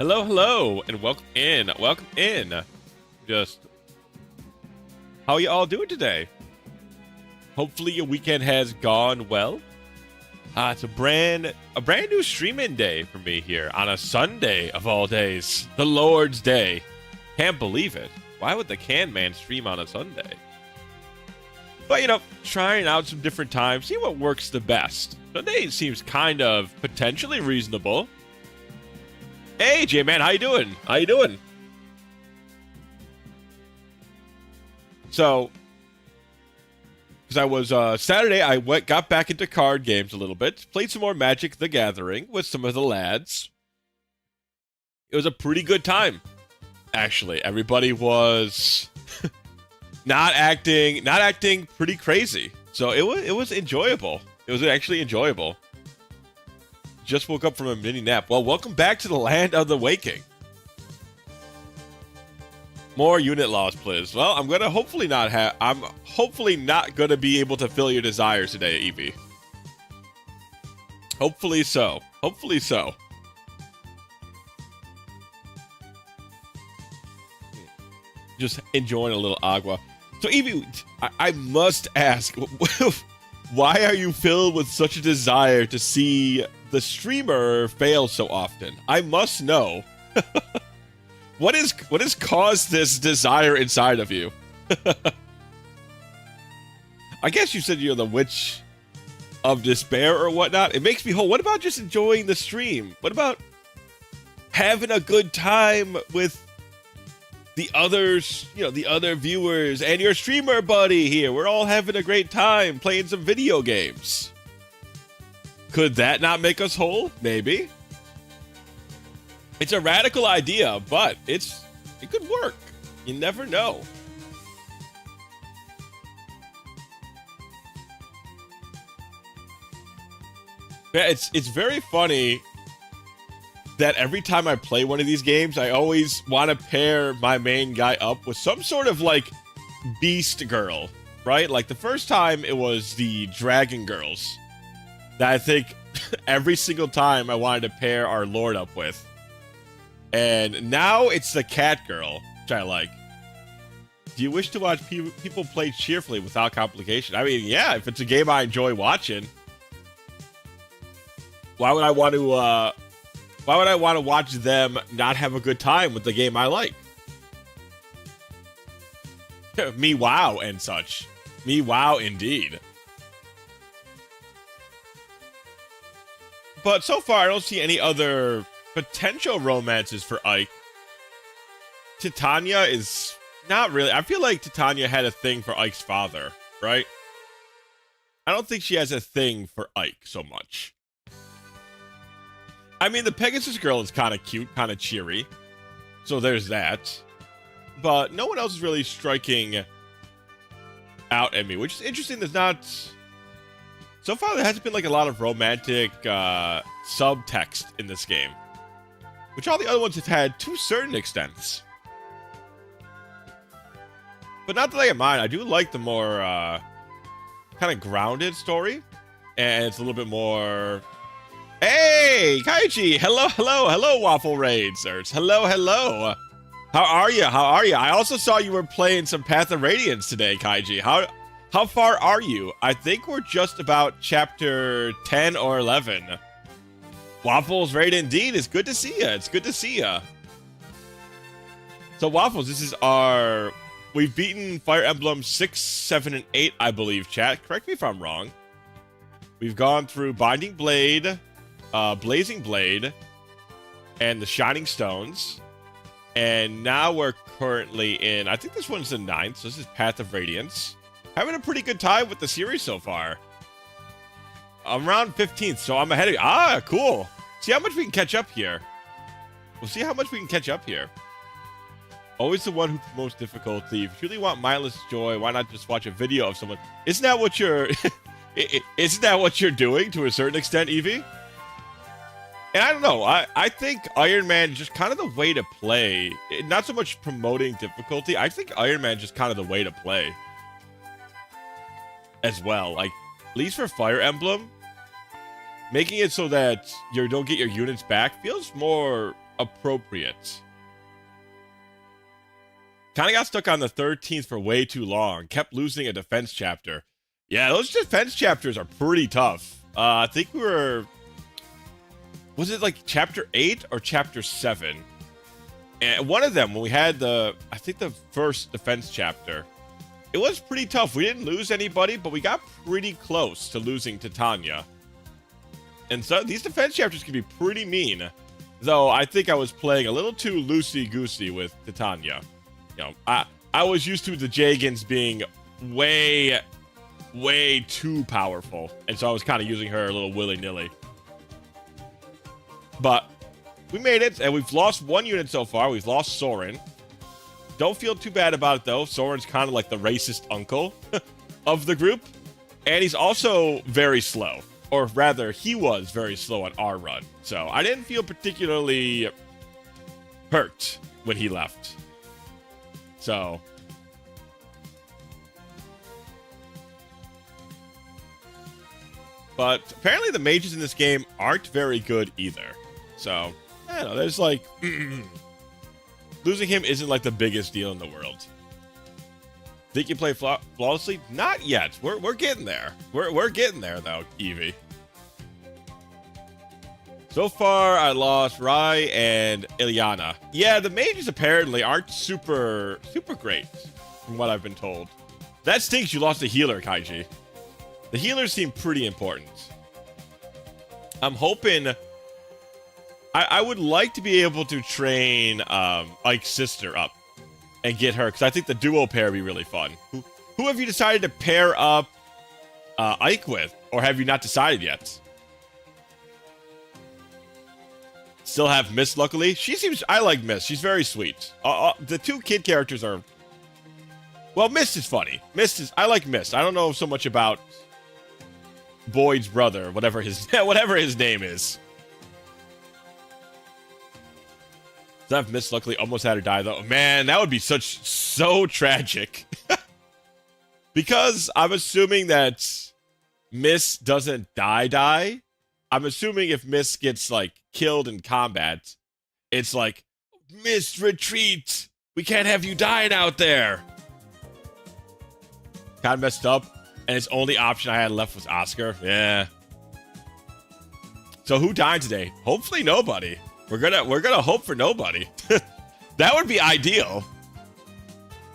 Hello, hello, and welcome in. Welcome in. Just, how are you all doing today? Hopefully your weekend has gone well. It's a brand new streaming day for me here on a Sunday of all days, the Lord's Day. Can't believe it. Why would the Can Man stream on a Sunday? But trying out some different times, see what works the best. Sunday seems kind of potentially reasonable. Hey, J-Man, how you doing? How you doing? So, because I was, Saturday, I got back into card games a little bit. Played some more Magic the Gathering with some of the lads. It was a pretty good time, actually. Everybody was not acting pretty crazy. So it was enjoyable. It was actually enjoyable. Just woke up from a mini nap. Well, welcome back to the land of the waking. More unit loss, please. Well, I'm hopefully not gonna be able to fill your desires today, Evie. Hopefully so. Hopefully so. Just enjoying a little agua. So, Evie, I must ask, why are you filled with such a desire to see the streamer fail so often? I must know. What has caused this desire inside of you? I guess you said you're the witch of despair or whatnot. It makes me whole. What about just enjoying the stream? What about having a good time with the others, the other viewers and your streamer buddy here? We're all having a great time playing some video games. Could that not make us whole? Maybe. It's a radical idea, but it could work. You never know. Yeah, it's very funny that every time I play one of these games, I always want to pair my main guy up with some sort of like beast girl, right? Like the first time it was the dragon girls that I think every single time I wanted to pair our lord up with. And now it's the cat girl, which I like. Do you wish to watch people play cheerfully without complication? I mean, yeah, if it's a game I enjoy watching. Why would I want to watch them not have a good time with the game I like? Me wow and such. Me wow indeed. But so far, I don't see any other potential romances for Ike. Titania is not really. I feel like Titania had a thing for Ike's father, right? I don't think she has a thing for Ike so much. I mean, the Pegasus girl is kind of cute, kind of cheery. So there's that. But no one else is really striking out at me, which is interesting. There's not... So far, there hasn't been like a lot of romantic subtext in this game. Which all the other ones have had to certain extents. But not that I mind. I do like the more kind of grounded story. And it's a little bit more... Hey, Kaiji! Hello, Waffle Raiders. Hello. How are you? I also saw you were playing some Path of Radiance today, Kaiji. How far are you? I think we're just about chapter 10 or 11. Waffles, right indeed. It's good to see you. It's good to see you. So, Waffles, this is our... We've beaten Fire Emblem 6, 7, and 8, I believe, chat. Correct me if I'm wrong. We've gone through Binding Blade, Blazing Blade, and the Shining Stones. And now we're currently in... I think this one's the 9th, so this is Path of Radiance. Having a pretty good time with the series so far. I'm around 15th, so I'm ahead of you. Ah, cool. See how much we can catch up here. We'll see how much we can catch up here. Always the one who promotes difficulty. If you really want mindless joy, why not just watch a video of someone? Isn't that what you're... Isn't that what you're doing to a certain extent, Evie? And I don't know. I think Iron Man is just kind of the way to play. Not so much promoting difficulty. I think Iron Man is just kind of the way to play. As well. Like, at least for Fire Emblem, making it so that you don't get your units back feels more appropriate. Kind of got stuck on the 13th for way too long. Kept losing a defense chapter. Yeah, those defense chapters are pretty tough. I think we were... Was it like chapter 8 or chapter 7? And one of them, when we had the... I think the first defense chapter, it was pretty tough. We didn't lose anybody, but we got pretty close to losing Titania. And so these defense chapters can be pretty mean. Though I think I was playing a little too loosey-goosey with Titania. You know, I was used to the Jagans being way too powerful. And so I was kind of using her a little willy-nilly. But we made it, and we've lost one unit so far. We've lost Soren. Don't feel too bad about it, though. Soren's kind of like the racist uncle of the group. And he's also very slow. Or rather, he was very slow on our run. So I didn't feel particularly hurt when he left. So... But apparently the mages in this game aren't very good either. So, I don't know, there's like... losing him isn't like the biggest deal in the world. Think you play flawlessly? Not yet. We're getting there. We're getting there, though, Evie. So far, I lost Rai and Ilyana. Yeah, the mages apparently aren't super great, from what I've been told. That stinks you lost a healer, Kaiji. The healers seem pretty important. I'm hoping... I would like to be able to train Ike's sister up and get her, because I think the duo pair would be really fun. Who have you decided to pair up Ike with? Or have you not decided yet? Still have Miss, luckily. She seems... I like Miss. She's very sweet. The two kid characters are... Well, Miss is funny. Miss is... I like Miss. I don't know so much about Boyd's brother, whatever his name is. So I've Miss, luckily, almost had her die, though. Man, that would be so tragic. Because I'm assuming that Miss doesn't die. I'm assuming if Miss gets, like, killed in combat, it's like, Miss, retreat! We can't have you dying out there! Kind of messed up, and its only option I had left was Oscar. Yeah. So who died today? Hopefully nobody. We're gonna hope for nobody. That would be ideal.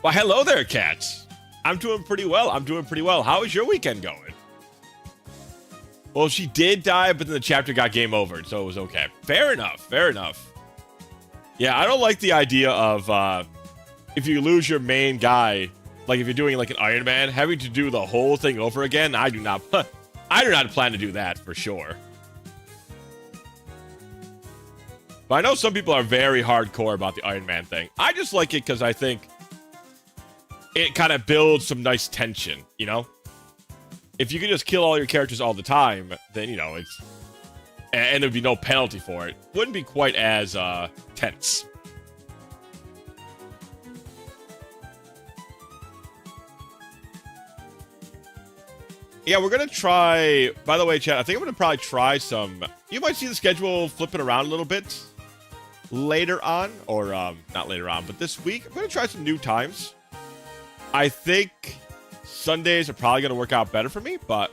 Well, hello there, cats. I'm doing pretty well. How is your weekend going? Well, she did die, but then the chapter got game over, so it was okay. Fair enough. Yeah, I don't like the idea of if you lose your main guy, like if you're doing like an Iron Man, having to do the whole thing over again. I do not plan to do that for sure. But I know some people are very hardcore about the Iron Man thing. I just like it because I think it kind of builds some nice tension, you know? If you could just kill all your characters all the time, then, you know, it's... And there'd be no penalty for it. Wouldn't be quite as, tense. Yeah, we're gonna try... By the way, chat, I think I'm gonna probably try some... You might see the schedule flipping around a little bit later on. Or, not later on, but this week. I'm gonna try some new times. I think... Sundays are probably going to work out better for me, but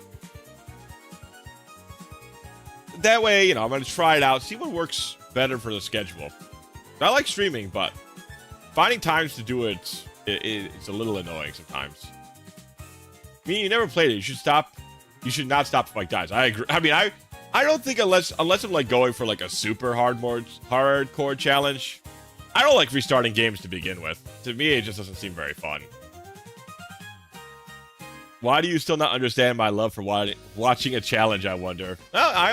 that way, you know, I'm going to try it out, see what works better for the schedule. I like streaming, but finding times to do it, it's a little annoying sometimes. I mean, you never played it. You should not stop if Mike dies. I agree. I mean, I don't think unless I'm like going for like a super hardcore challenge, I don't like restarting games to begin with. To me, it just doesn't seem very fun. Why do you still not understand my love for watching a challenge, I wonder? Well, I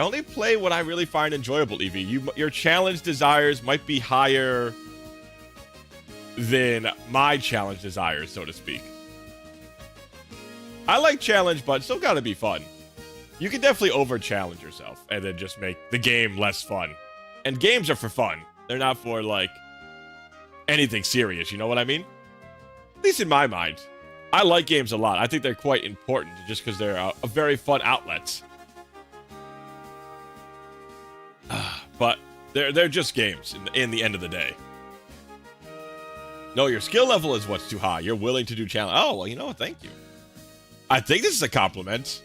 only play what I really find enjoyable, Evie. Your challenge desires might be higher than my challenge desires, so to speak. I like challenge, but it's still gotta be fun. You can definitely over-challenge yourself and then just make the game less fun. And games are for fun. They're not for, like, anything serious, you know what I mean? At least in my mind. I like games a lot. I think they're quite important just because they're a very fun outlet. but they're just games in the end of the day. No, your skill level is what's too high. You're willing to do challenge. Oh, well, you know what? Thank you. I think this is a compliment.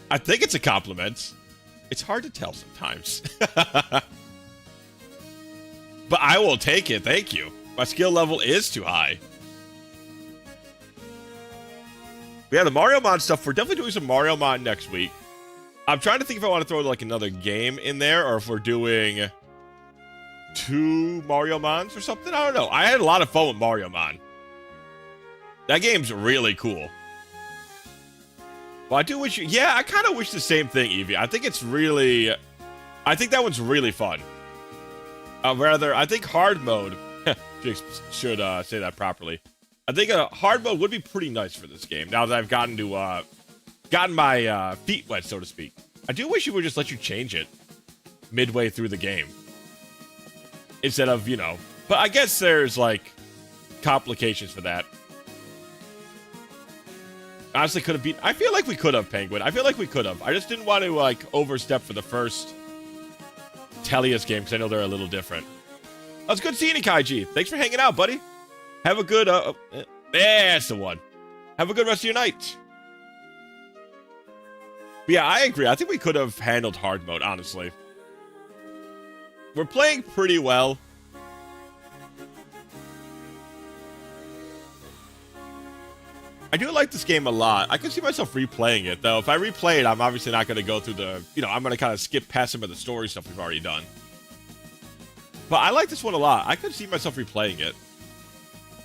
I think it's a compliment. It's hard to tell sometimes. But I will take it. Thank you. My skill level is too high. Yeah, the MarioMon stuff. We're definitely doing some MarioMon next week. I'm trying to think if I want to throw like another game in there or if we're doing 2 MarioMons or something. I don't know. I had a lot of fun with MarioMon. That game's really cool. Well, I do wish you... Yeah, I kind of wish the same thing, Evie. I think it's really... I think that one's really fun. I think hard mode... should say that properly. I think a hard mode would be pretty nice for this game, now that I've gotten my feet wet, so to speak. I do wish it would just let you change it midway through the game. Instead of, you know... But I guess there's, like, complications for that. Honestly, could have beat... I feel like we could have, Penguin. I feel like we could have. I just didn't want to, like, overstep for the first Tellius game, because I know they're a little different. That was good seeing you, Kaiji. Thanks for hanging out, buddy. Have a good, that's the one. Have a good rest of your night. But yeah, I agree. I think we could have handled hard mode, honestly. We're playing pretty well. I do like this game a lot. I can see myself replaying it, though. If I replay it, I'm obviously not going to go through the... You know, I'm going to kind of skip past some of the story stuff we've already done. But I like this one a lot. I could see myself replaying it.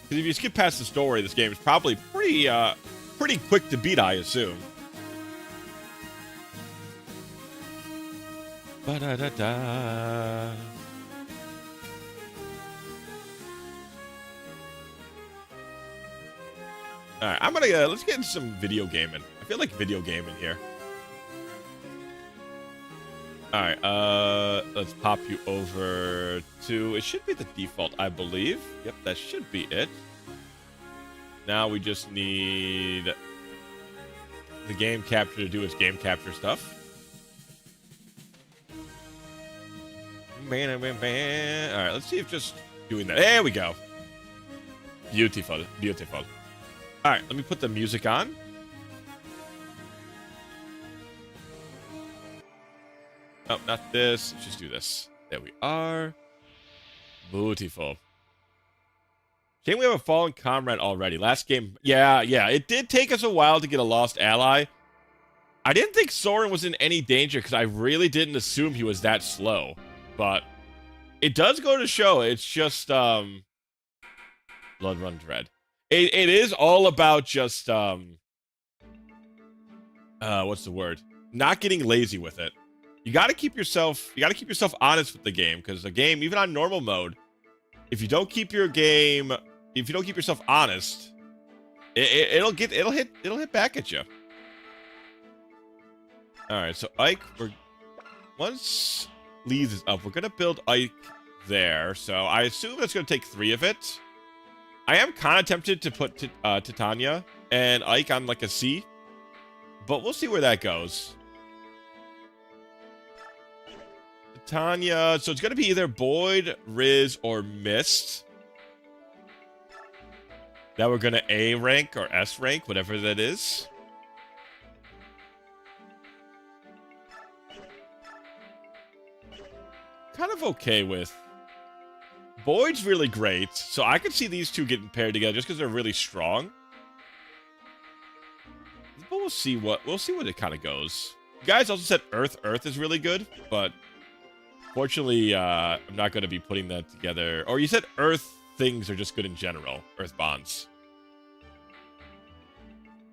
Because if you skip past the story, this game is probably pretty quick to beat, I assume. Ba-da-da-da. Alright, I'm gonna, let's get into some video gaming. I feel like video gaming here. Alright, let's pop you over to, it should be the default, I believe. Yep, that should be it. Now we just need the game capture to do its game capture stuff. Alright, let's see if just doing that. There we go. Beautiful, beautiful. Alright, let me put the music on. Oh, not this. Let's just do this. There we are. Beautiful. Shame we have a fallen comrade already. Last game. Yeah. It did take us a while to get a lost ally. I didn't think Soren was in any danger because I really didn't assume he was that slow. But it does go to show. It's just, Blood Run Dread. It is all about just, what's the word? Not getting lazy with it. You gotta keep yourself honest with the game, because the game, even on normal mode, if you don't keep yourself honest, it'll hit back at you. Alright, so Ike, once Leeds is up, we're gonna build Ike there, so I assume that's gonna take 3 of it. I am kind of tempted to put Titania and Ike on like a C, but we'll see where that goes. Titania, so it's going to be either Boyd, Riz, or Mist. That we're going to A rank or S rank, whatever that is. Kind of okay with... Boyd's really great, so I could see these two getting paired together just because they're really strong. But we'll see what it kind of goes. You guys also said Earth. Earth is really good, but fortunately, I'm not going to be putting that together. Or you said Earth things are just good in general. Earth bonds.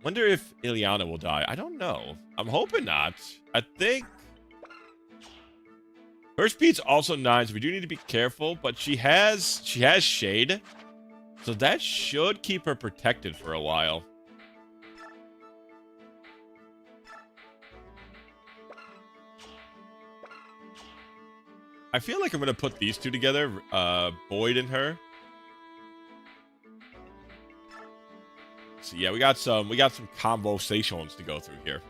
Wonder if Ileana will die. I don't know. I'm hoping not. I think her speed's also 9, so we do need to be careful, but she has Shade, so that should keep her protected for a while. I feel like I'm gonna put these two together, Boyd and her. So yeah, we got some conversations to go through here.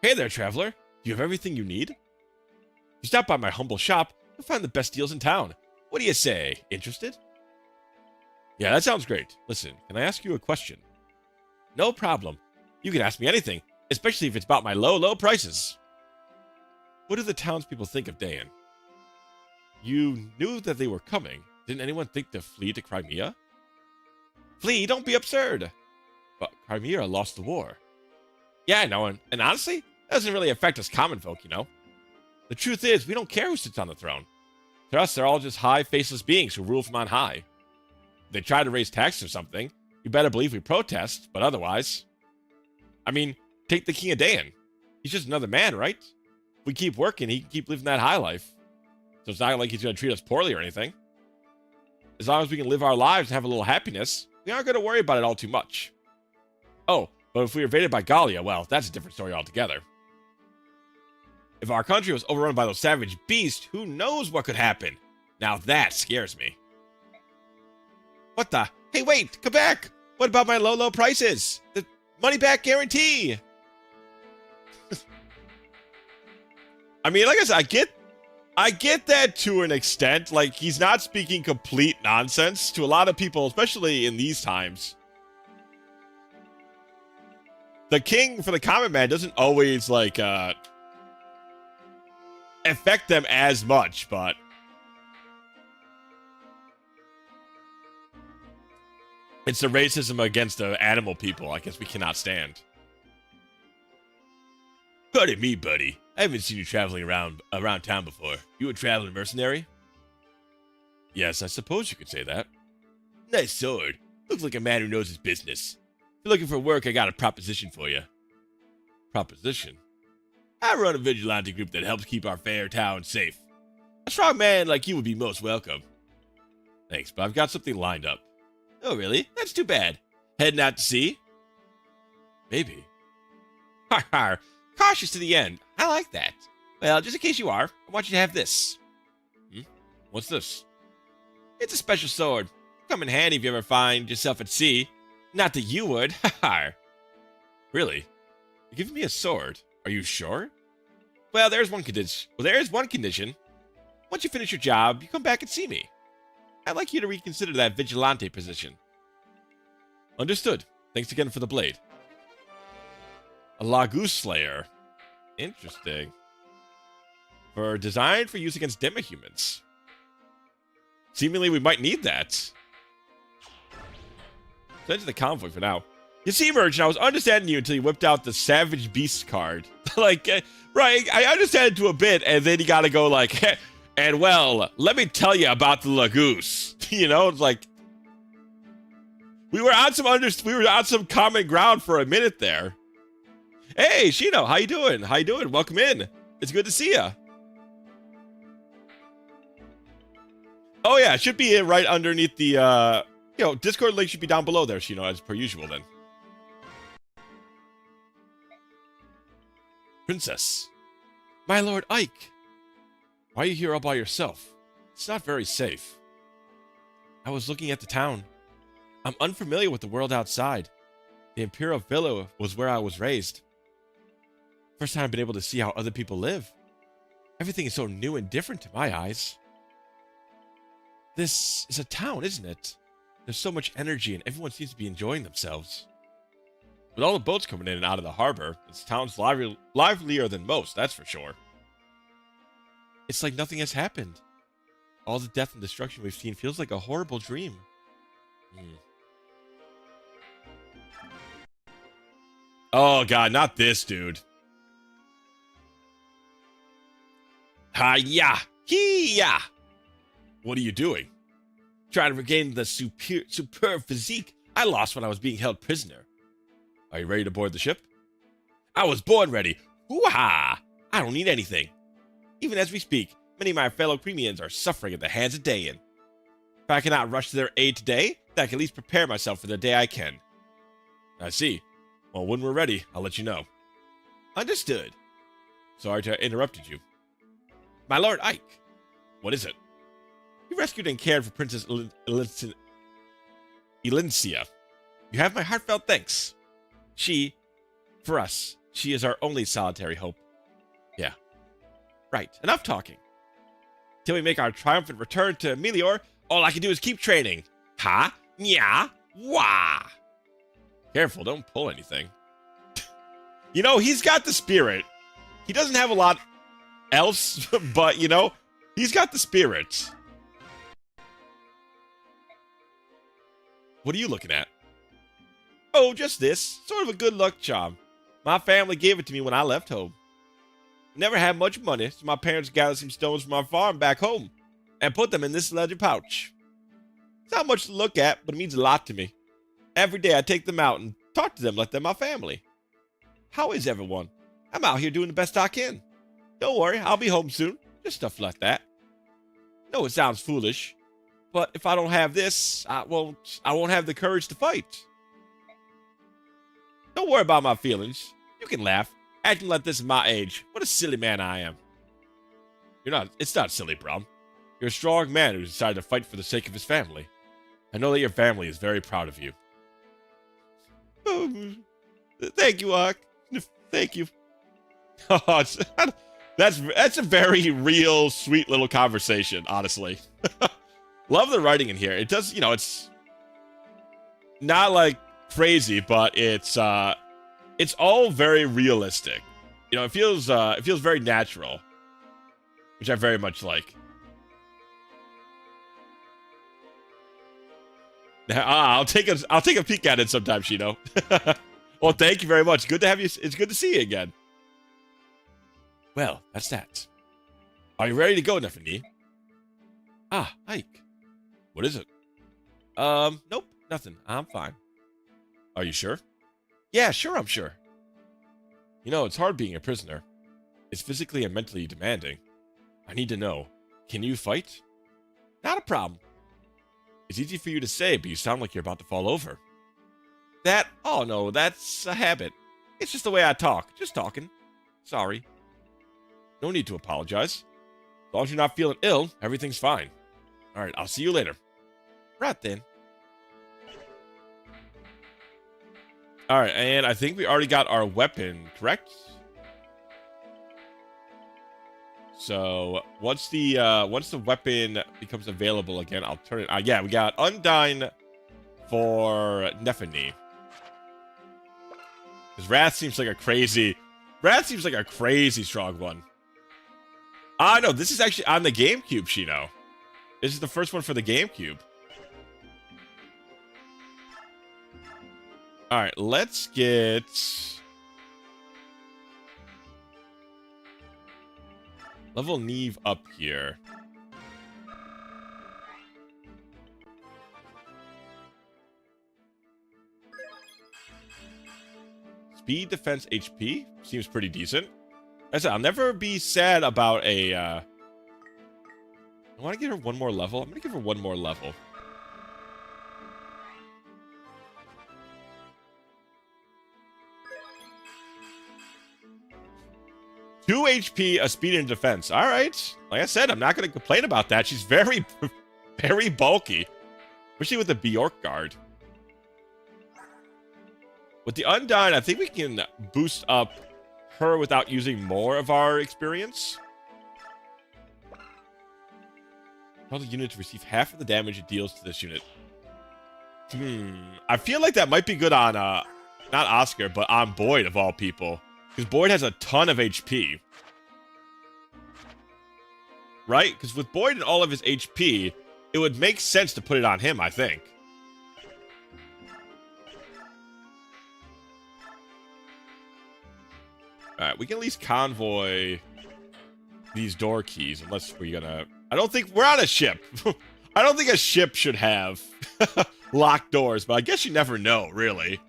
Hey there, traveler. Do you have everything you need? If you stop by my humble shop, you'll find the best deals in town. What do you say? Interested? Yeah, that sounds great. Listen, can I ask you a question? No problem. You can ask me anything, especially if it's about my low, low prices. What do the townspeople think of Dayan? You knew that they were coming. Didn't anyone think to flee to Crimea? Flee? Don't be absurd. But Crimea lost the war. Yeah, I know, and honestly, that doesn't really affect us common folk, you know? The truth is, we don't care who sits on the throne. To us, they're all just high, faceless beings who rule from on high. If they try to raise taxes or something, you better believe we protest, but otherwise... I mean, take the King of Dayan. He's just another man, right? If we keep working, he can keep living that high life. So it's not like he's going to treat us poorly or anything. As long as we can live our lives and have a little happiness, we aren't going to worry about it all too much. Oh, but if we were invaded by Gallia, well, that's a different story altogether. If our country was overrun by those savage beasts, who knows what could happen? Now that scares me. What the? Hey, wait! Come back! What about my low, low prices? The money-back guarantee! I mean, like I said, I get that to an extent. Like, he's not speaking complete nonsense to a lot of people, especially in these times. The king, for the common man, doesn't always, like, affect them as much, but... It's the racism against the animal people I guess we cannot stand. Pardon me, buddy. I haven't seen you traveling around town before. You a traveling mercenary? Yes, I suppose you could say that. Nice sword. Looks like a man who knows his business. If you're looking for work, I got a proposition for you. Proposition? I run a vigilante group that helps keep our fair town safe. A strong man like you would be most welcome. Thanks, but I've got something lined up. Oh, really? That's too bad. Heading out to sea? Maybe. Har har. Cautious to the end. I like that. Well, just in case you are, I want you to have this. What's this? It's a special sword. Come in handy if you ever find yourself at sea. Not that you would. Ha ha. Really? You're giving me a sword? Are you sure? Well, there's one condition. Once you finish your job, you come back and see me. I'd like you to reconsider that vigilante position. Understood. Thanks again for the blade. A Lagoose Slayer. Interesting. Designed for use against demihumans. Seemingly we might need that. Send to the convoy for now. You see, Merchant, I was understanding you until you whipped out the Savage Beast card. Like, right, I understand it to a bit, and then you gotta go like, and well, let me tell you about the Lagoose. You know, it's like, we were on some common ground for a minute there. Hey, Shino, how you doing? How you doing? Welcome in. It's good to see you. Oh yeah, it should be right underneath the, Discord link should be down below there, Shino, as per usual then. Princess. My Lord Ike. Why are you here all by yourself? It's not very safe. I was looking at the town. I'm unfamiliar with the world outside. The Imperial Villa was where I was raised. First time I've been able to see how other people live. Everything is so new and different to my eyes. This is a town, isn't it? There's so much energy and everyone seems to be enjoying themselves. With all the boats coming in and out of the harbor, this town's livelier than most, that's for sure. It's like nothing has happened. All the death and destruction we've seen feels like a horrible dream. Oh god, not this dude. Hi-ya! Hee-ya! What are you doing? Trying to regain the superb physique I lost when I was being held prisoner. Are you ready to board the ship? I was born ready. Hoo-ha! I don't need anything. Even as we speak, many of my fellow Cremians are suffering at the hands of Dayan. If I cannot rush to their aid today, then I can at least prepare myself for the day I can. I see. Well, when we're ready, I'll let you know. Understood. Sorry to have interrupted you. My Lord Ike. What is it? You rescued and cared for Princess Elincia. You have my heartfelt thanks. For us, she is our only solitary hope. Yeah. Right. Enough talking. Till we make our triumphant return to Melior, all I can do is keep training. Ha! Nya! Wah! Careful, don't pull anything. You know, he's got the spirit. He doesn't have a lot else, but, you know, he's got the spirit. What are you looking at? Oh, just this. Sort of a good luck charm. My family gave it to me when I left home. Never had much money, so my parents gathered some stones from our farm back home and put them in this leather pouch. It's not much to look at, but it means a lot to me. Every day I take them out and talk to them like they're my family. How is everyone? I'm out here doing the best I can. Don't worry, I'll be home soon. Just stuff like that. No, it sounds foolish, but if I don't have this, I won't have the courage to fight. Don't worry about my feelings. You can laugh. Acting like this at my age. What a silly man I am. It's not silly, Brom. You're a strong man who decided to fight for the sake of his family. I know that your family is very proud of you. Oh, thank you, Ark. Thank you. Oh, that's a very real, sweet little conversation, honestly. Love the writing in here. It does, you know, it's not like crazy, but it's all very realistic. You know, it feels very natural, which I very much like. I'll take a peek at it sometime, Shino. Well, thank you very much. Good to have you. It's good to see you again. Well, that's that. Are you ready to go, Nefani? Ah, Ike. What is it? Nope, nothing. I'm fine. Are you sure? Yeah, sure, I'm sure. You know, it's hard being a prisoner. It's physically and mentally demanding. I need to know, can you fight? Not a problem. It's easy for you to say, but you sound like you're about to fall over. Oh no, that's a habit. It's just the way I talk. Just talking. Sorry. No need to apologize. As long as you're not feeling ill, everything's fine. Alright, I'll see you later. Right then. Alright, and I think we already got our weapon, correct? So, once the weapon becomes available again, I'll turn it... yeah, we got Undyne for Nefani. Because Wrath seems like a crazy strong one. Ah, no, this is actually on the GameCube, Shino. This is the first one for the GameCube. Alright, let's get... level Neve up here. Speed, defense, HP seems pretty decent. As I said, I'll never be sad about a... I want to give her one more level. I'm going to give her one more level. Two HP, a speed and defense. All right. Like I said, I'm not going to complain about that. She's very, very bulky. Especially with the Bjork guard. With the Undyne, I think we can boost up her without using more of our experience. Cause the unit to receive half of the damage it deals to this unit. I feel like that might be good on, not Oscar, but on Boyd, of all people. Because Boyd has a ton of HP. Right? Because with Boyd and all of his HP, it would make sense to put it on him, I think. Alright, we can at least convoy these door keys, unless we're gonna... I don't think... We're on a ship. I don't think a ship should have locked doors, but I guess you never know, really.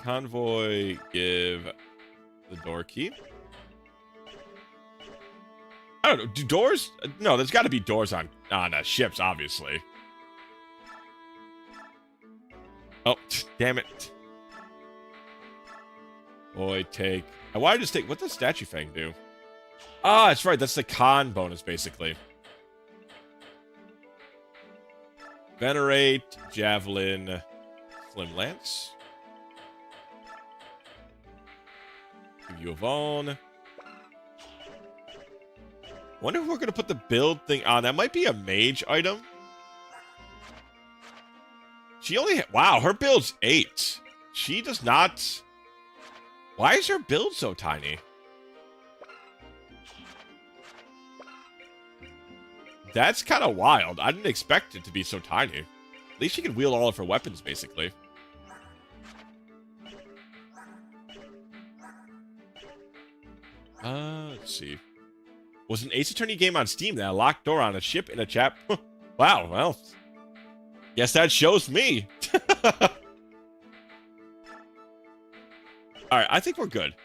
Convoy, give the door key. I don't know, do doors... No, there's got to be doors on ships, obviously. Oh, damn it. Boy, take... Why just take... What does Statue Fang do? Ah, that's right. That's the con bonus, basically. Venerate, Javelin, Slim Lance. Give you a Vaughn. Wonder if we're gonna put the build thing on. That might be a mage item. She only wow, her build's 8. She does not. Why is her build so tiny? That's kind of wild. I didn't expect it to be so tiny. At least she can wield all of her weapons, basically. Let's see. Was an Ace Attorney game on Steam that a locked door on a ship in a chap. Wow, well. Guess that shows me. Alright, I think we're good.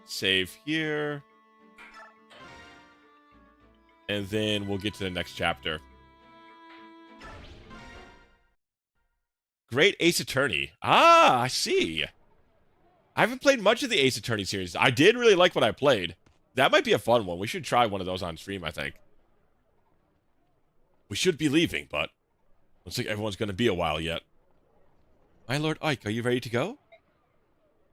Save here. And then we'll get to the next chapter. Great Ace Attorney. Ah, I see. I haven't played much of the Ace Attorney series. I did really like what I played. That might be a fun one. We should try one of those on stream, I think. We should be leaving, but looks like everyone's going to be a while yet. My Lord Ike, are you ready to go?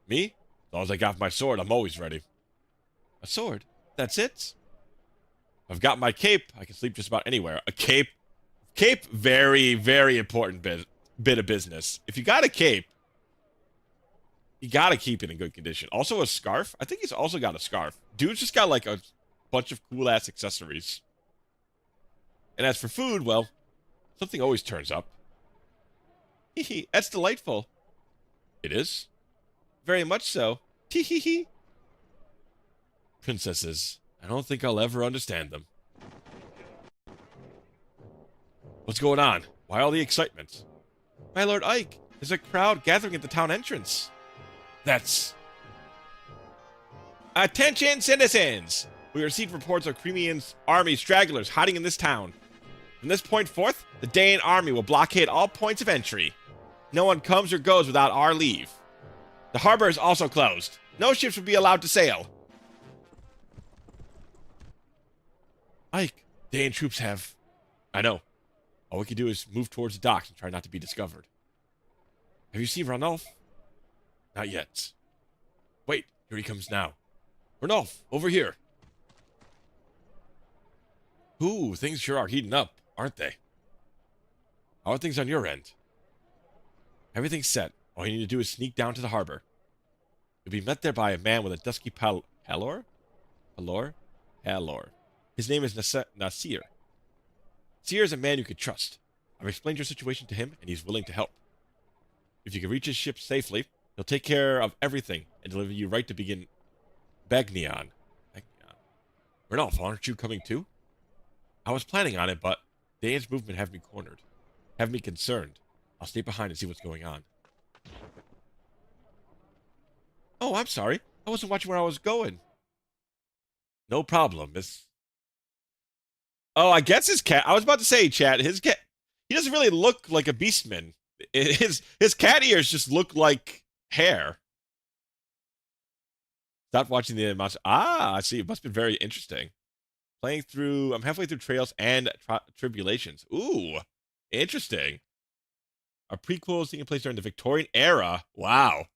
Me? As long as I got my sword, I'm always ready. A sword? That's it? I've got my cape. I can sleep just about anywhere. A cape. Cape, very, very important bit of business. If you got a cape, you gotta keep it in good condition. Also a scarf. I think he's also got a scarf. Dude's just got like a bunch of cool-ass accessories. And as for food, well, something always turns up. Hee that's delightful. It is. Very much so. Tee hee hee. Princesses. I don't think I'll ever understand them. What's going on? Why all the excitement? My Lord Ike, there's a crowd gathering at the town entrance. That's... Attention, citizens! We received reports of Crimean's army stragglers hiding in this town. From this point forth, the Daean army will blockade all points of entry. No one comes or goes without our leave. The harbor is also closed. No ships will be allowed to sail. Ike, Daean troops have... I know. All we can do is move towards the docks and try not to be discovered. Have you seen Ranulf? Not yet. Wait, here he comes now. Ranulf, over here. Ooh, things sure are heating up, aren't they? How are things on your end? Everything's set. All you need to do is sneak down to the harbor. You'll be met there by a man with a dusky pallor? Pallor? His name is Nasir. Nasir is a man you could trust. I've explained your situation to him, and he's willing to help. If you can reach his ship safely, he'll take care of everything and deliver you right to begin Bagnion. Ranulf, aren't you coming too? I was planning on it, but Dane's movement have me cornered. Have me concerned. I'll stay behind and see what's going on. Oh, I'm sorry. I wasn't watching where I was going. No problem, miss. Oh, I guess his cat... I was about to say, chat, his cat... He doesn't really look like a beastman. His cat ears just look like hair. Stop watching the monster. Ah, I see. It must have been very interesting. Playing through... I'm halfway through Trails and Tribulations. Ooh, interesting. A prequel is taking place during the Victorian era. Wow.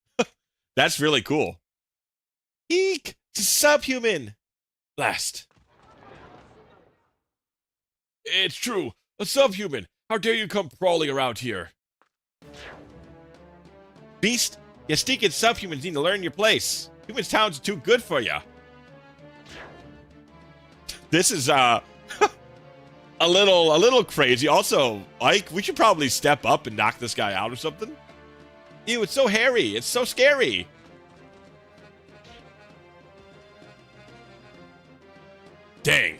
That's really cool. Eek! Subhuman! Last. It's true. A subhuman. How dare you come crawling around here? Beast, you stinking subhumans need to learn your place. Humans towns are too good for you. This is, a little crazy. Also, Ike, we should probably step up and knock this guy out or something. Ew, it's so hairy. It's so scary. Dang.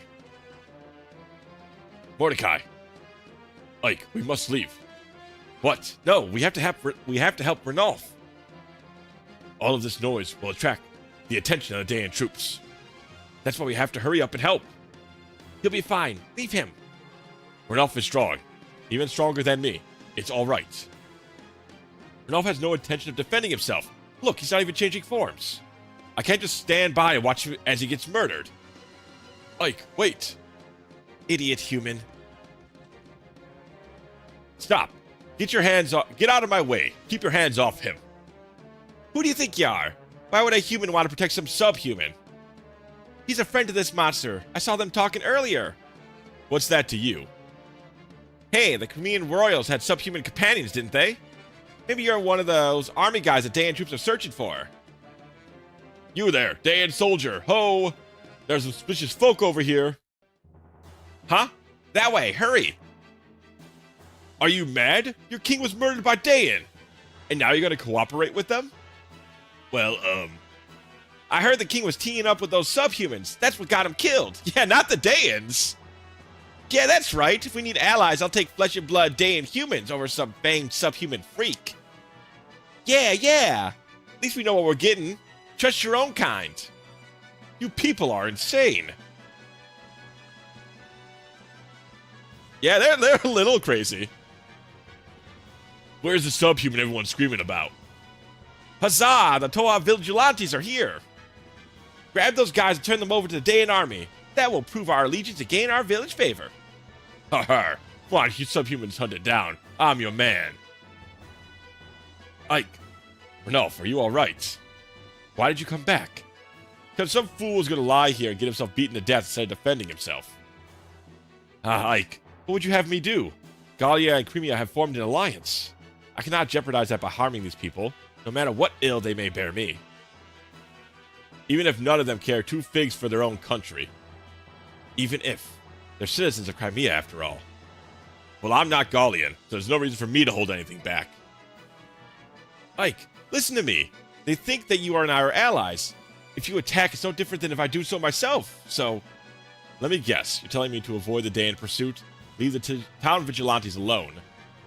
Mordecai. Ike, we must leave. What? No, we have to help Ranulf. All of this noise will attract the attention of the Daean troops. That's why we have to hurry up and help. He'll be fine. Leave him. Ranulf is strong. Even stronger than me. It's all right. Ranulf has no intention of defending himself. Look, he's not even changing forms. I can't just stand by and watch him as he gets murdered. Ike, wait. Idiot human. Stop. Get your hands off. Get out of my way. Keep your hands off him. Who do you think you are? Why would a human want to protect some subhuman? He's a friend to this monster. I saw them talking earlier. What's that to you? Hey, the Crimean royals had subhuman companions, didn't they? Maybe you're one of those army guys that Dayan troops are searching for. You there, Dayan soldier. Ho! There's some suspicious folk over here. Huh? That way, hurry! Are you mad? Your king was murdered by Dayan. And now you're gonna cooperate with them? Well, I heard the king was teaming up with those subhumans. That's what got him killed. Yeah, not the Dayans. Yeah, that's right. If we need allies, I'll take flesh and blood Dayan humans over some banged subhuman freak. Yeah. At least we know what we're getting. Trust your own kind. You people are insane. Yeah, they're a little crazy. Where's the subhuman everyone's screaming about? Huzzah! The Toa Vigilantes are here! Grab those guys and turn them over to the Dayan army. That will prove our allegiance and gain our village favor. Come on, you subhumans hunted down. I'm your man. Ike. Renulf, are you alright? Why did you come back? Because some fool is going to lie here and get himself beaten to death instead of defending himself. Ike, what would you have me do? Gallia and Crimea have formed an alliance. I cannot jeopardize that by harming these people, no matter what ill they may bear me. Even if none of them care two figs for their own country. Even if. They're citizens of Crimea, after all. Well, I'm not Gallian, so there's no reason for me to hold anything back. Ike, listen to me. They think that you are our allies. If you attack, it's no different than if I do so myself. So, let me guess. You're telling me to avoid the Dayan pursuit? Leave the town vigilantes alone.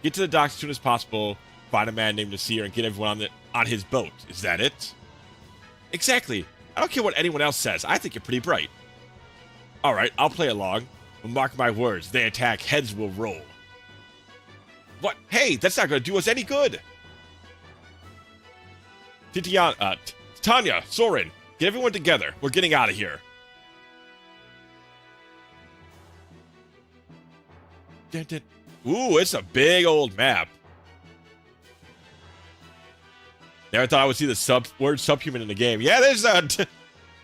Get to the docks as soon as possible. Find a man named Nasir and get everyone on his boat. Is that it? Exactly. I don't care what anyone else says. I think you're pretty bright. Alright, I'll play along. But mark my words. They attack, heads will roll. What? Hey, that's not going to do us any good. Tanya, Soren, get everyone together. We're getting out of here. Ooh, it's a big old map. Never thought I would see the word subhuman in the game. Yeah, there's a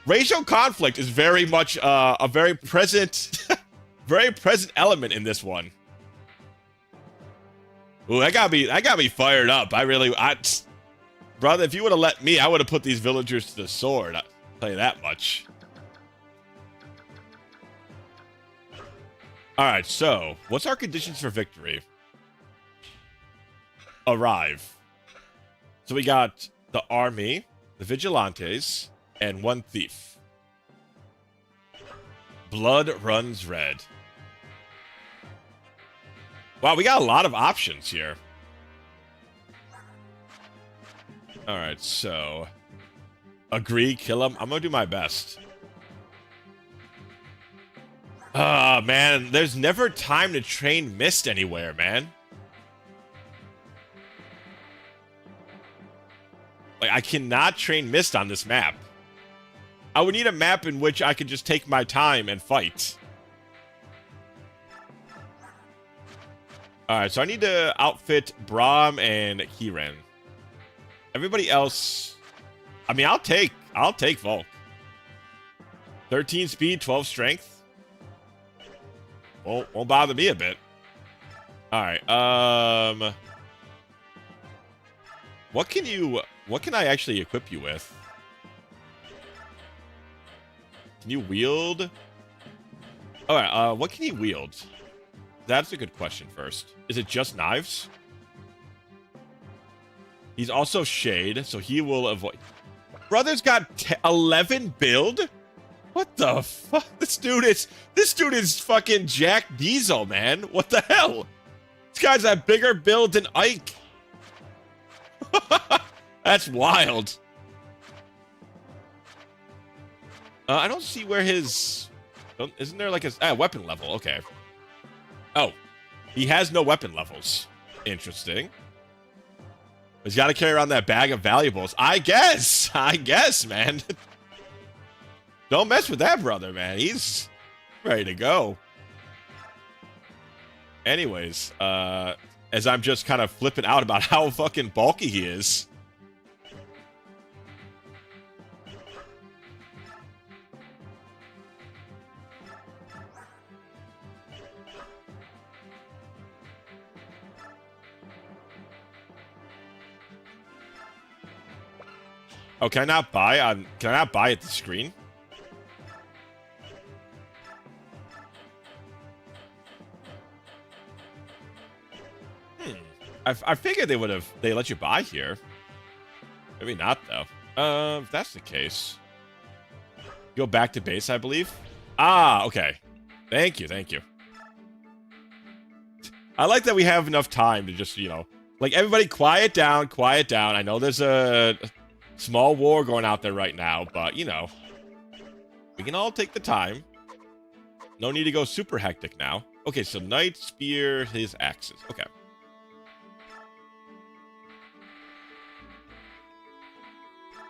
racial conflict is very much a very present, very present element in this one. Ooh, that got me fired up. Brother, if you would have let me, I would have put these villagers to the sword. I'll tell you that much. Alright, so, what's our conditions for victory? Arrive. So we got the army, the vigilantes, and one thief. Blood runs red. Wow, we got a lot of options here. Alright, so... agree, kill him. I'm gonna do my best. Man, there's never time to train Mist anywhere, man. Like, I cannot train Mist on this map. I would need a map in which I could just take my time and fight. Alright, so I need to outfit Braum and Kiren. Everybody else... I mean, I'll take Volk. 13 speed, 12 strength. Won't bother me a bit. Alright, what can I actually equip you with? Can you wield? Alright, what can he wield? That's a good question first. Is it just knives? He's also Shade, so he will avoid... Brother's got 11 build? What the fuck? This dude is fucking Jack Diesel, man. What the hell? This guy's a bigger build than Ike. That's wild. I don't see where his... Isn't there like a weapon level? Okay. Oh. He has no weapon levels. Interesting. He's got to carry around that bag of valuables. I guess, man. Don't mess with that brother, man. He's ready to go. Anyways, as I'm just kind of flipping out about how fucking bulky he is. Oh, can I not buy on? Can I not buy at the screen? I figured they would have. They let you buy here. Maybe not though. If that's the case, go back to base, I believe. Ah, okay. Thank you, thank you. I like that we have enough time to just, you know, like, everybody quiet down, quiet down. I know there's a small war going out there right now, but, you know, we can all take the time. No need to go super hectic now. Okay, so Knight, Spear, his axes. Okay.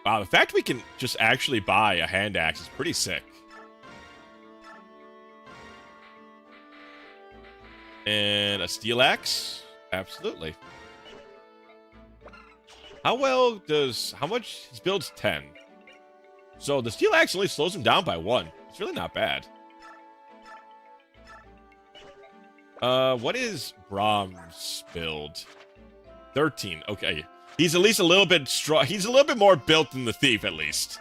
Wow, the fact we can just actually buy a hand axe is pretty sick. And a steel axe? Absolutely. How much? His build's 10. So the steel axe only slows him down by 1. It's really not bad. What is Brahm's build? 13, okay. He's at least a little bit strong. He's a little bit more built than the thief, at least.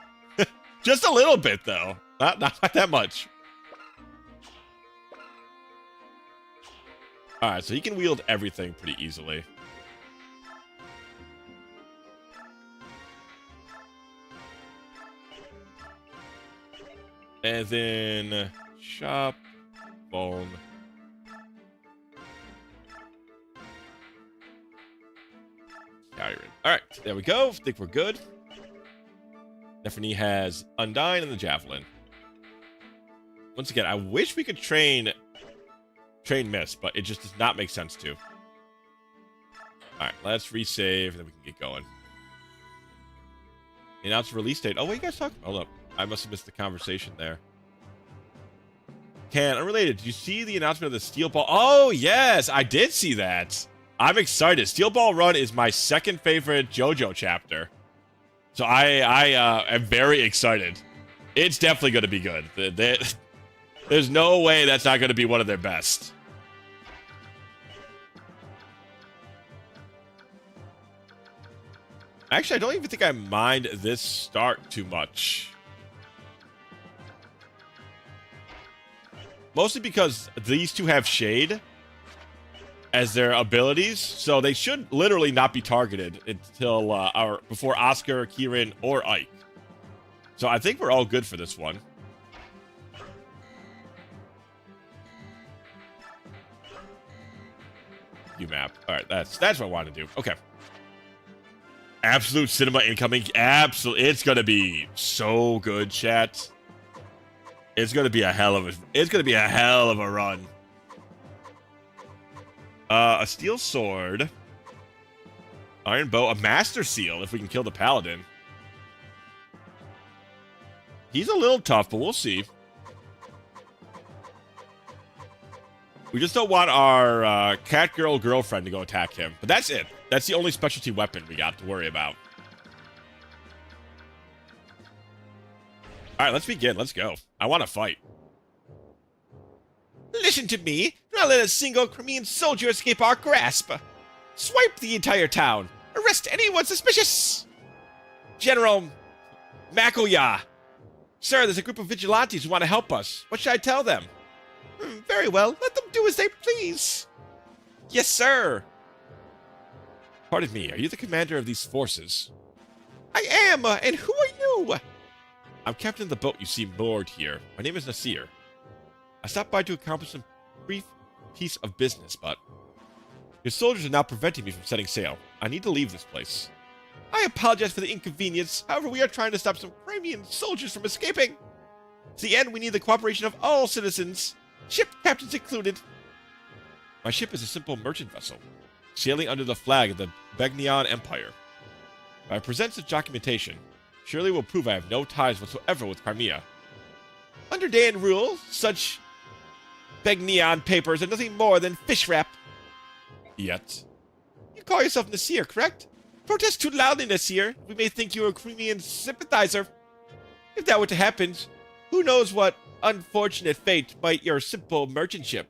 Just a little bit, though. Not that much. Alright, so he can wield everything pretty easily. And then shop, bone. Alright, there we go. I think we're good. Stephanie has Undyne and the Javelin. Once again, I wish we could train Miss, but it just does not make sense to. Alright, let's resave, and then we can get going. Announce release date. Oh, what are you guys talking about? Hold up. I must have missed the conversation there. Unrelated, did you see the announcement of the Steel Ball? Oh, yes, I did see that. I'm excited. Steel Ball Run is my second favorite JoJo chapter. So I am very excited. It's definitely going to be good. There's no way that's not going to be one of their best. Actually, I don't even think I mind this start too much. Mostly because these two have Shade as their abilities, so they should literally not be targeted until before Oscar, Kieran, or Ike. So I think we're all good for this one. UMAP. All right, that's what I wanted to do. Okay. Absolute Cinema incoming. Absolutely, it's gonna be so good, chat. It's gonna be a hell of a run. A steel sword, iron bow, a master seal. If we can kill the paladin, he's a little tough, but we'll see. We just don't want our cat girl girlfriend to go attack him. But that's it. That's the only specialty weapon we got to worry about. All right, let's begin. Let's go. I want to fight. Listen to me. Do not let a single Crimean soldier escape our grasp. Swipe the entire town. Arrest anyone suspicious. General Makoya. Sir, there's a group of vigilantes who want to help us. What should I tell them? Very well. Let them do as they please. Yes, sir. Pardon me. Are you the commander of these forces? I am. And who are you? I'm captain of the boat you see moored here. My name is Nasir. I stopped by to accomplish a brief piece of business, but your soldiers are now preventing me from setting sail. I need to leave this place. I apologize for the inconvenience. However, we are trying to stop some Crimean soldiers from escaping. To the end, we need the cooperation of all citizens, ship captains included. My ship is a simple merchant vessel, sailing under the flag of the Begnian Empire. If I present such documentation, surely will prove I have no ties whatsoever with Crimea. Under Dan rule, such Begnian papers are nothing more than fish wrap. Yet. You call yourself Nasir, correct? Protest too loudly, Nasir. We may think you are a Crimean sympathizer. If that were to happen, who knows what unfortunate fate might your simple merchant ship.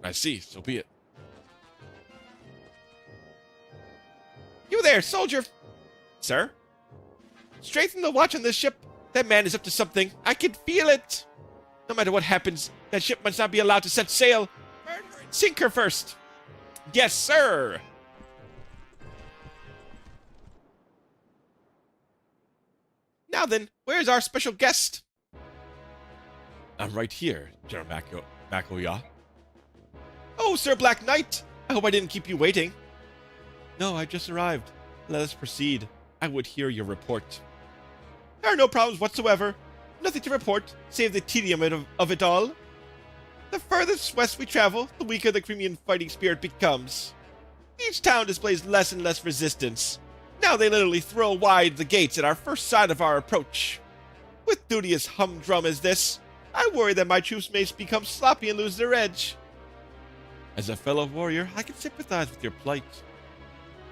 I see, so be it. You there, soldier. Sir? Straighten the watch on this ship. That man is up to something. I can feel it. No matter what happens, that ship must not be allowed to set sail. Sink her first. Yes, sir. Now then, where's our special guest? I'm right here, General Makoya. Oh, Sir Black Knight. I hope I didn't keep you waiting. No, I just arrived. Let us proceed. I would hear your report. There are no problems whatsoever. Nothing to report, save the tedium of it all. The furthest west we travel, the weaker the Crimean fighting spirit becomes. Each town displays less and less resistance. Now they literally throw wide the gates at our first sign of our approach. With duty as humdrum as this, I worry that my troops may become sloppy and lose their edge. As a fellow warrior, I can sympathize with your plight.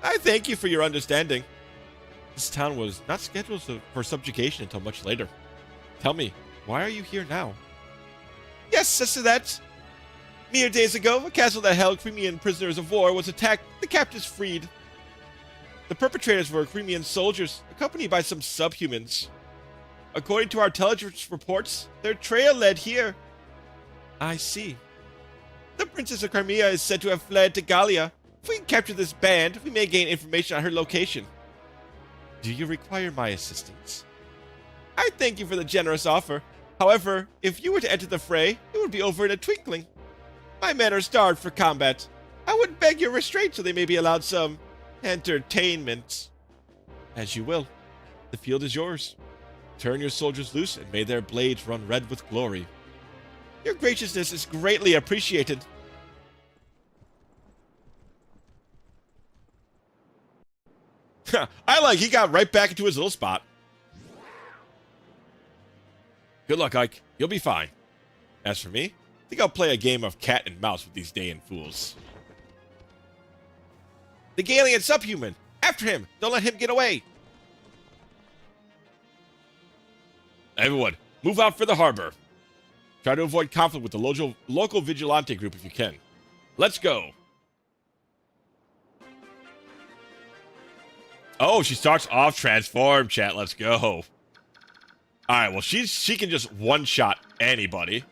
I thank you for your understanding. This town was not scheduled for subjugation until much later. Tell me, why are you here now? Yes, as to that. Mere days ago, a castle that held Crimean prisoners of war was attacked, the captives freed. The perpetrators were Crimean soldiers, accompanied by some subhumans. According to our intelligence reports, their trail led here. I see. The Princess of Crimea is said to have fled to Gallia. If we can capture this band, we may gain information on her location. Do you require my assistance? I thank you for the generous offer. However, if you were to enter the fray, it would be over in a twinkling. My men are starved for combat. I would beg your restraint so they may be allowed some entertainment. As you will. The field is yours. Turn your soldiers loose and may their blades run red with glory. Your graciousness is greatly appreciated. I like he got right back into his little spot. Good luck, Ike. You'll be fine. As for me, I think I'll play a game of cat and mouse with these Dayan fools. The Galian subhuman! After him! Don't let him get away! Everyone, move out for the harbor. Try to avoid conflict with the local vigilante group if you can. Let's go! Oh, she starts off transform, chat. Let's go. Alright, well, she can just one-shot anybody,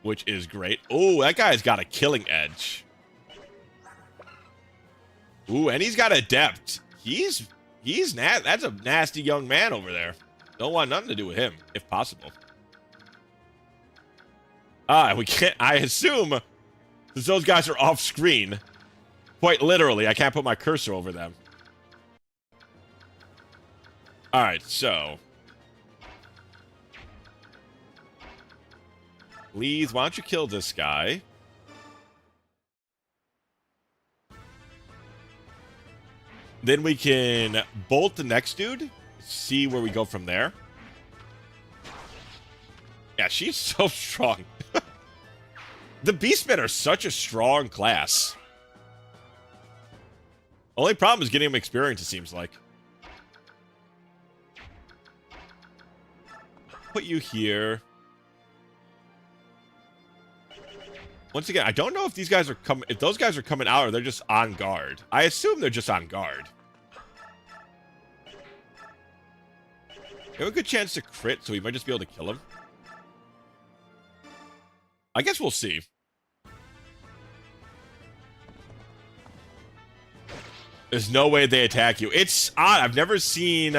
which is great. Oh, that guy's got a killing edge. Ooh, and he's got adept. That's a nasty young man over there. Don't want nothing to do with him, if possible. We can't, I assume, since those guys are off screen, quite literally, I can't put my cursor over them. Alright, so. Please, why don't you kill this guy? Then we can bolt the next dude. See where we go from there. Yeah, she's so strong. The Beastmen are such a strong class. Only problem is getting them experience, it seems like. Put you here. Once again, I don't know if these guys are coming. If those guys are coming out or they're just on guard. I assume they're just on guard. We have a good chance to crit, so we might just be able to kill him. I guess we'll see. There's no way they attack you. It's odd. I've never seen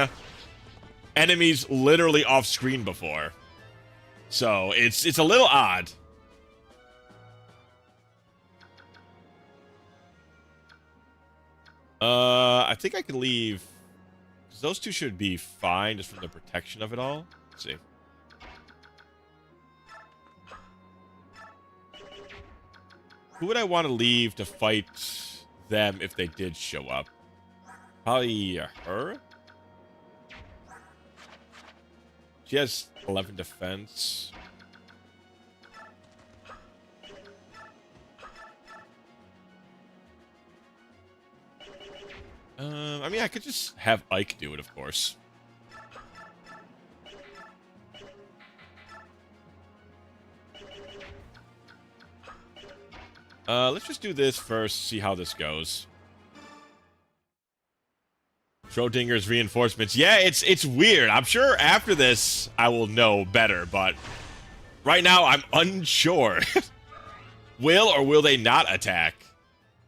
enemies literally off screen before. So it's a little odd. I think I can leave. Those two should be fine just from the protection of it all. Let's see. Who would I want to leave to fight them if they did show up? Probably her? She has 11 defense. I mean, I could just have Ike do it, of course. Let's just do this first, see how this goes. Schrodinger's reinforcements. Yeah, it's weird. I'm sure after this I will know better, but right now I'm unsure. Will or will they not attack?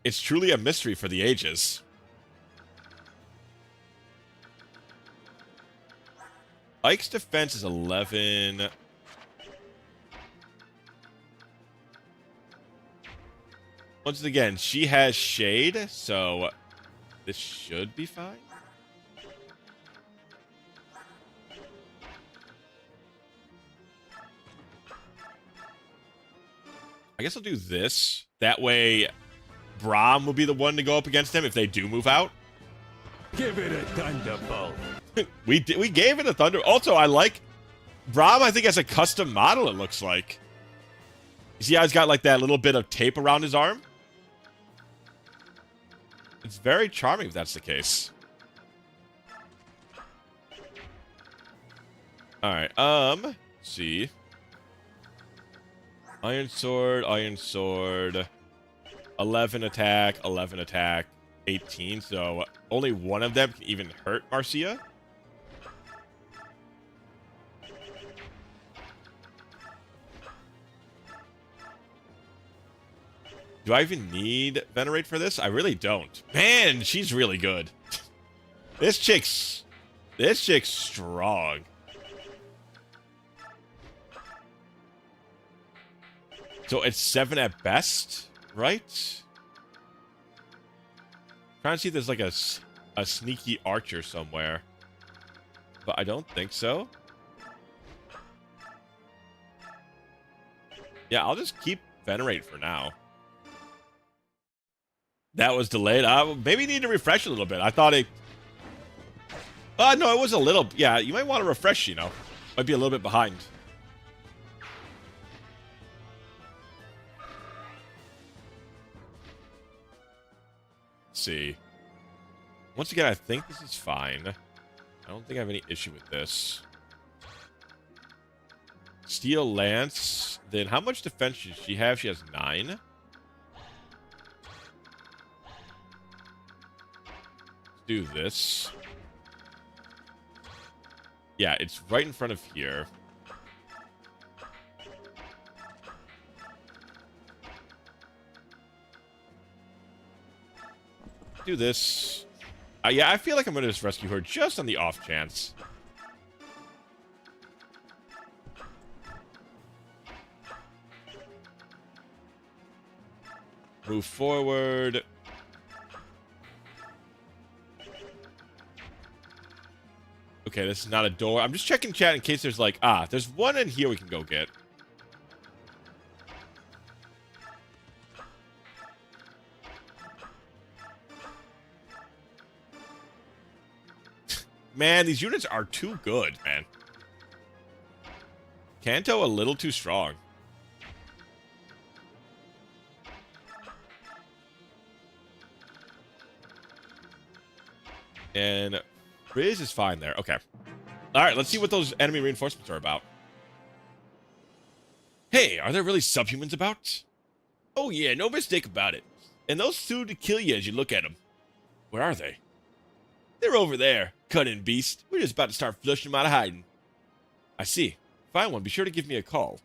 It's truly a mystery for the ages. Ike's defense is 11. Once again, she has shade, so this should be fine. I guess I'll do this. That way, Braum will be the one to go up against them if they do move out. Give it a thunderbolt. we gave it a thunder. Also, I like Braum. I think has a custom model. It looks like. You see how he's got like that little bit of tape around his arm? It's very charming if that's the case. All right. Let's see. Iron Sword, 11 attack, 18. So only one of them can even hurt Marcia. Do I even need Venerate for this? I really don't. Man, she's really good. This chick's strong. So it's 7 at best, right? Trying to see if there's like a sneaky archer somewhere. But I don't think so. Yeah, I'll just keep Venerate for now. That was delayed. Maybe need to refresh a little bit. I thought it... no, it was a little... Yeah, you might want to refresh, you know. Might be a little bit behind. Let's see. Once again, I think this is fine. I don't think I have any issue with this. Steel Lance. Then how much defense should she have? She has 9. Do this. Yeah, it's right in front of here. Do this. Yeah, I feel like I'm going to just rescue her just on the off chance. Move forward. Okay, this is not a door. I'm just checking chat in case there's like... there's one in here we can go get. Man, these units are too good, man. Kanto a little too strong. And Riz is fine there. Okay. All right, let's see what those enemy reinforcements are about. Hey, are there really subhumans about? Oh yeah, no mistake about it. And those soon to kill you as you look at them. Where are they? They're over there, cunning beast. We're just about to start flushing them out of hiding. I see. Find one, be sure to give me a call.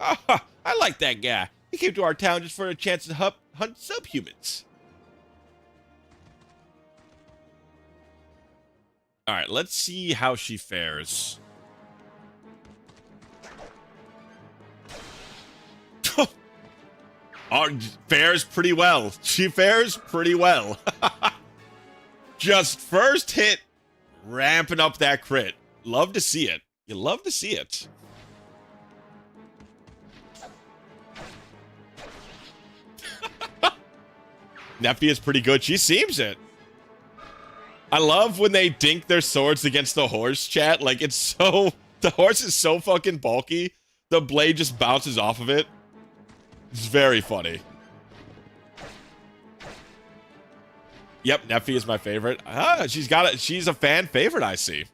Ah, I like that guy. He came to our town just for a chance to hunt subhumans. All right, let's see how she fares. Fares pretty well. She fares pretty well. Just first hit, ramping up that crit. Love to see it. You love to see it. Neffy is pretty good. She seems it. I love when they dink their swords against the horse, chat. Like, it's so... The horse is so fucking bulky. The blade just bounces off of it. It's very funny. Yep, Neffy is my favorite. She's a fan favorite, I see.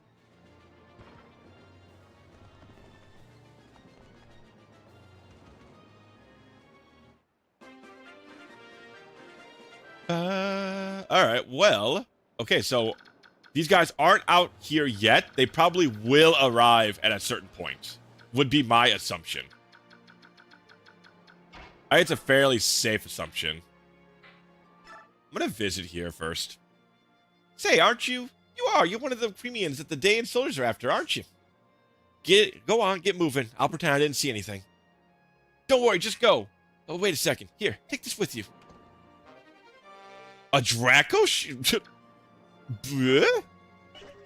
All right, well... Okay, so These guys aren't out here yet. They probably will arrive at a certain point. Would be my assumption. I think it's a fairly safe assumption. I'm gonna visit here first. Say, aren't you? You are. You're one of the premiums that the Daean soldiers are after, aren't you? Go on, get moving. I'll pretend I didn't see anything. Don't worry, just go. Oh, wait a second. Here, take this with you. A Draco?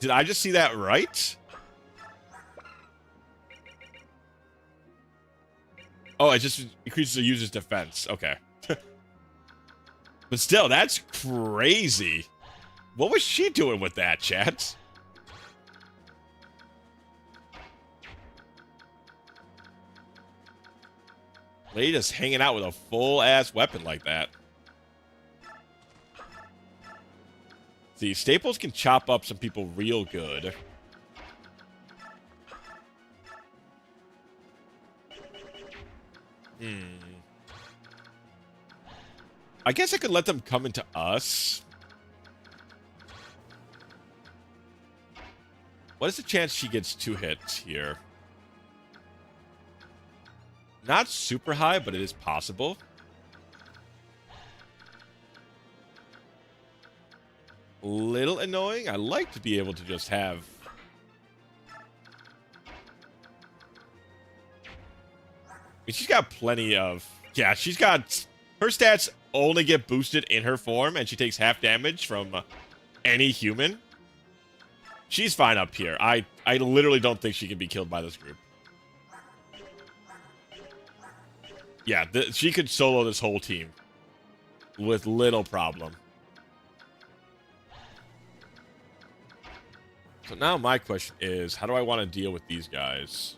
Did I just see that right? Oh, it just increases the user's defense. Okay. But still, that's crazy. What was she doing with that, chat? Lady just hanging out with a full-ass weapon like that. See, Staples can chop up some people real good. I guess I could let them come into us. What is the chance she gets 2 hits here? Not super high, but it is possible. Little annoying. I like to be able to just have... she's got plenty of... yeah, she's got... her stats only get boosted in her form, and she takes half damage from any human. She's fine up here. I literally don't think she can be killed by this group. Yeah, she could solo this whole team with little problem. So now my question is, how do I want to deal with these guys?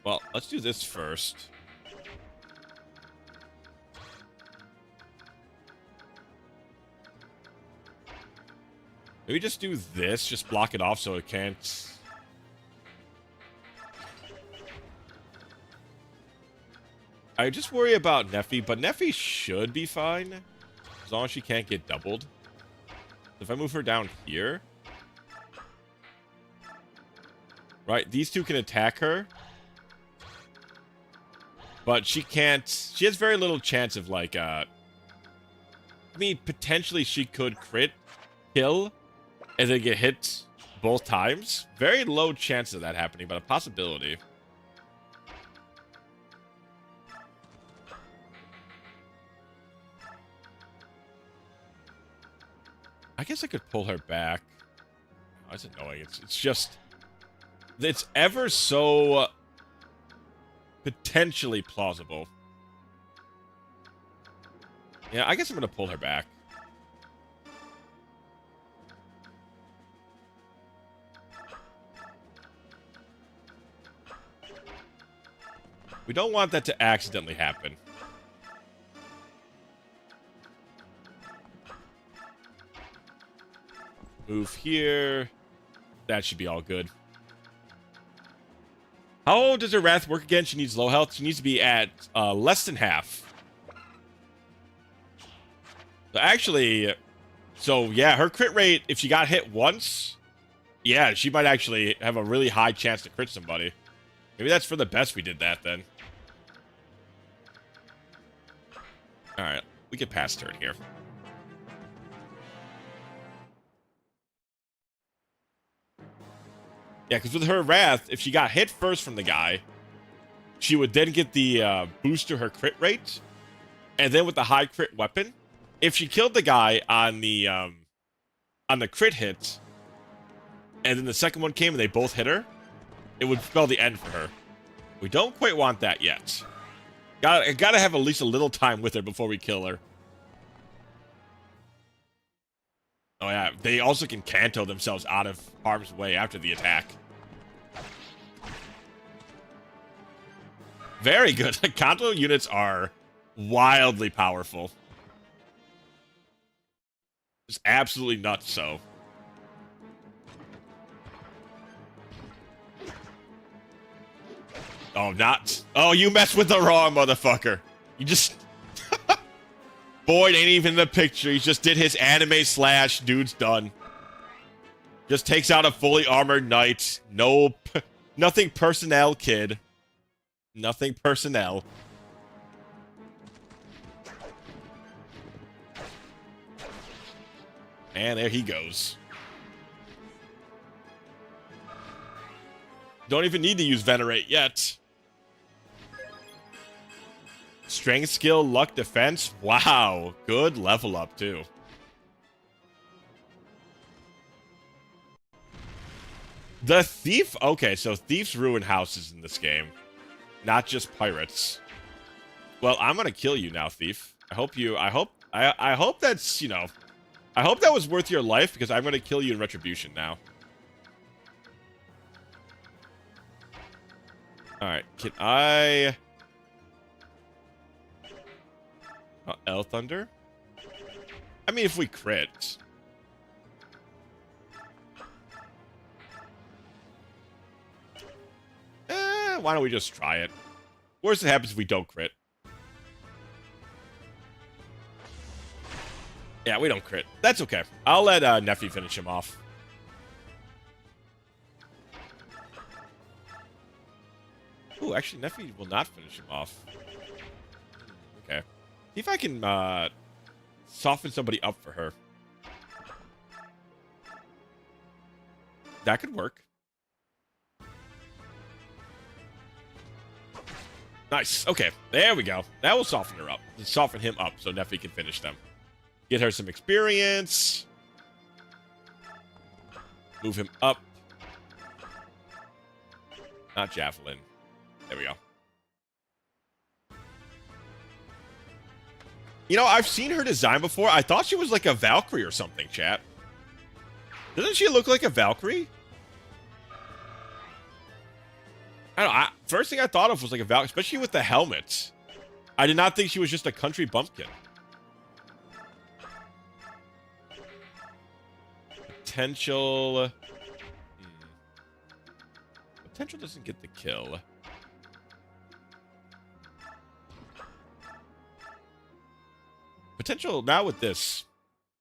Well, let's do this first. Maybe just do this, just block it off so it can't... I just worry about Neffy, but Neffy should be fine. As long as she can't get doubled. If I move her down here... right, these two can attack her. But she can't... she has very little chance of, like, I mean, potentially she could crit, kill, and then get hit both times. Very low chance of that happening, but a possibility. I guess I could pull her back. Oh, that's annoying. It's just... it's ever so... potentially plausible. Yeah, I guess I'm gonna pull her back. We don't want that to accidentally happen. Move here. That should be all good. How does her Wrath work again? She needs low health. She needs to be at less than half. So actually, so yeah, her crit rate, if she got hit once, yeah, she might actually have a really high chance to crit somebody. Maybe that's for the best we did that then. Alright, we can pass turn here. Yeah, because with her Wrath, if she got hit first from the guy, she would then get the boost to her crit rate. And then with the high crit weapon, if she killed the guy on the crit hit, and then the second one came and they both hit her, it would spell the end for her. We don't quite want that yet. Gotta have at least a little time with her before we kill her. Oh yeah, they also can Kanto themselves out of harm's way after the attack. Very good. Kanto units are wildly powerful. Just absolutely nuts so. Oh, not... oh, you messed with the wrong motherfucker. You just... Boyd ain't even in the picture. He just did his anime slash dude's done. Just takes out a fully armored knight. Nope. Nothing personnel, kid. Nothing personnel. And there he goes. Don't even need to use Venerate yet. Strength, skill, luck, defense. Wow. Good level up, too. The thief? Okay, so thieves ruin houses in this game. Not just pirates. Well, I'm gonna kill you now, thief. I hope that's, you know... I hope that was worth your life, because I'm gonna kill you in retribution now. Alright, can I... L Thunder? I mean, if we crit... why don't we just try it? Worst that happens if we don't crit. Yeah, we don't crit. That's okay. I'll let Neffy finish him off. Ooh, actually, Neffy will not finish him off. Okay. See if I can soften somebody up for her. That could work. Nice. Okay, there we go. That will soften her up. Soften him up so Neffy can finish them. Get her some experience. Move him up. Not Javelin. There we go. You know, I've seen her design before. I thought she was like a Valkyrie or something, chat. Doesn't she look like a Valkyrie? I don't know. First thing I thought of was like a Valkyrie, especially with the helmet. I did not think she was just a country bumpkin. Potential... Potential doesn't get the kill. Potential, now with this,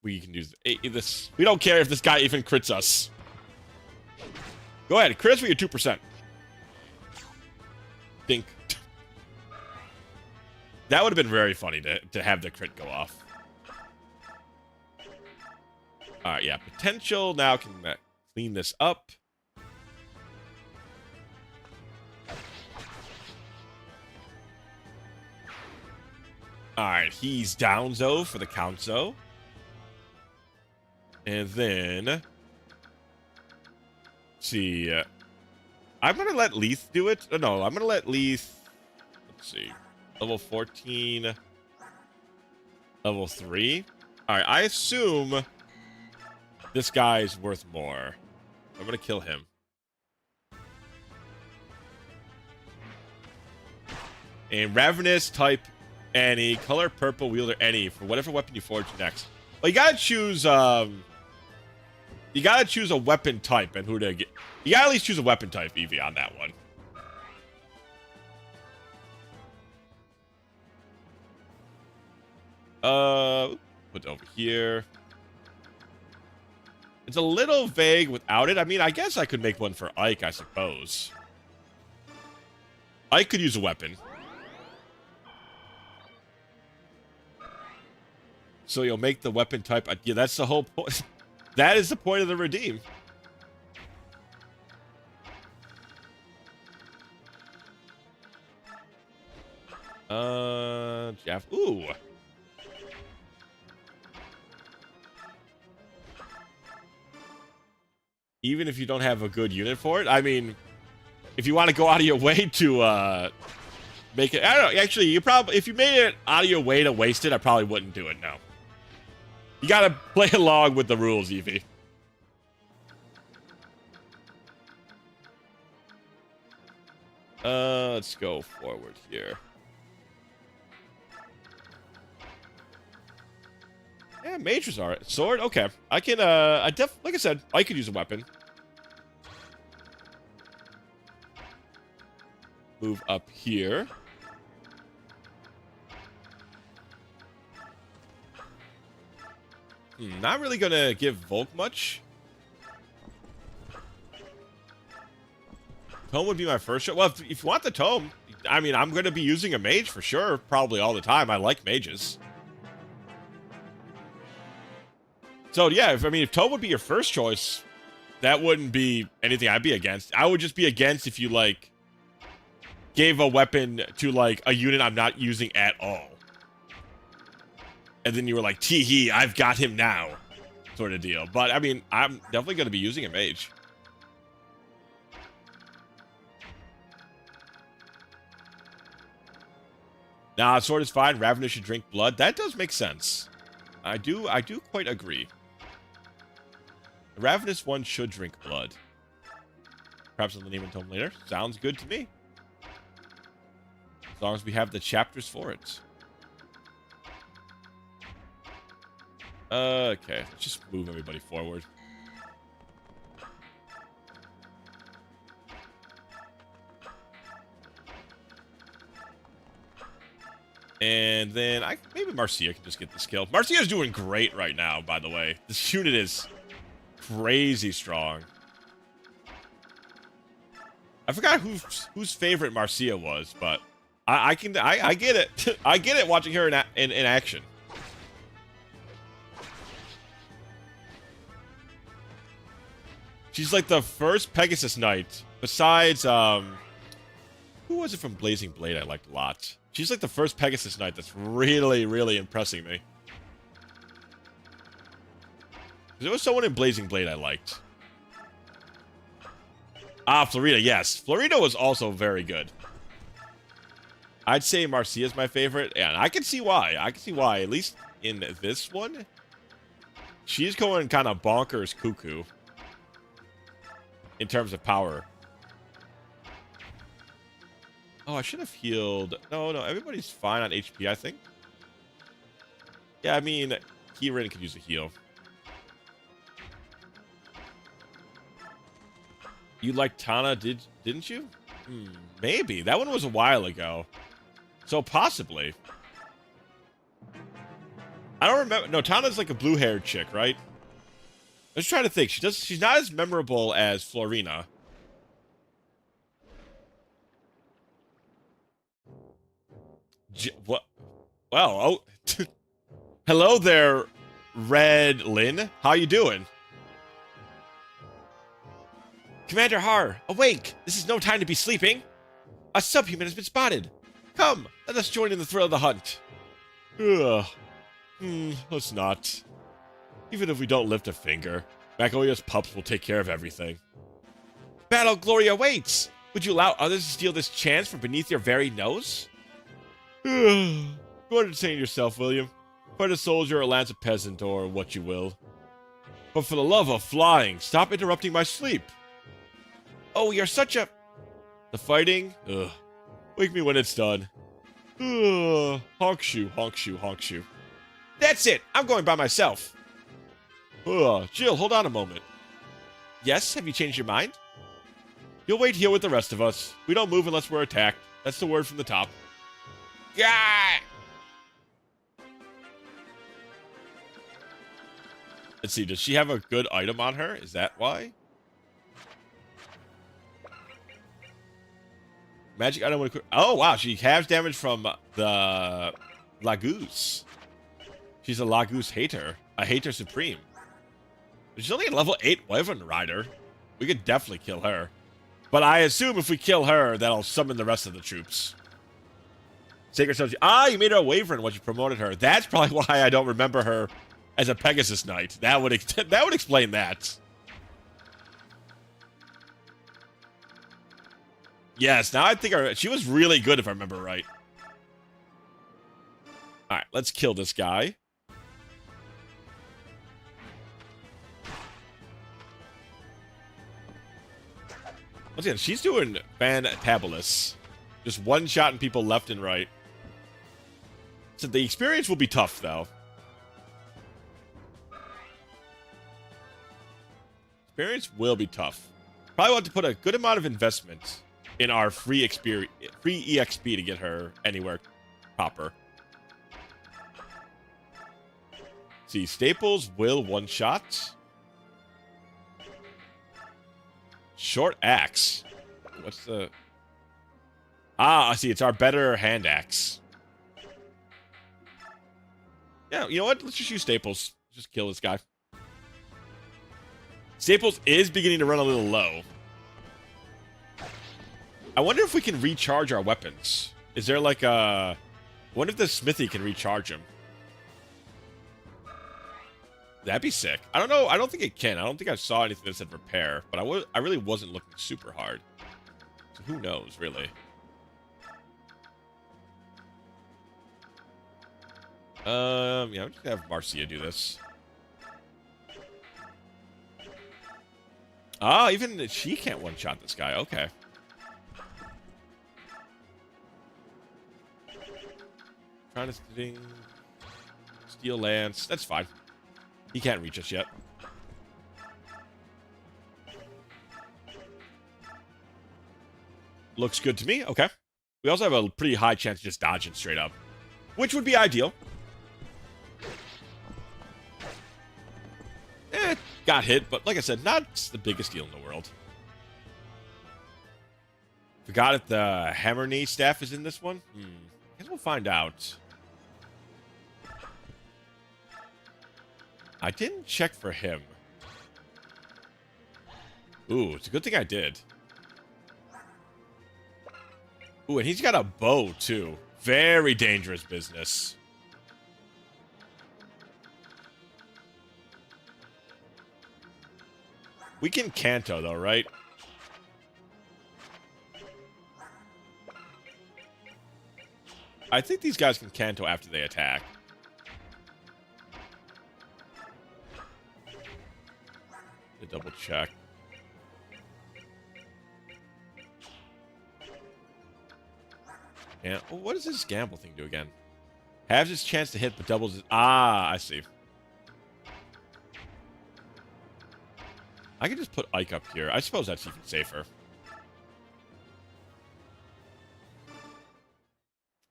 we can use this. We don't care if this guy even crits us. Go ahead, crit us for your 2%. Dink. That would have been very funny to have the crit go off. Alright, yeah. Potential now can clean this up. Alright, he's down Zo for the count Zo. And then... Let's see... I'm going to let Leith do it. No, I'm going to let Leith... Let's see. Level 14. Level 3. Alright, I assume this guy's worth more. I'm going to kill him. And Ravenous, type any. Color purple, wielder any. For whatever weapon you forge next. Well, you got to choose... You gotta choose a weapon type and who to get. You gotta at least choose a weapon type, Evie, on that one. Put it over here. It's a little vague without it. I mean, I guess I could make one for Ike, I suppose. Ike could use a weapon. So you'll make the weapon type. Yeah, that's the whole point. That is the point of the redeem. Jeff. Ooh. Even if you don't have a good unit for it, I mean, if you want to go out of your way to make it, I don't know. Actually, you probably, if you made it out of your way to waste it, I probably wouldn't do it. No. You gotta play along with the rules, Evie. Let's go forward here. Yeah, mages are it. Sword? Okay. I can, like I said, I could use a weapon. Move up here. Not really gonna give Volk much. Tome would be my first choice. Well, if you want the Tome, I mean, I'm going to be using a mage for sure, probably all the time. I like mages. So, yeah, if Tome would be your first choice, that wouldn't be anything I'd be against. I would just be against if you, like, gave a weapon to, like, a unit I'm not using at all. And then you were like, tee-hee, I've got him now, sort of deal. But, I mean, I'm definitely going to be using a mage. Nah, sword is fine. Ravenous should drink blood. That does make sense. I do quite agree. The Ravenous one should drink blood. Perhaps on the Demon Tome later. Sounds good to me. As long as we have the chapters for it. Okay, let's just move everybody forward. And then maybe Marcia can just get this kill. Marcia's doing great right now, by the way. This unit is crazy strong. I forgot whose favorite Marcia was, but I get it. I get it watching her in action. She's like the first Pegasus Knight, besides, who was it from Blazing Blade I liked a lot? She's like the first Pegasus Knight that's really, really impressing me. There was someone in Blazing Blade I liked. Ah, Florida, yes. Florida was also very good. I'd say Marcia's my favorite, and I can see why. I can see why, at least in this one. She's going kind of bonkers cuckoo. In terms of power. Oh, I should have healed. No, everybody's fine on HP, I think. Yeah, I mean, Kieran could use a heal. You liked Tana, didn't you? Maybe. That one was a while ago. So, possibly. I don't remember. No, Tana's like a blue-haired chick, right? I was trying to think. She's not as memorable as Florina. What? Well, oh. Hello there, Red Lynn. How you doing? Commander Har, awake! This is no time to be sleeping. A subhuman has been spotted. Come, let us join in the thrill of the hunt. Ugh. Let's not. Even if we don't lift a finger, Magnolia's pups will take care of everything. Battle glory awaits! Would you allow others to steal this chance from beneath your very nose? Go entertain yourself, William. Fight a soldier or lance a peasant or what you will. But for the love of flying, stop interrupting my sleep. Oh, you're such a... The fighting? Ugh. Wake me when it's done. Ugh. Honk shoe, honk shoe, honk shoe. That's it! I'm going by myself. Jill, hold on a moment. Yes? Have you changed your mind? You'll wait here with the rest of us. We don't move unless we're attacked. That's the word from the top. Yeah! Let's see, does she have a good item on her? Is that why? Magic item when equipped. Oh, wow, she halves damage from the Lagoose. She's a Lagoose hater. A hater supreme. She's only a level 8 Wyvern Rider. We could definitely kill her. But I assume if we kill her, that'll summon the rest of the troops. Sacred Stone. Ah, you made her a Wyvern once you promoted her. That's probably why I don't remember her as a Pegasus Knight. That would explain that. Yes, now I think she was really good if I remember right. Alright, let's kill this guy. Once again, she's doing fantabulous. Just one-shotting people left and right. So the experience will be tough, though. Experience will be tough. Probably want to put a good amount of investment in our free EXP to get her anywhere proper. See, Staples will one-shot. Short axe. What's the... Ah, I see. It's our better hand axe. Yeah, you know what? Let's just use Staples. Just kill this guy. Staples is beginning to run a little low. I wonder if we can recharge our weapons. Is there like a... I wonder if the smithy can recharge them. That'd be sick. I don't know. I don't think it can. I don't think I saw anything that said repair. But I really wasn't looking super hard. So who knows, really? Yeah, I'm just gonna have Marcia do this. Ah, even she can't one-shot this guy. Okay. Trying to sting. Steel Lance. That's fine. He can't reach us yet. Looks good to me. Okay. We also have a pretty high chance of just dodging straight up, which would be ideal. Got hit, but like I said, not the biggest deal in the world. Forgot if the hammer knee staff is in this one. Guess we'll find out. I didn't check for him. Ooh, it's a good thing I did. Ooh, and he's got a bow, too. Very dangerous business. We can Kanto, though, right? I think these guys can Kanto after they attack. To double check. And what does this gamble thing do again? Halves his chance to hit, but doubles his... Ah, I see. I can just put Ike up here. I suppose that's even safer.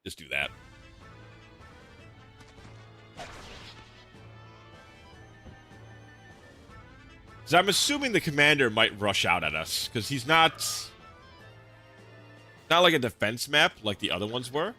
Just do that. So I'm assuming the commander might rush out at us, because he's not like a defense map like the other ones were.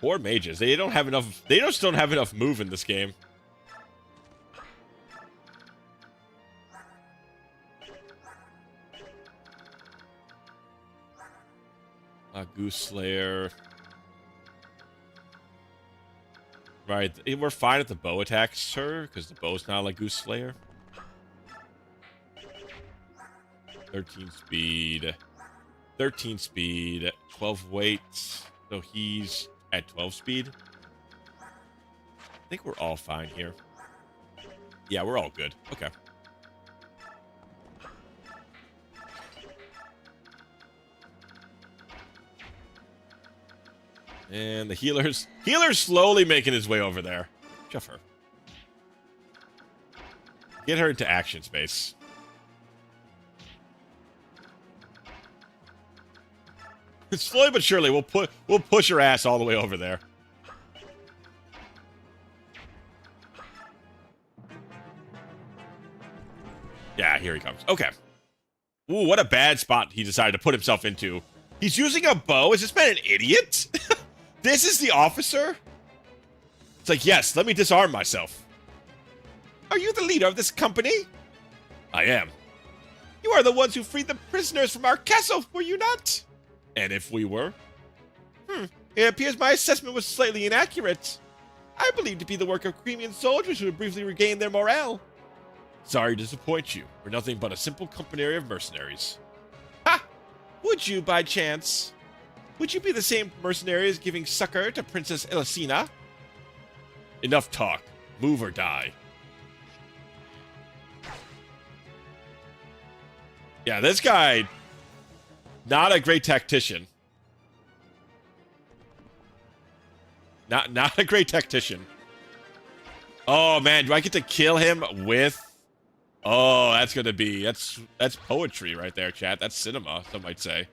Poor mages. They don't have enough. They just don't have enough move in this game. Goose Slayer. Right, we're fine if the bow attacks her, because the bow's not like Goose Slayer. 13 speed. 13 speed. 12 weight. So he's at 12 speed. I think we're all fine here. Yeah, we're all good. Okay. And the healer's slowly making his way over there. Shove her. Get her into action space. Slowly but surely, we'll push her ass all the way over there. Yeah, here he comes. Okay. Ooh, what a bad spot he decided to put himself into. He's using a bow? Is this man an idiot? This is the officer? It's like, yes, let me disarm myself. Are you the leader of this company? I am. You are the ones who freed the prisoners from our castle, were you not? And if we were? It appears my assessment was slightly inaccurate. I believe to be the work of Cremian soldiers who have briefly regained their morale. Sorry to disappoint you. We're nothing but a simple company of mercenaries. Ha! Would you, by chance? Would you be the same mercenaries giving succor to Princess Elisina? Enough talk. Move or die. Yeah, this guy... Not a great tactician. Not a great tactician. Oh, man. Do I get to kill him with... Oh, that's gonna be... That's poetry right there, chat. That's cinema, some might say.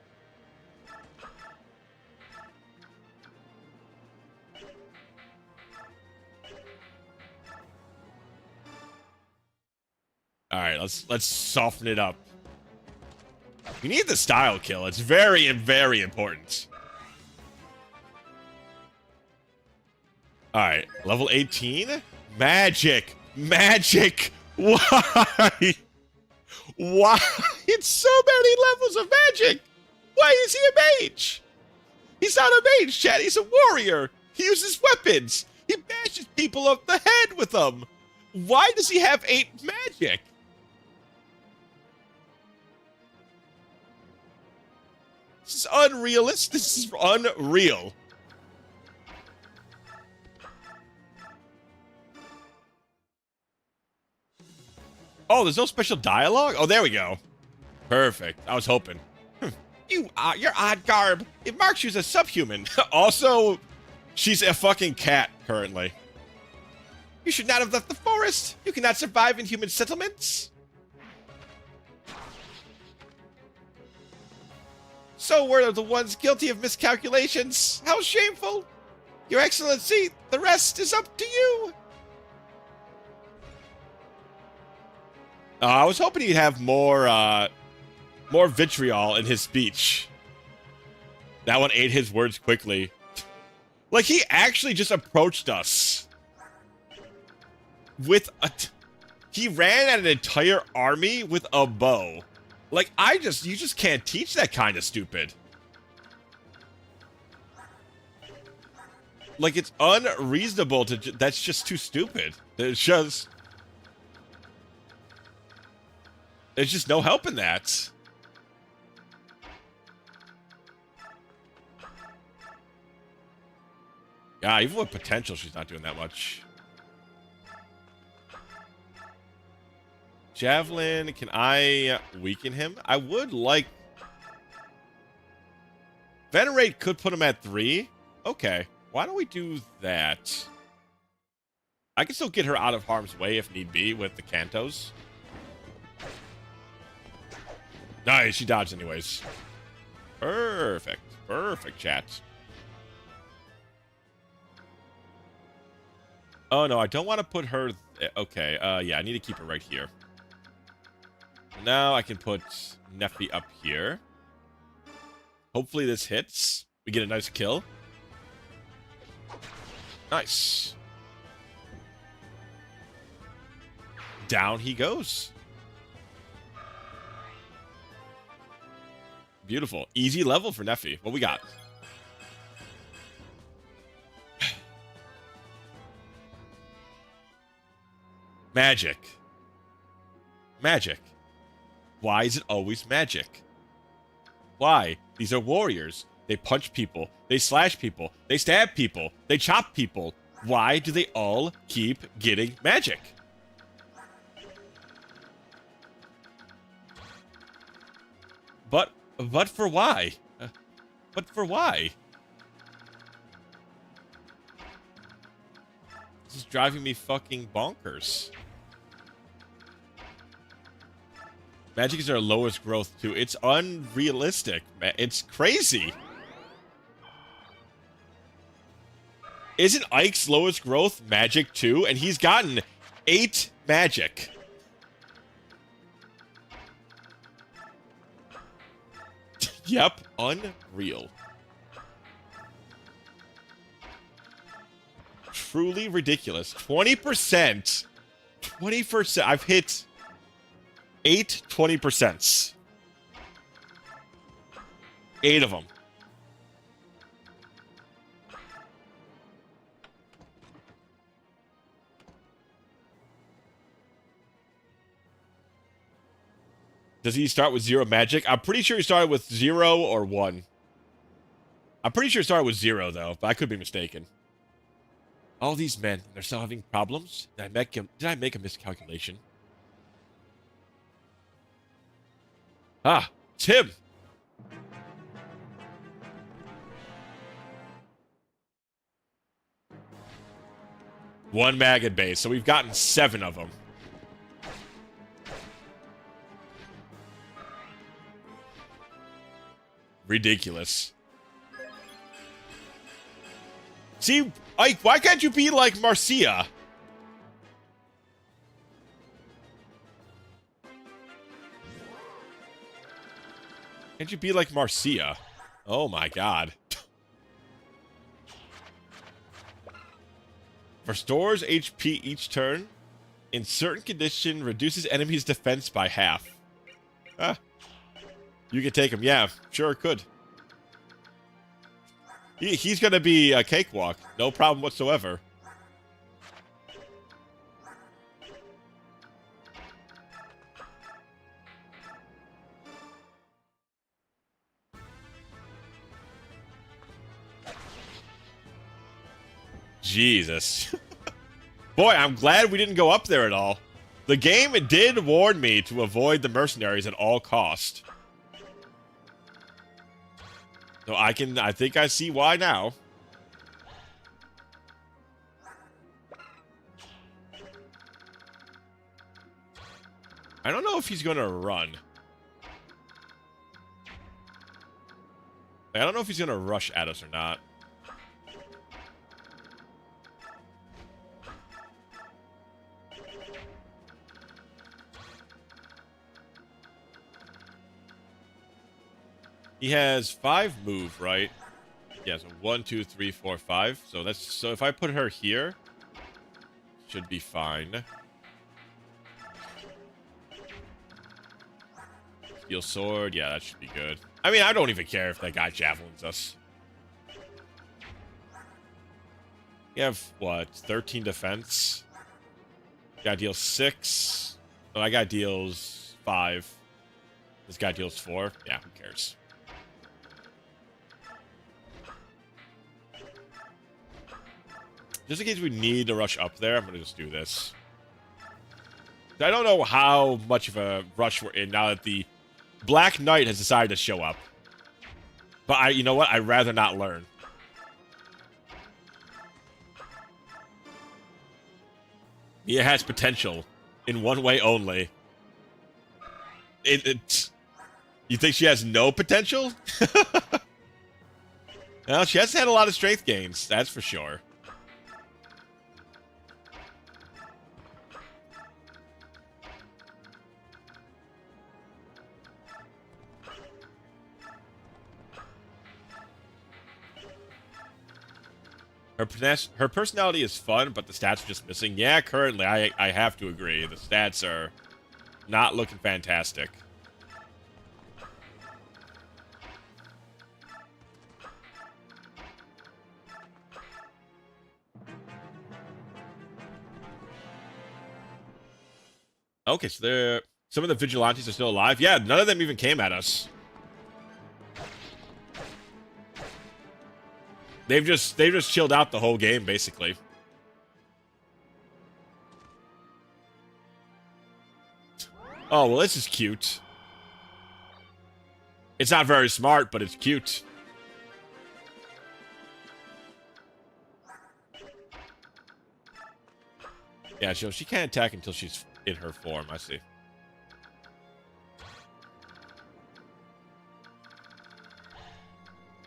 let's soften it up. You need the style kill. It's very, very important. All right, level 18. Magic. Magic. Why? Why? It's so many levels of magic. Why is he a mage? He's not a mage, Chad. He's a warrior. He uses weapons. He bashes people up the head with them. Why does he have 8 magic? This is unrealistic. This is unreal. Oh, there's no special dialogue? Oh, there we go. Perfect. I was hoping. Your odd garb. It marks you as a subhuman. Also, she's a fucking cat currently. You should not have left the forest. You cannot survive in human settlements. So we're the ones guilty of miscalculations. How shameful. Your Excellency, the rest is up to you. I was hoping he'd have more vitriol in his speech. That one ate his words quickly. Like, he actually just approached us. With a... He ran at an entire army with a bow. Like, you just can't teach that kind of stupid. Like, it's unreasonable to... That's just too stupid. There's just no help in that. Yeah, even with potential, she's not doing that much. Javelin, can I weaken him? I would like... Venerate could put him at 3. Okay, why don't we do that? I can still get her out of harm's way if need be with the Cantos. Nice, she dodged anyways. Perfect. Perfect, chat. Oh, no, I don't want to put her... Okay, yeah, I need to keep her right here. Now I can put Neffy up here. Hopefully this hits. We get a nice kill. Nice. Down he goes. Beautiful. Easy level for Neffy. What we got? Magic. Magic. Why is it always magic? Why? These are warriors. They punch people. They slash people. They stab people. They chop people. Why do they all keep getting magic? But for why? But for why? This is driving me fucking bonkers. Magic is our lowest growth, too. It's unrealistic, man. It's crazy. Isn't Ike's lowest growth magic, too? And he's gotten 8 magic. Yep, unreal. Truly ridiculous. 20%. 20%. I've hit 8 20%. 8 of them. Does he start with 0 magic? I'm pretty sure he started with 0 or 1. I'm pretty sure he started with 0, though, but I could be mistaken. All these men, they're still having problems? Did I make a miscalculation? Ah, Tim! One maggot base, so we've gotten 7 of them. Ridiculous. See, Ike, why can't you be like Marcia? Can't you be like Marcia? Oh my god. Restores HP each turn. In certain condition, reduces enemies' defense by half. Ah. You could take him. Yeah, sure could. He's gonna be a cakewalk. No problem whatsoever. Jesus. Boy, I'm glad we didn't go up there at all. The game did warn me to avoid the mercenaries at all cost. So I think I see why now. I don't know if he's gonna run. I don't know if he's gonna rush at us or not. He has 5 move, right? Yeah, so 1, 2, 3, 4, 5. So if I put her here, should be fine. Steel sword, yeah, that should be good. I mean, I don't even care if that guy javelins us. We have what? 13 defense. Guy deals 6. Oh, that guy deals 5. This guy deals 4. Yeah, who cares? Just in case we need to rush up there, I'm going to just do this. I don't know how much of a rush we're in now that the Black Knight has decided to show up. But you know what? I'd rather not learn. Mia has potential in one way only. You think she has no potential? Well, she has had a lot of strength gains, that's for sure. Her personality is fun, but the stats are just missing. Yeah, currently, I have to agree. The stats are not looking fantastic. Okay, so some of the vigilantes are still alive. Yeah, none of them even came at us. They've just chilled out the whole game, basically. Oh, well, this is cute. It's not very smart, but it's cute. Yeah, she can't attack until she's in her form, I see.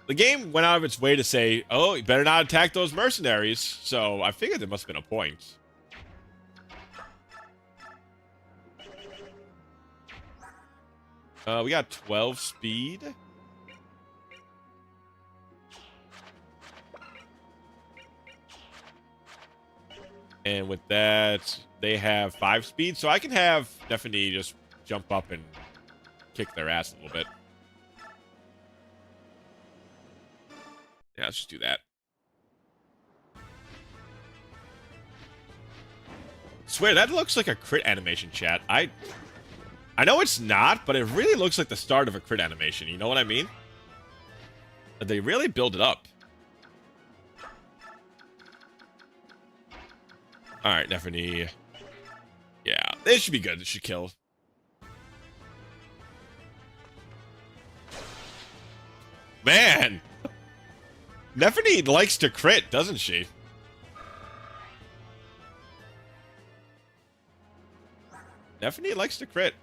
The game went out of its way to say, oh, you better not attack those mercenaries. So I figured there must have been a point. We got 12 speed. And with that, they have 5 speed. So I can have Stephanie just jump up and kick their ass a little bit. Yeah, let's just do that. Swear, that looks like a crit animation, chat. I know it's not, but it really looks like the start of a crit animation. You know what I mean? They really build it up. Alright, Stephanie. Yeah, this should be good. This should kill. Man! Stephanie likes to crit, doesn't she? Stephanie likes to crit.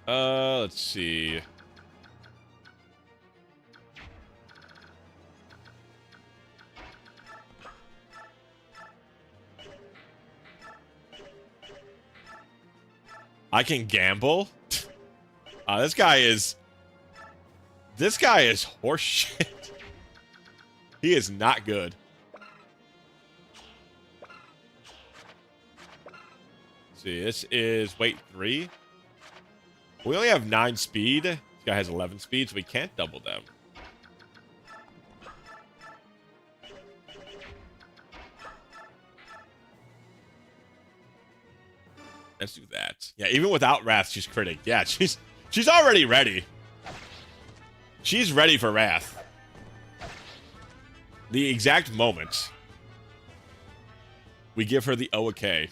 Let's see. I can gamble? This guy is horseshit. He is not good. Let's see, this is weight 3. We only have 9 speed. This guy has 11 speed, so we can't double them. Let's do that. Yeah, even without Wrath, she's critting. Yeah, she's already ready. She's ready for Wrath. The exact moment we give her the OAK.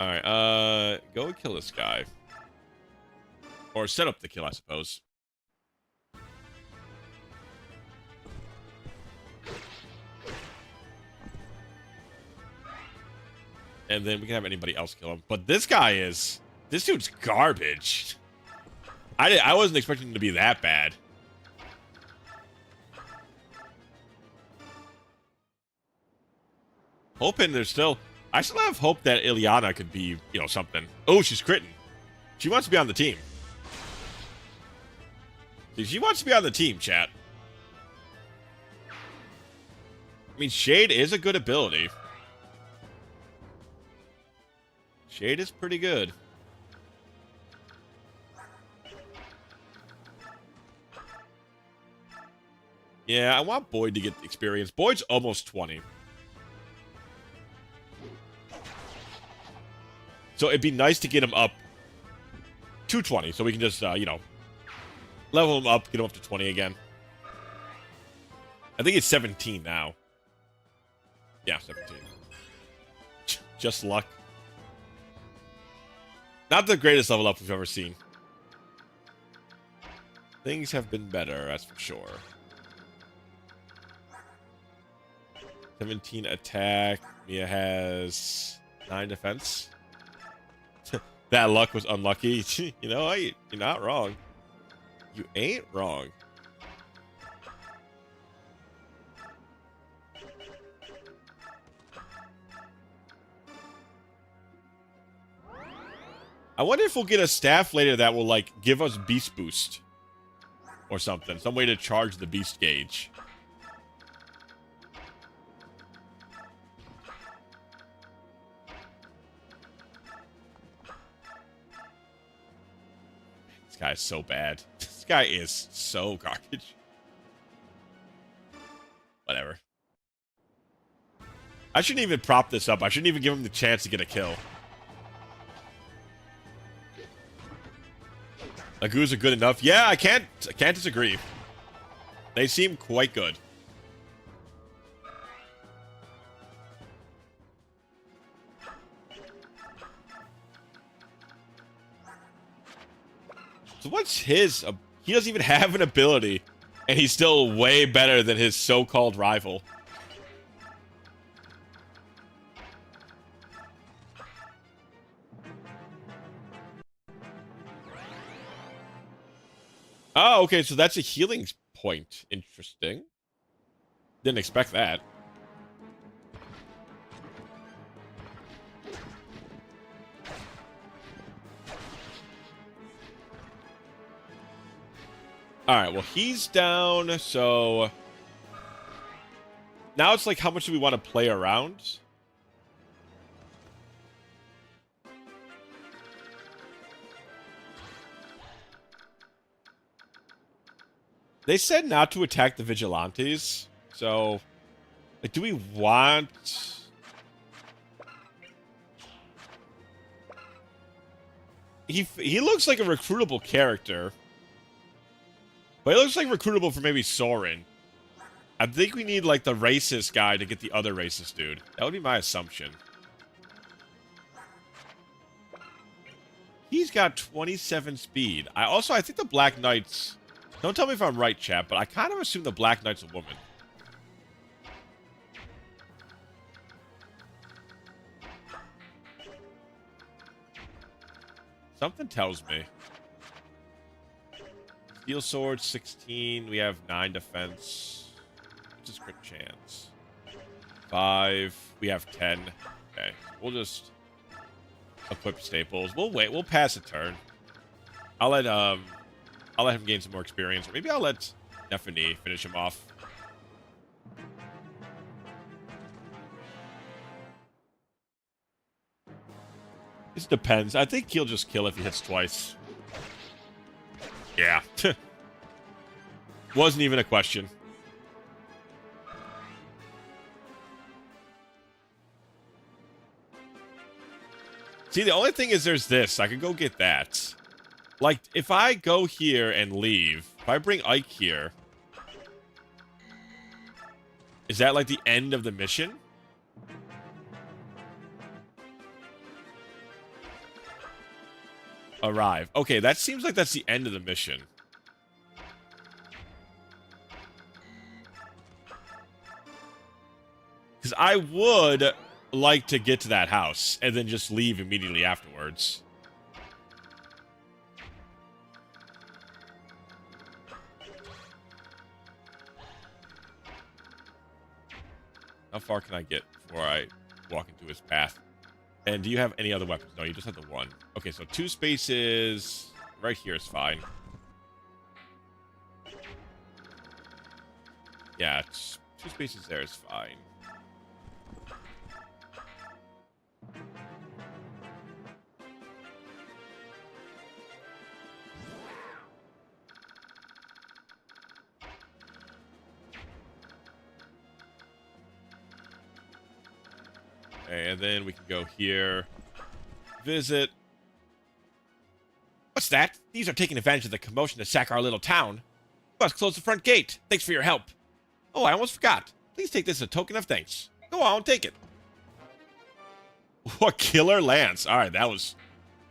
Alright, go and kill this guy. Or set up the kill, I suppose. And then we can have anybody else kill him. But this dude's garbage. I wasn't expecting him to be that bad. Hoping there's still... I still have hope that Ilyana could be, you know, something. Oh, she's critting. She wants to be on the team. See, she wants to be on the team, chat. I mean, Shade is a good ability. Shade is pretty good. Yeah, I want Boyd to get the experience. Boyd's almost 20. So it'd be nice to get him up to 20, so we can just, you know, level him up, get him up to 20 again. I think it's 17 now. Yeah, 17. Just luck. Not the greatest level up we've ever seen. Things have been better, that's for sure. 17 attack. Mia has 9 defense. That luck was unlucky. You know, you're not wrong. You ain't wrong. I wonder if we'll get a staff later that will, like, give us beast boost. Or something. Some way to charge the beast gauge. This guy is so bad. This guy is so garbage. Whatever. I shouldn't even prop this up. I shouldn't even give him the chance to get a kill. Lagoos are good enough. Yeah, I can't disagree. They seem quite good. So what's his... he doesn't even have an ability, and he's still way better than his so-called rival. Oh, okay, so that's a healing point. Interesting. Didn't expect that. Alright, well, he's down, so... Now it's like, how much do we want to play around? They said not to attack the vigilantes, so... Like, do we want... He looks like a recruitable character. But he looks like recruitable for maybe Soren. I think we need, like, the racist guy to get the other racist dude. That would be my assumption. He's got 27 speed. I think the Black Knight's... Don't tell me if I'm right, chat, but I kind of assume the Black Knight's a woman. Something tells me. Steel Sword, 16. We have 9 defense. Just crit chance. 5. We have 10. Okay, we'll just equip staples. We'll wait. We'll pass a turn. I'll let him gain some more experience, or maybe I'll let Stephanie finish him off. This depends. I think he'll just kill if he hits twice. Yeah. Wasn't even a question. See, the only thing is there's this. I could go get that. Like, if I go here and leave, if I bring Ike here, is that like the end of the mission? Arrive. Okay, that seems like that's the end of the mission. Because I would like to get to that house and then just leave immediately afterwards. How far can I get before I walk into his path? And do you have any other weapons? No, you just have the one. Okay, so 2 spaces right here is fine. Yeah, 2 spaces there is fine. And then we can go here. Visit. What's that? These are taking advantage of the commotion to sack our little town. We must close the front gate. Thanks for your help. Oh, I almost forgot. Please take this as a token of thanks. Go on, take it. What killer lance. Alright, that was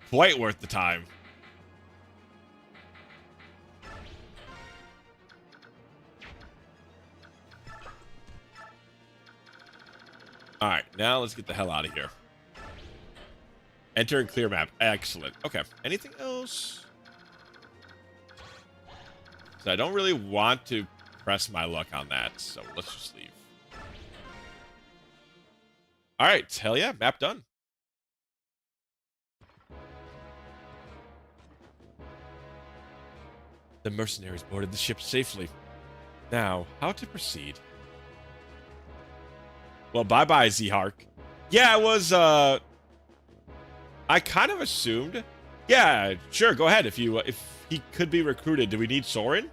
quite worth the time. Alright, now let's get the hell out of here. Enter and clear map. Excellent. Okay, anything else? So I don't really want to press my luck on that, so let's just leave. Alright, hell yeah, map done. The mercenaries boarded the ship safely. Now, how to proceed? Well, bye-bye, Z-Hark. Yeah, it was, I kind of assumed. Yeah, sure, go ahead. If he could be recruited, do we need Soren?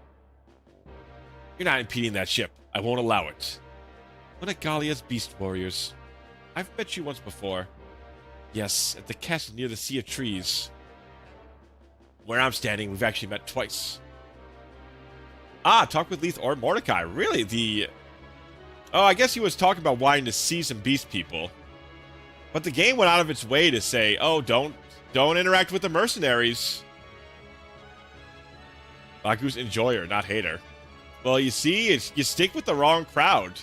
You're not impeding that ship. I won't allow it. One of Galia's beast warriors. I've met you once before. Yes, at the castle near the Sea of Trees. Where I'm standing, we've actually met twice. Ah, talk with Leith or Mordecai. Really? Oh, I guess he was talking about wanting to see some beast people. But the game went out of its way to say, oh, don't interact with the mercenaries. Baku's enjoyer, not hater. Well, you see, you stick with the wrong crowd.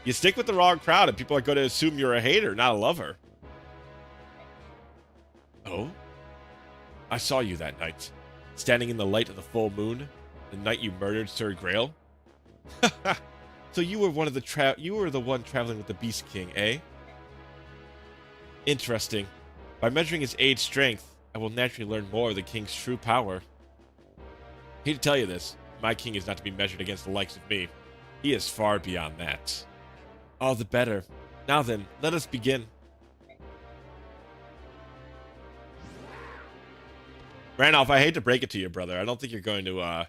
You stick with the wrong crowd and people are going to assume you're a hater, not a lover. Oh? I saw you that night, standing in the light of the full moon, the night you murdered Sir Grail. So you were the one traveling with the Beast King, eh? Interesting. By measuring his age strength, I will naturally learn more of the king's true power. Hate to tell you this, my king is not to be measured against the likes of me. He is far beyond that. All the better. Now then, let us begin. Randolph, I hate to break it to you, brother. I don't think you're going to,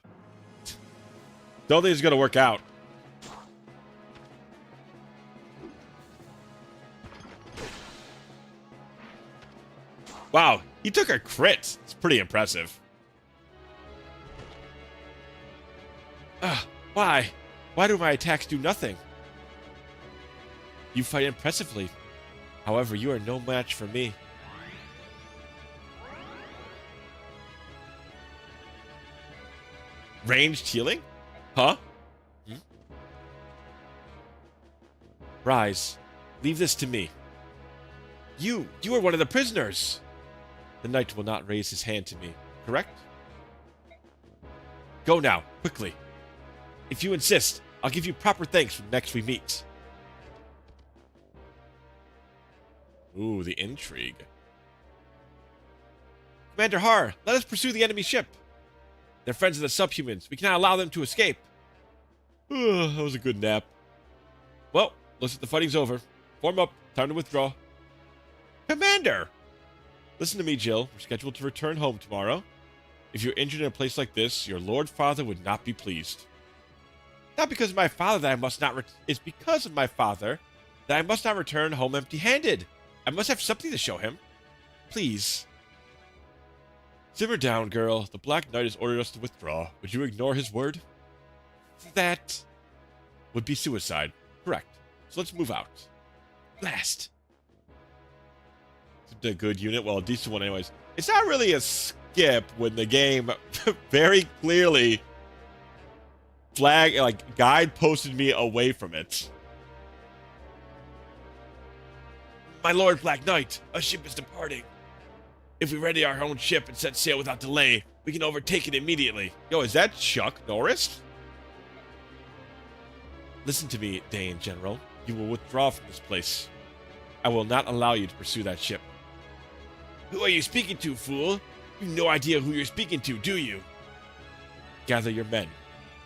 don't think it's going to work out. Wow, he took a crit. It's pretty impressive. Why? Why do my attacks do nothing? You fight impressively. However, you are no match for me. Ranged healing? Huh? Rise. Leave this to me. You are one of the prisoners. The knight will not raise his hand to me, correct? Go now, quickly. If you insist, I'll give you proper thanks when next we meet. Ooh, the intrigue. Commander Har, let us pursue the enemy ship. They're friends of the subhumans. We cannot allow them to escape. That was a good nap. Well, looks like the fighting's over. Form up. Time to withdraw. Commander! Listen to me, Jill. We're scheduled to return home tomorrow. If you're injured in a place like this, your Lord Father would not be pleased. Not because of my father that I must not it's because of my father that I must not return home empty-handed. I must have something to show him. Please. Simmer down, girl. The Black Knight has ordered us to withdraw. Would you ignore his word? That would be suicide. Correct. So let's move out. Blast. It's a good unit. Well, a decent one anyways. It's not really a skip when the game very clearly guide posted me away from it. My Lord Black Knight, a ship is departing. If we ready our own ship and set sail without delay, we can overtake it immediately. Yo, is that Chuck Norris? Listen to me, Dane General. You will withdraw from this place. I will not allow you to pursue that ship. Who are you speaking to, fool? You have no idea who you're speaking to, do you? Gather your men.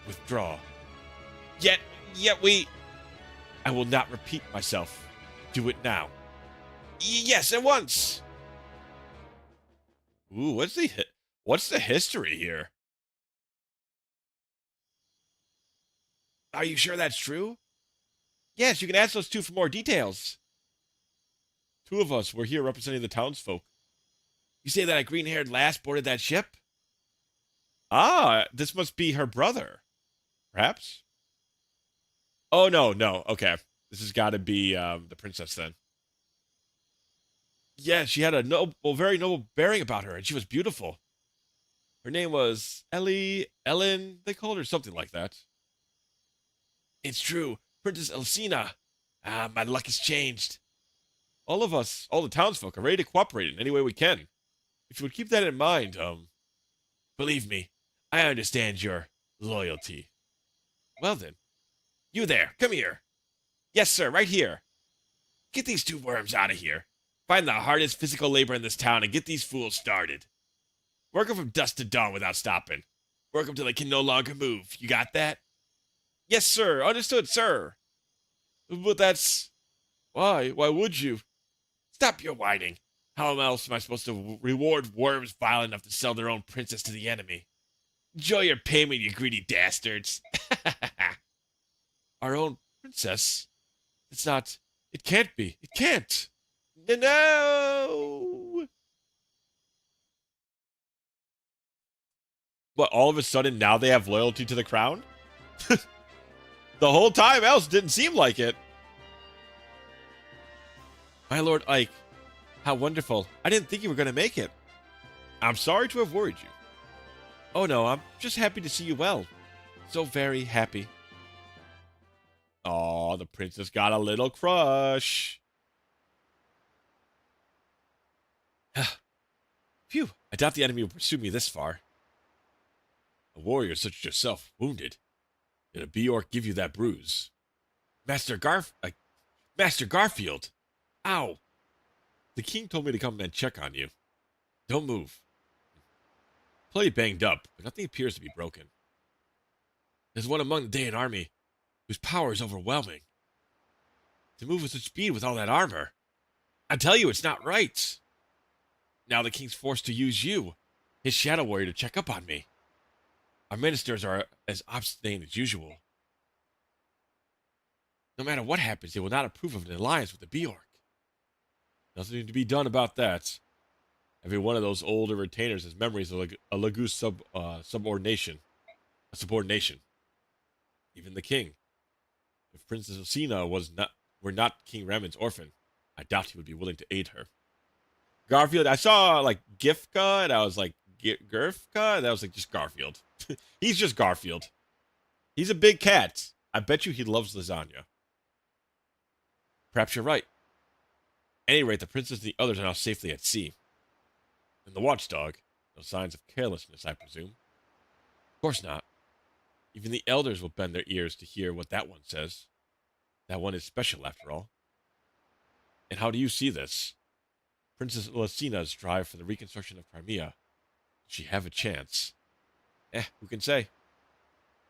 Withdraw. Yet we... I will not repeat myself. Do it now. Yes, at once! Ooh, what's the history here? Are you sure that's true? Yes, you can ask those two for more details. Two of us were here representing the townsfolk. You say that a green-haired lass boarded that ship? Ah, this must be her brother. Perhaps? Oh, no. Okay. This has got to be the princess then. Yeah, she had a very noble bearing about her, and she was beautiful. Her name was Ellen, they called her something like that. It's true, Princess Elsina. Ah, my luck has changed. All of us, all the townsfolk, are ready to cooperate in any way we can. If you would keep that in mind, believe me, I understand your loyalty. Well then, you there, come here. Yes, sir, right here. Get these two worms out of here. Find the hardest physical labor in this town and get these fools started. Work them from dusk to dawn without stopping. Work them till they can no longer move. You got that? Yes, sir. Understood, sir. But that's... Why? Why would you? Stop your whining. How else am I supposed to reward worms vile enough to sell their own princess to the enemy? Enjoy your payment, you greedy dastards. Our own princess? It's not... It can't be. It can't. No! But all of a sudden, now they have loyalty to the crown? The whole time else didn't seem like it. My Lord Ike, how wonderful. I didn't think you were going to make it. I'm sorry to have worried you. Oh no, I'm just happy to see you well. So very happy. Aw, the princess got a little crush. Phew, I doubt the enemy will pursue me this far. A warrior such as yourself, wounded. Did a Bjork give you that bruise? Master Garfield! Ow! The king told me to come and check on you. Don't move. Plenty banged up, but nothing appears to be broken. There's one among the Dayan army whose power is overwhelming. To move with such speed with all that armor. I tell you, it's not right. Now the king's forced to use you, his shadow warrior, to check up on me. Our ministers are as obstinate as usual. No matter what happens, they will not approve of an alliance with the Bjork. Nothing to be done about that. Every one of those older retainers has memories of a Laguz subordination. A subordination. Even the king. If Princess Osina were not King Ramon's orphan, I doubt he would be willing to aid her. Garfield, I saw like Gifka, and I was like, Gerfka? And I was like, just Garfield. He's just Garfield. He's a big cat. I bet you he loves lasagna. Perhaps you're right. At any rate, the princess and the others are now safely at sea. And the watchdog, no signs of carelessness, I presume. Of course not. Even the elders will bend their ears to hear what that one says. That one is special, after all. And how do you see this? Princess Lucina's drive for the reconstruction of Crimea. Does she have a chance? Who can say?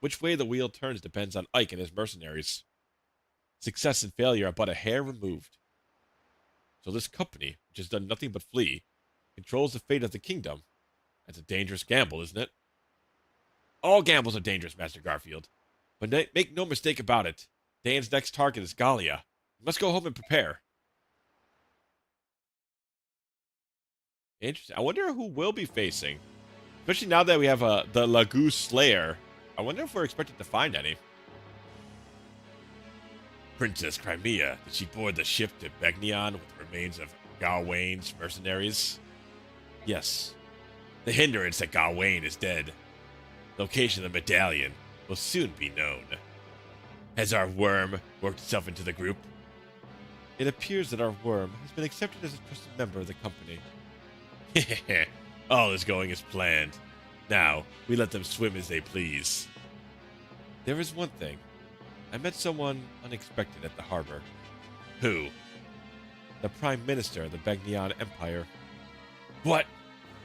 Which way the wheel turns depends on Ike and his mercenaries. Success and failure are but a hair removed. So this company, which has done nothing but flee, controls the fate of the kingdom. That's a dangerous gamble, isn't it? All gambles are dangerous, Master Garfield. But make no mistake about it. Dan's next target is Gallia. You must go home and prepare. Interesting. I wonder who we'll be facing. Especially now that we have the Lagoo Slayer. I wonder if we're expected to find any. Princess Crimea, did she board the ship to Begnion with the remains of Gawain's mercenaries? Yes. The hindrance that Gawain is dead. Location of the medallion will soon be known. Has our worm worked itself into the group? It appears that our worm has been accepted as a trusted member of the company. All is going as planned. Now, we let them swim as they please. There is one thing. I met someone unexpected at the harbor. Who? The Prime Minister of the Begnion Empire. What?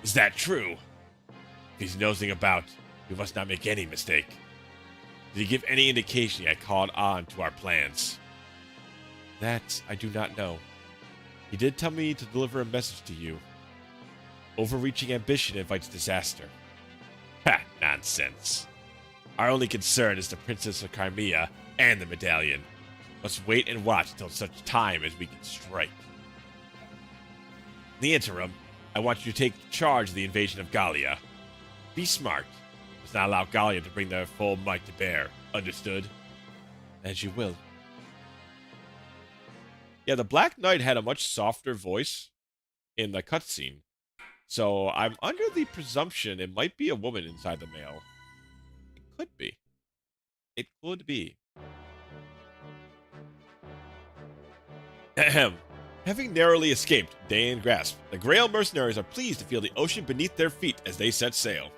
Is that true? If he's nosing about, we must not make any mistake. Did he give any indication he had caught on to our plans? That I do not know. He did tell me to deliver a message to you. Overreaching ambition invites disaster. Ha! Nonsense. Our only concern is the Princess of Crimea and the medallion. Let's wait and watch until such time as we can strike. In the interim, I want you to take charge of the invasion of Gallia. Be smart. Let's not allow Gallia to bring their full might to bear. Understood? As you will. Yeah, the Black Knight had a much softer voice in the cutscene. So I'm under the presumption it might be a woman inside the male. It could be. It could be. Ahem. Having narrowly escaped Dan grasp, the Grail mercenaries are pleased to feel the ocean beneath their feet as they set sail.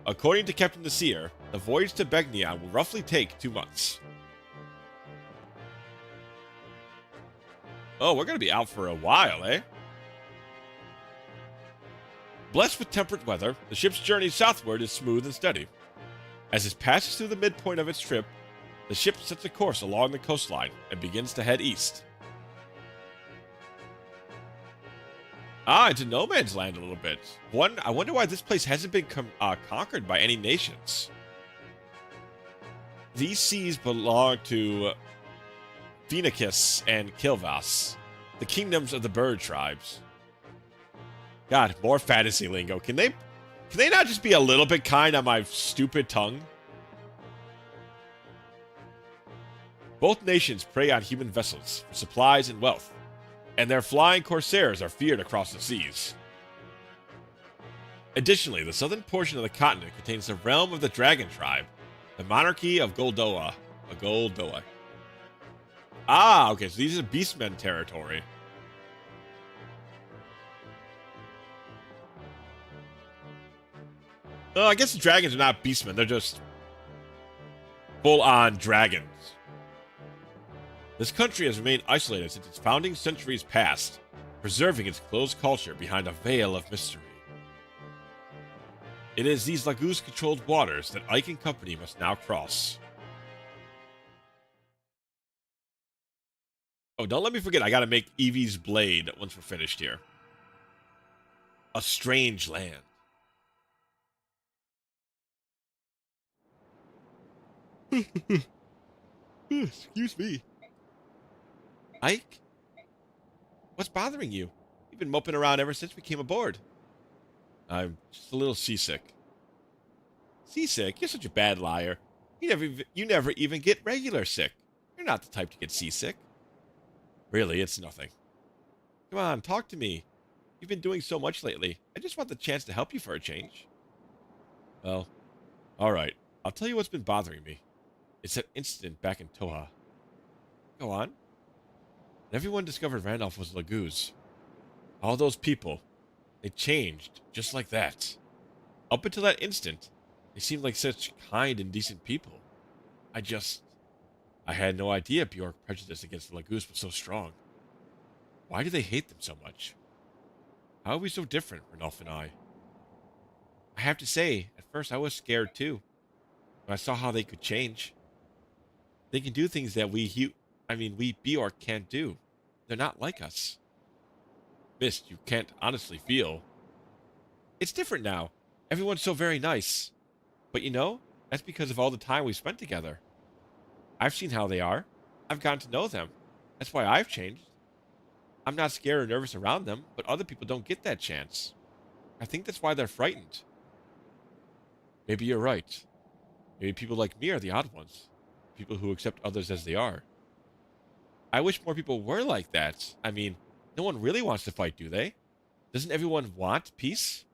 According to Captain the Seer, the voyage to Begnion will roughly take 2 months. Oh, we're going to be out for a while, eh? Blessed with temperate weather, the ship's journey southward is smooth and steady. As it passes through the midpoint of its trip, the ship sets a course along the coastline and begins to head east. Into No Man's Land a little bit. I wonder why this place hasn't been conquered by any nations. These seas belong to Phoenicus and Kilvas, the kingdoms of the bird tribes. God, more fantasy lingo. Can they not just be a little bit kind on my stupid tongue? Both nations prey on human vessels for supplies and wealth, and their flying corsairs are feared across the seas. Additionally, the southern portion of the continent contains the realm of the dragon tribe, the monarchy of Goldoa. Okay, so these are Beastmen territory. I guess the dragons are not beastmen. They're just full-on dragons. This country has remained isolated since its founding centuries past, preserving its closed culture behind a veil of mystery. It is these Laguz-controlled waters that Ike and company must now cross. Oh, don't let me forget, I gotta make Eevee's blade once we're finished here. A strange land. Excuse me. Ike? What's bothering you? You've been moping around ever since we came aboard. I'm just a little seasick. Seasick? You're such a bad liar. You never even get regular sick. You're not the type to get seasick. Really, it's nothing. Come on, talk to me. You've been doing so much lately. I just want the chance to help you for a change. Well, alright. I'll tell you what's been bothering me. It's that incident back in Toha. Go on. Everyone discovered Randolph was Laguz. All those people, they changed just like that. Up until that instant, they seemed like such kind and decent people. I had no idea Bjork's prejudice against the Laguz was so strong. Why do they hate them so much? How are we so different, Ranulph and I? I have to say, at first I was scared too. When I saw how they could change. They can do things that we Bjork can't do. They're not like us. Mist, you can't honestly feel. It's different now. Everyone's so very nice. But you know, that's because of all the time we spent together. I've seen how they are. I've gotten to know them. That's why I've changed. I'm not scared or nervous around them, but other people don't get that chance. I think that's why they're frightened. Maybe you're right. Maybe people like me are the odd ones. People who accept others as they are. I wish more people were like that. I mean, no one really wants to fight, do they? Doesn't everyone want peace?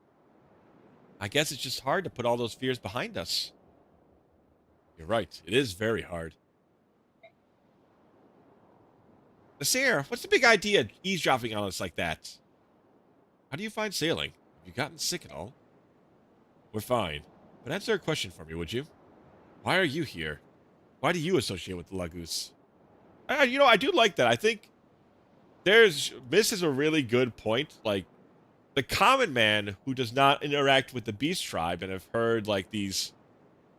I guess it's just hard to put all those fears behind us. You're right. It is very hard. Nasir, what's the big idea eavesdropping on us like that? How do you find sailing? Have you gotten sick at all? We're fine. But answer a question for me, would you? Why are you here? Why do you associate with the Lagoose? I do like that. I think this is a really good point. Like, the common man who does not interact with the beast tribe and have heard, like, these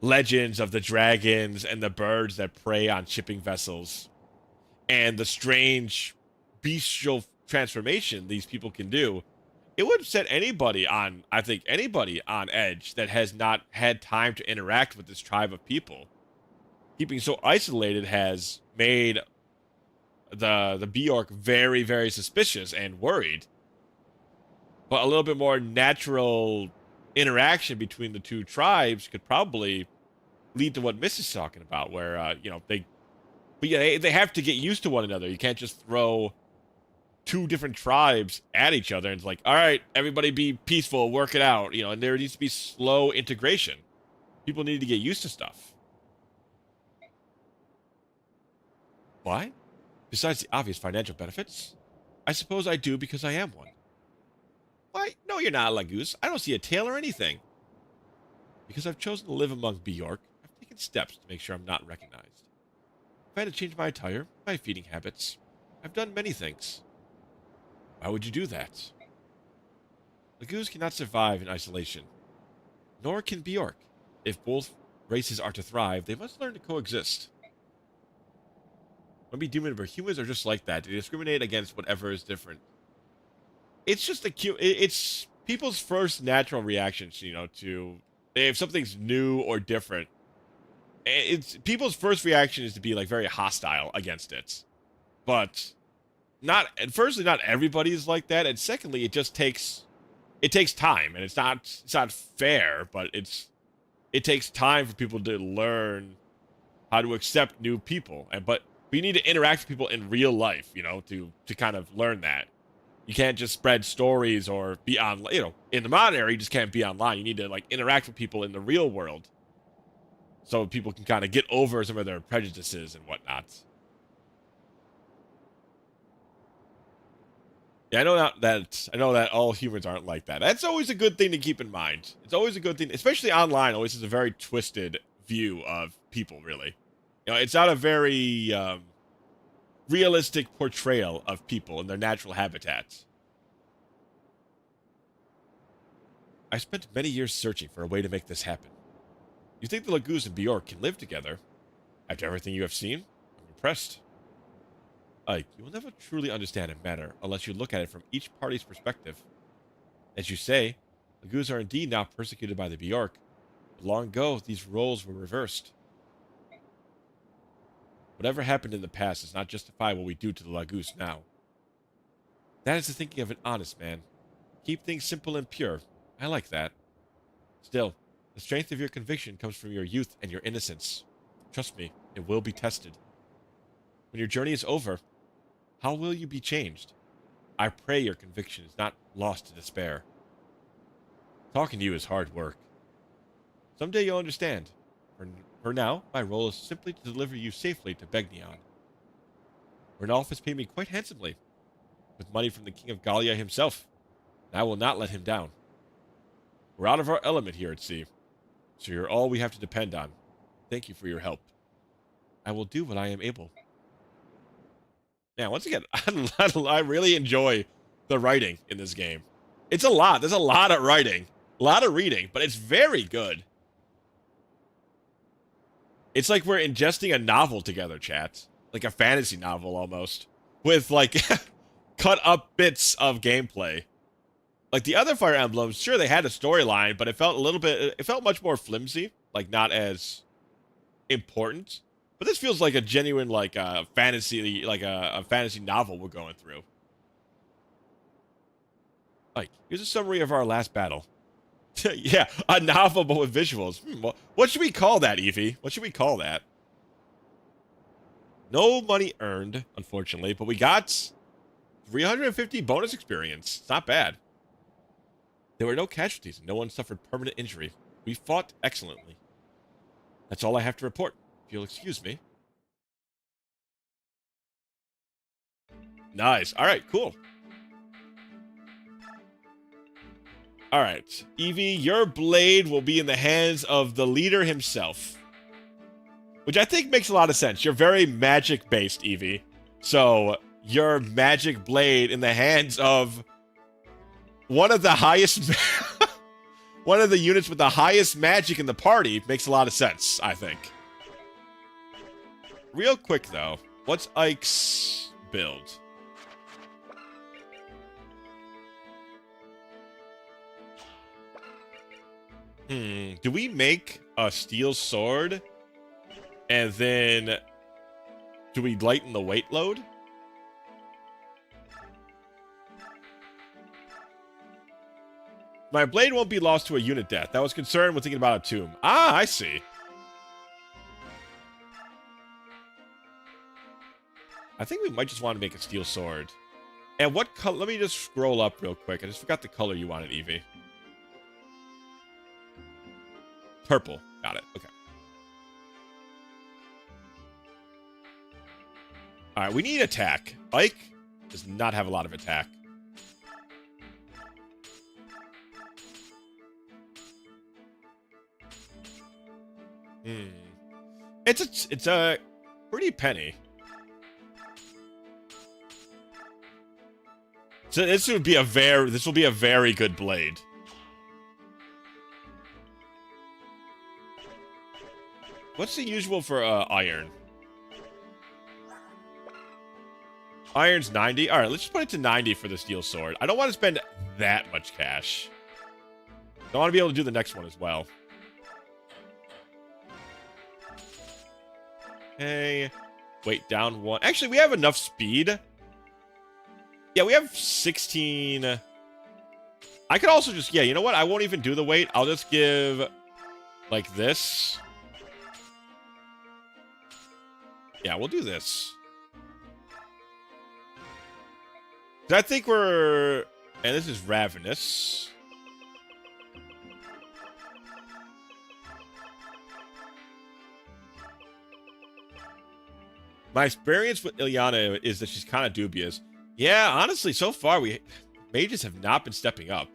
legends of the dragons and the birds that prey on shipping vessels and the strange bestial transformation these people can do, it would set anybody on, I think, anybody on edge that has not had time to interact with this tribe of people. Keeping so isolated has made the Bjork very, very suspicious and worried. But a little bit more natural interaction between the two tribes could probably lead to what Miss is talking about, where they have to get used to one another. You can't just throw two different tribes at each other and it's like, all right, everybody be peaceful, work it out, and there needs to be slow integration. People need to get used to stuff. Why? Besides the obvious financial benefits? I suppose I do because I am one. Why? No, you're not, Lagoose. I don't see a tail or anything. Because I've chosen to live among Bjork, I've taken steps to make sure I'm not recognized. I've had to change my attire, my feeding habits. I've done many things. Why would you do that? Lagoose cannot survive in isolation. Nor can Bjork. If both races are to thrive, they must learn to coexist. Maybe demon or humans are just like that. They discriminate against whatever is different. It's just it's people's first natural reactions, to if something's new or different. It's people's first reaction is to be like very hostile against it. But firstly, not everybody is like that, and secondly, it takes time, and it's not fair, but it takes time for people to learn how to accept new people. But you need to interact with people in real life, to kind of learn that. You can't just spread stories or be on, in the modern era, you just can't be online. You need to, interact with people in the real world so people can kind of get over some of their prejudices and whatnot. Yeah, I know that all humans aren't like that. That's always a good thing to keep in mind. It's always a good thing, especially online, always has a very twisted view of people, really. It's not a very realistic portrayal of people in their natural habitats. I spent many years searching for a way to make this happen. You think the Lagoose and Bjork can live together? After everything you have seen, I'm impressed. Ike, you will never truly understand a matter unless you look at it from each party's perspective. As you say, Lagoos are indeed now persecuted by the Bjork, but long ago these roles were reversed. Whatever happened in the past does not justify what we do to the Lagoose now. That is the thinking of an honest man. Keep things simple and pure. I like that. Still, the strength of your conviction comes from your youth and your innocence. Trust me, it will be tested. When your journey is over, how will you be changed? I pray your conviction is not lost to despair. Talking to you is hard work. Someday you'll understand. For now, my role is simply to deliver you safely to Begnion. Ranulph has paid me quite handsomely, with money from the King of Gallia himself, and I will not let him down. We're out of our element here at sea, so you're all we have to depend on. Thank you for your help. I will do what I am able. Yeah, once again, I really enjoy the writing in this game. It's a lot. There's a lot of writing, a lot of reading, but it's very good. It's like we're ingesting a novel together, chat. Like a fantasy novel almost. With like cut up bits of gameplay. Like the other Fire Emblems, sure they had a storyline, but it felt much more flimsy, like not as important. But this feels like a genuine fantasy, like a fantasy novel we're going through. Like, here's a summary of our last battle. Yeah, a novel but with visuals. What should we call that, Evie? What should we call that? No money earned, unfortunately, but we got 350 bonus experience. It's not bad. There were no casualties and no one suffered permanent injury. We fought excellently. That's all I have to report, if you'll excuse me. Nice. All right, cool. All right, Evie, your blade will be in the hands of the leader himself. Which I think makes a lot of sense. You're very magic-based, Evie. So, your magic blade in the hands of one of the highest... one of the units with the highest magic in the party makes a lot of sense, I think. Real quick, though. What's Ike's build? Do we make a steel sword? And then... do we lighten the weight load? My blade won't be lost to a unit death. I was concerned when thinking about a tomb. Ah, I see. I think we might just want to make a steel sword. And what color? Let me just scroll up real quick. I just forgot the color you wanted, Evie. Purple. Got it. Okay. Alright, we need attack. Ike does not have a lot of attack. It's a pretty penny. So this will be a very good blade. What's the usual for iron? Iron's 90. All right, let's just put it to 90 for the steel sword. I don't want to spend that much cash. I want to be able to do the next one as well. Okay. Wait, down one. Actually, we have enough speed. Yeah, we have 16. I could also just, yeah, you know what? I won't even do the weight. I'll just give, like, this. Yeah, we'll do this. I think we're... and this is Ravenous. My experience with Ilyana is that she's kind of dubious. Yeah, honestly, so far, mages have not been stepping up.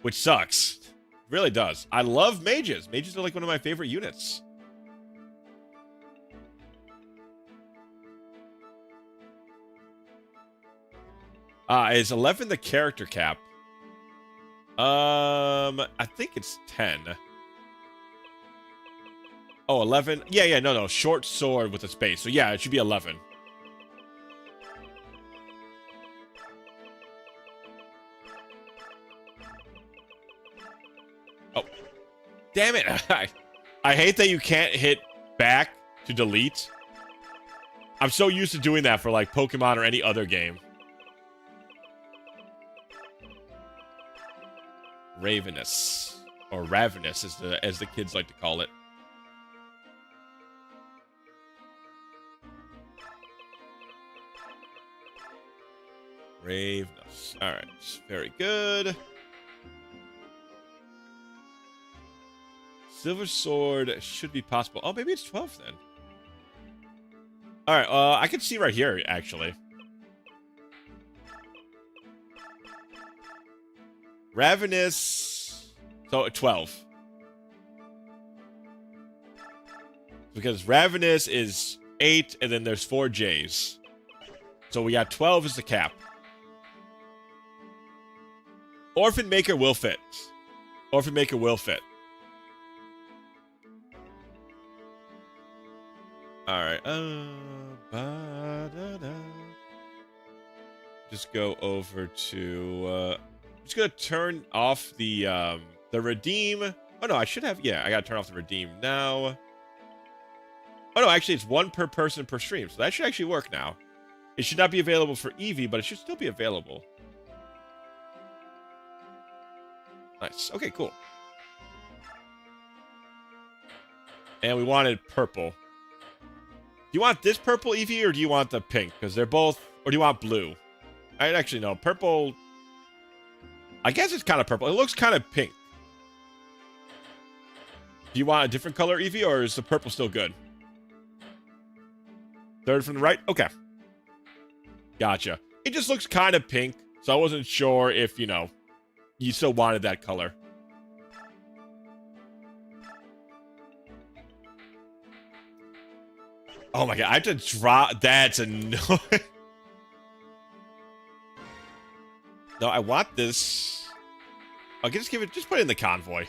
Which sucks. It really does. I love mages. Mages are like one of my favorite units. Is 11 the character cap? I think it's 10. Oh, 11? Yeah, no. Short sword with a space. So yeah, it should be 11. Oh. Damn it. I hate that you can't hit back to delete. I'm so used to doing that for like Pokemon or any other game. Ravenous. Or Ravenous as the kids like to call it. Ravenous. Alright. Very good. Silver Sword should be possible. Oh, maybe it's 12 then. Alright, I can see right here, actually. Ravenous. So, 12. Because Ravenous is 8, and then there's 4 J's. So we got 12 as the cap. Orphan Maker will fit. Orphan Maker will fit. Alright. Just go over to... just gonna turn off the redeem. Oh, no, I should have... Yeah, I gotta turn off the redeem now. Oh, no, actually, it's 1 per person per stream. So that should actually work now. It should not be available for Eevee, but it should still be available. Nice. Okay, cool. And we wanted purple. Do you want this purple Eevee, or do you want the pink? Because they're both... Or do you want blue? I actually know. Purple... I guess it's kind of purple. It looks kind of pink. Do you want a different color Eevee, or is the purple still good? Third from the right? Okay. Gotcha. It just looks kind of pink, so I wasn't sure if, you know, you still wanted that color. Oh my god, I have to drop... That's annoying. No, I want this. I'll just give it... Just put it in the convoy.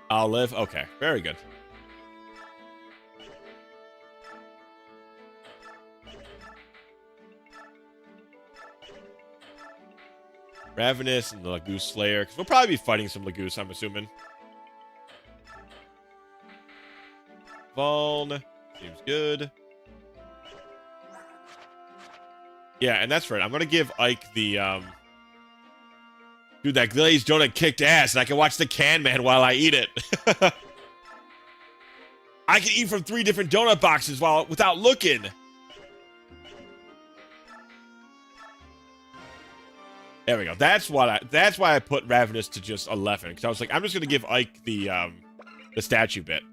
I'll live. Okay, very good. Ravenous and the Lagoose Slayer. Because we'll probably be fighting some Lagoose, I'm assuming. Vuln. Seems good. Yeah, and that's right. I'm going to give Ike the, Dude, that glazed donut kicked ass, and I can watch the Can Man while I eat it. I can eat from 3 different donut boxes without looking. There we go. That's why I put Ravenous to just 11, because I was like, I'm just gonna give Ike the statue bit.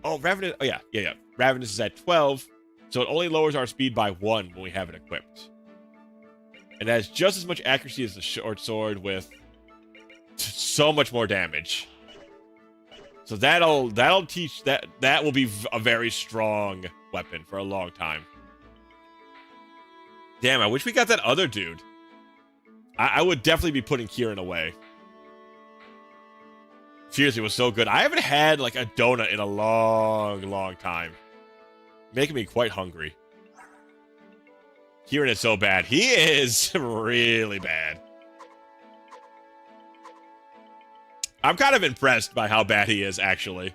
Oh, Ravenous. Oh yeah. Ravenous is at 12, so it only lowers our speed by 1 when we have it equipped. It has just as much accuracy as the short sword with so much more damage. So that'll teach that will be a very strong weapon for a long time. Damn, I wish we got that other dude. I would definitely be putting Kieran away. Seriously, it was so good. I haven't had like a donut in a long time. Making me quite hungry. Kieran is so bad. He is really bad. I'm kind of impressed by how bad he is, actually.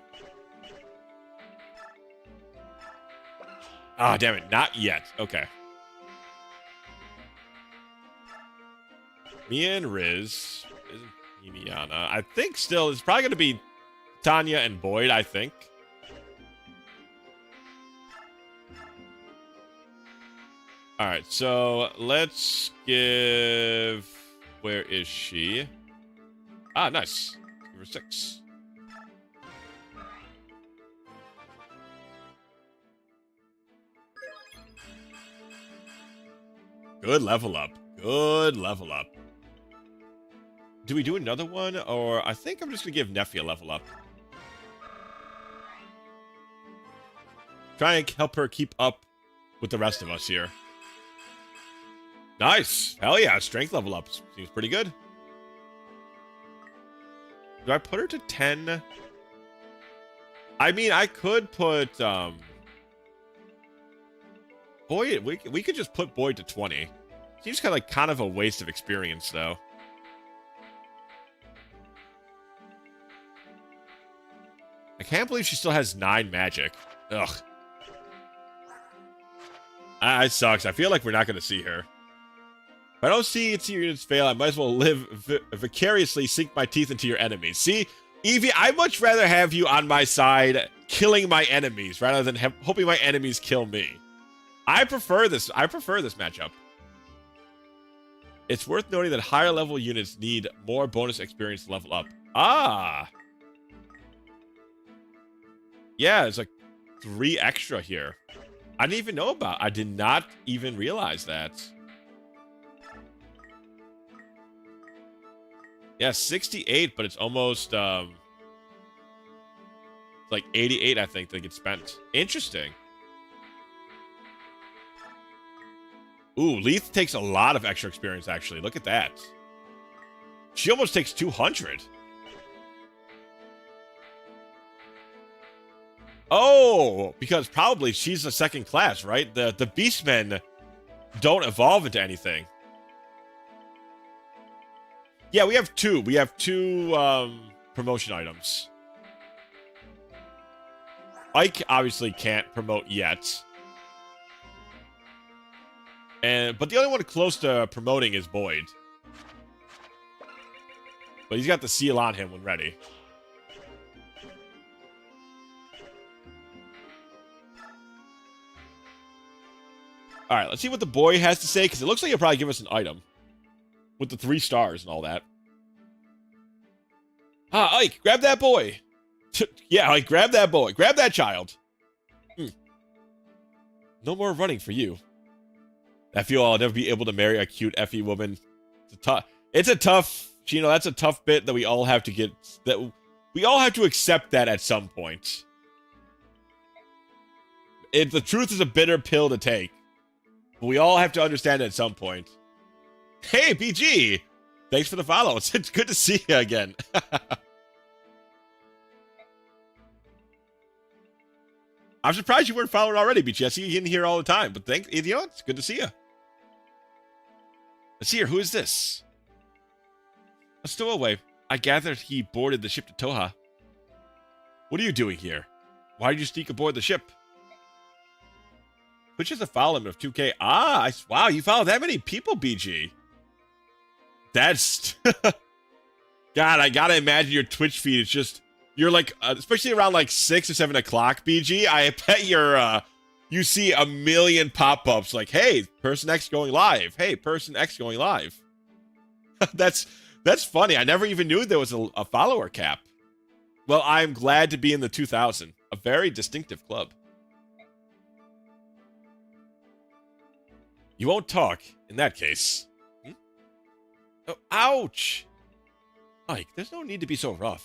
Ah, damn it. Not yet. Okay. Mia and Riz. Miana. I think still, it's probably going to be Tanya and Boyd, I think. Alright, so let's give... Where is she? Ah, nice. Give her 6. Good level up. Good level up. Do we do another one? Or I think I'm just going to give Neffy a level up. Try and help her keep up with the rest of us here. Nice. Hell yeah. Strength level up. Seems pretty good. Do I put her to 10? I mean, I could put, Boyd, we could just put Boyd to 20. Seems kind of a waste of experience, though. I can't believe she still has 9 magic. Ugh. It sucks. I feel like we're not going to see her. If I don't see your units fail, I might as well live vicariously sink my teeth into your enemies. See, Eevee, I'd much rather have you on my side killing my enemies rather than hoping my enemies kill me. I prefer this matchup. It's worth noting that higher level units need more bonus experience to level up. Ah. Yeah, it's like 3 extra here. I didn't even know about. I did not even realize that. Yeah, 68, but it's almost It's like 88, I think, that gets spent. Interesting. Ooh, Leith takes a lot of extra experience, actually. Look at that. She almost takes 200. Oh, because probably she's a second class, right? The Beastmen don't evolve into anything. Yeah, we have two. We have two promotion items. Ike obviously can't promote yet. But the only one close to promoting is Boyd. But he's got the seal on him when ready. Alright, let's see what the boy has to say, because it looks like he'll probably give us an item. With the 3 stars and all that. Ah, Ike, grab that boy. Yeah, Ike, grab that boy. Grab that child. No more running for you. I feel I'll never be able to marry a cute Effie woman. It's a tough, Chino, that's a tough bit that we all have to get, that we all have to accept that at some point. The truth is a bitter pill to take. But we all have to understand it at some point. Hey, BG! Thanks for the follow. It's good to see you again. I'm surprised you weren't following already, BG. I see you in here all the time. But you know, it's good to see you. Let's see here. Who is this? A stowaway. I gathered he boarded the ship to Toha. What are you doing here? Why did you sneak aboard the ship? Which is a follow limit of 2K. Ah, wow, you follow that many people, BG. That's... God, I gotta imagine your Twitch feed is just... You're like, especially around like 6 or 7 o'clock, BG, I bet you see a million pop-ups like, hey, person X going live. Hey, person X going live. That's funny. I never even knew there was a follower cap. Well, I'm glad to be in the 2000. A very distinctive club. You won't talk, in that case. Oh, ouch! Mike, there's no need to be so rough.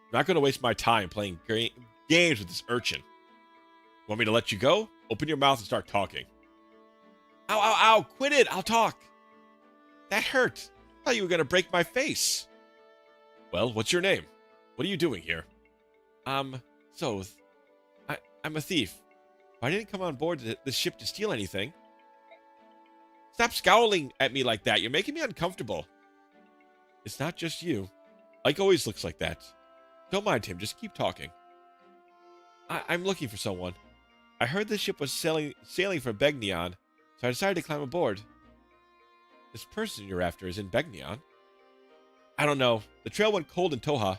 I'm not going to waste my time playing games with this urchin. Want me to let you go? Open your mouth and start talking. Ow, ow, ow! Quit it! I'll talk! That hurt! I thought you were going to break my face. Well, what's your name? What are you doing here? Soth. I'm a thief. I didn't come on board this ship to steal anything. Stop scowling at me like that. You're making me uncomfortable. It's not just you. Ike always looks like that. Don't mind him. Just keep talking. I'm looking for someone. I heard this ship was sailing for Begnion, so I decided to climb aboard. This person you're after is in Begnion? I don't know. The trail went cold in Toha,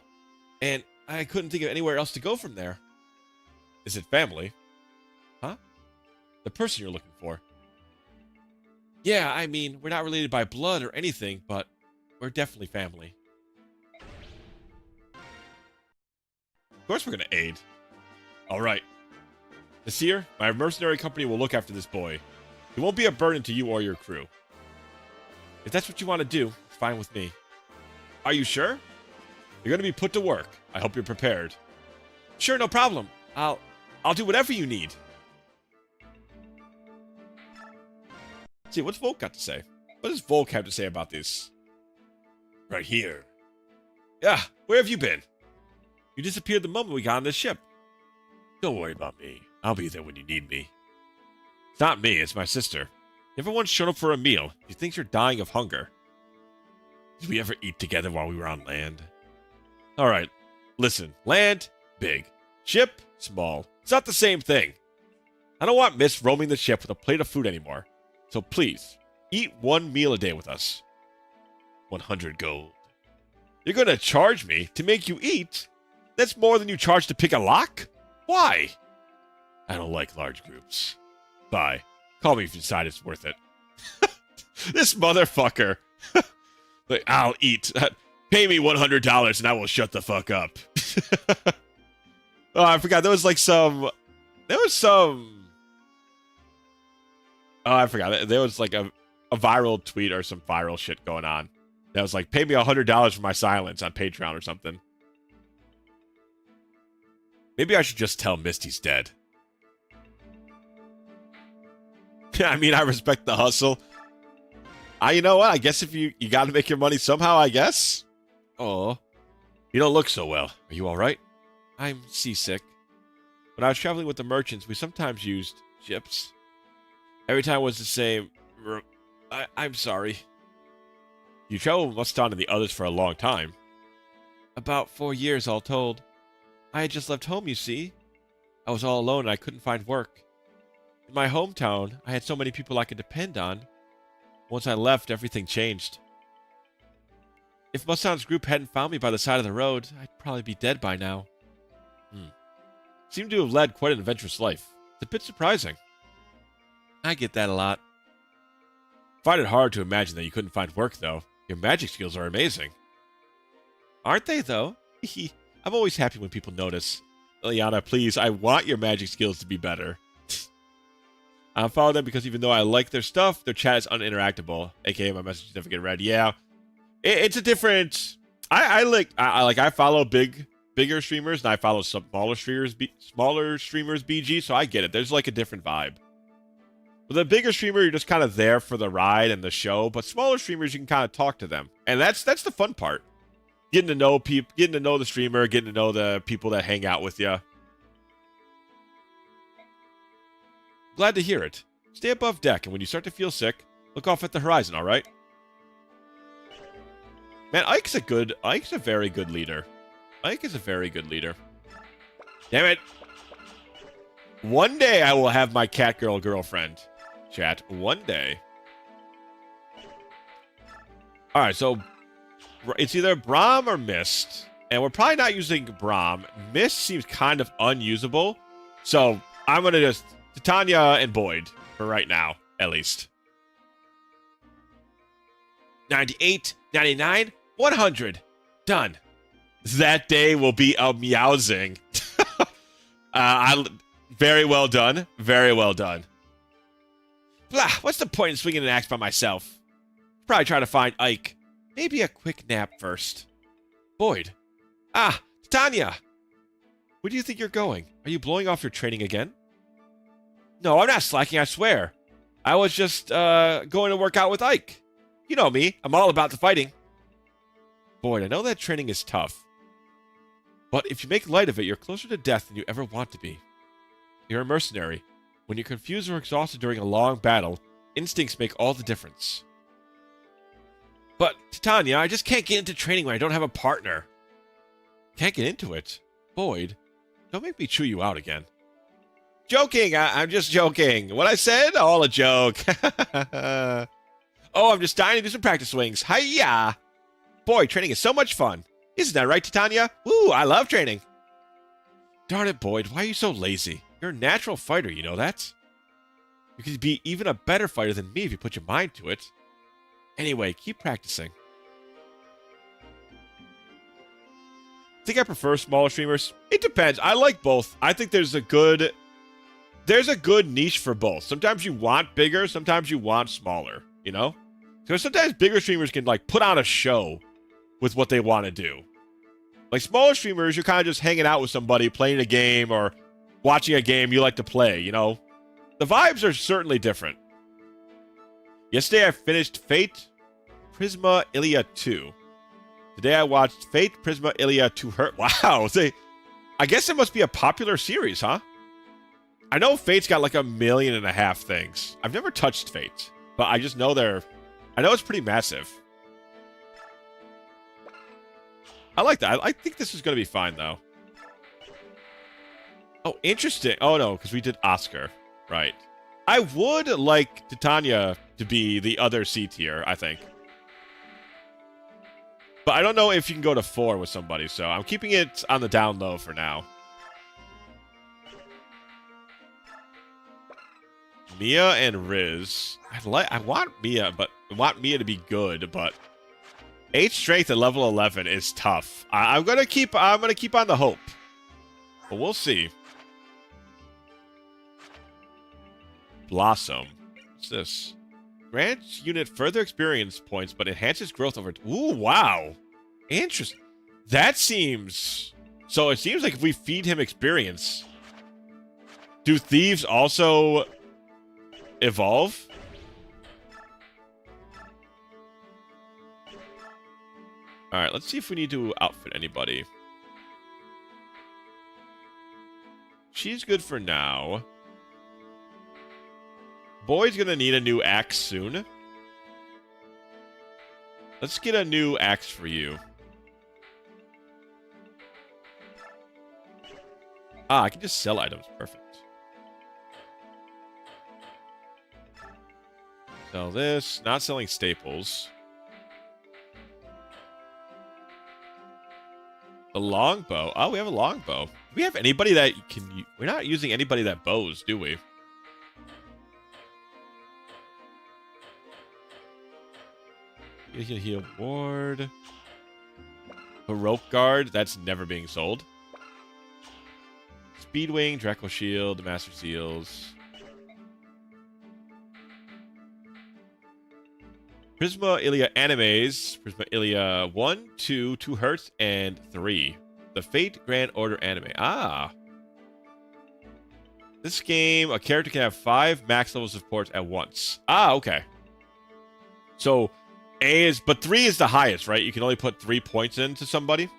and I couldn't think of anywhere else to go from there. Is it family? Huh? The person you're looking for. Yeah, I mean, we're not related by blood or anything, but we're definitely family. Of course we're going to aid. All right. Nasir, my mercenary company will look after this boy. He won't be a burden to you or your crew. If that's what you want to do, it's fine with me. Are you sure? You're going to be put to work. I hope you're prepared. Sure, no problem. I'll do whatever you need. See, what's Volk got to say? What does Volk have to say about this? Right here. Yeah, where have you been? You disappeared the moment we got on this ship. Don't worry about me. I'll be there when you need me. It's not me, it's my sister. Never once showed up for a meal. She thinks you're dying of hunger. Did we ever eat together while we were on land? Alright, listen. Land, big. Ship, small. It's not the same thing. I don't want Miss roaming the ship with a plate of food anymore. So please, eat 1 meal a day with us. 100 gold. You're going to charge me to make you eat? That's more than you charge to pick a lock? Why? I don't like large groups. Bye. Call me if you decide it's worth it. This motherfucker. Like, I'll eat. Pay me $100 and I will shut the fuck up. Oh, I forgot. There was some... Oh, I forgot. There was like a viral tweet or some viral shit going on. That was like, pay me $100 for my silence on Patreon or something. Maybe I should just tell Misty's dead. I mean, I respect the hustle. You know what? I guess if you got to make your money somehow, I guess. Oh, you don't look so well. Are you all right? I'm seasick. When I was traveling with the merchants, we sometimes used ships. Every time was the same. I'm sorry. You traveled with Mustan and the others for a long time. About 4 years, all told. I had just left home, you see. I was all alone and I couldn't find work. In my hometown, I had so many people I could depend on. Once I left, everything changed. If Mustan's group hadn't found me by the side of the road, I'd probably be dead by now. Seemed to have led quite an adventurous life. It's a bit surprising. I get that a lot. Find it hard to imagine that you couldn't find work, though. Your magic skills are amazing. Aren't they, though? I'm always happy when people notice. Liliana, please, I want your magic skills to be better. I follow them because even though I like their stuff, their chat is uninteractable, aka my message doesn't get read. Yeah, it's a different. I follow bigger streamers and I follow smaller streamers BG, so I get it. There's like a different vibe. With a bigger streamer, you're just kind of there for the ride and the show, but smaller streamers, you can kind of talk to them, and that's the fun part. Getting to know people, getting to know the streamer, getting to know the people that hang out with you. Glad to hear it. Stay above deck, and when you start to feel sick, look off at the horizon, alright? Man, Ike's a very good leader. Ike is a very good leader. Damn it. One day I will have my cat girl girlfriend. Chat, one day. Alright, so it's either Braum or Mist. And we're probably not using Braum. Mist seems kind of unusable. So I'm going to just Titania and Boyd for right now, at least. 98, 99, 100. Done. That day will be a meowsing. Very well done. Very well done. Blah, what's the point in swinging an axe by myself? Probably try to find Ike. Maybe a quick nap first. Boyd. Ah, Titania. Where do you think you're going? Are you blowing off your training again? No, I'm not slacking, I swear. I was just, going to work out with Ike. You know me, I'm all about the fighting. Boyd, I know that training is tough. But if you make light of it, you're closer to death than you ever want to be. You're a mercenary. When you're confused or exhausted during a long battle, instincts make all the difference. But, Titania, I just can't get into training when I don't have a partner. Can't get into it? Boyd, don't make me chew you out again. Joking! I'm just joking. What I said? All a joke. Oh, I'm just dying to do some practice swings. Hiya! Boy, training is so much fun. Isn't that right, Titania? Woo, I love training. Darn it, Boyd, why are you so lazy? You're a natural fighter, you know that? You could be even a better fighter than me if you put your mind to it. Anyway, keep practicing. Think I prefer smaller streamers? It depends. I like both. I think there's a good niche for both. Sometimes you want bigger, sometimes you want smaller, you know? Because sometimes bigger streamers can, like, put on a show with what they want to do. Like, smaller streamers, you're kind of just hanging out with somebody, playing a game, or watching a game you like to play, you know? The vibes are certainly different. Yesterday I finished Fate Prisma Ilia 2. Today I watched Fate Prisma Ilia 2 Hurt. Wow, I guess it must be a popular series, huh? I know Fate's got like 1.5 million things. I've never touched Fate, but I just know I know it's pretty massive. I like that. I think this is going to be fine, though. Oh, interesting. Oh, no, because we did Oscar. Right. I would like Titania to be the other C tier, I think. But I don't know if you can go to 4 with somebody, so I'm keeping it on the down low for now. Mia and Riz. I want Mia to be good, but 8 strength at level 11 is tough. I'm gonna keep on the hope, but we'll see. Blossom. What's this? Grants unit further experience points, but enhances growth over. Ooh, wow. Interesting. That seems So it seems like if we feed him experience, do thieves also evolve? All right, let's see if we need to outfit anybody. She's good for now. Boy's gonna need a new axe soon. Let's get a new axe for you. Ah, I can just sell items. Perfect. Sell this. Not selling staples. The longbow. Oh, we have a longbow. Do we have anybody that can... We're not using anybody that bows, do we? Heal ward. Baroque guard. That's never being sold. Speedwing, Draco Shield, Master Seals. Prisma Ilia animes. Prisma Ilia 1, 2, 2 Hertz, and 3. The Fate Grand Order anime. Ah. This game, a character can have 5 max level supports at once. Ah, okay. So, A is... But 3 is the highest, right? You can only put 3 points into somebody.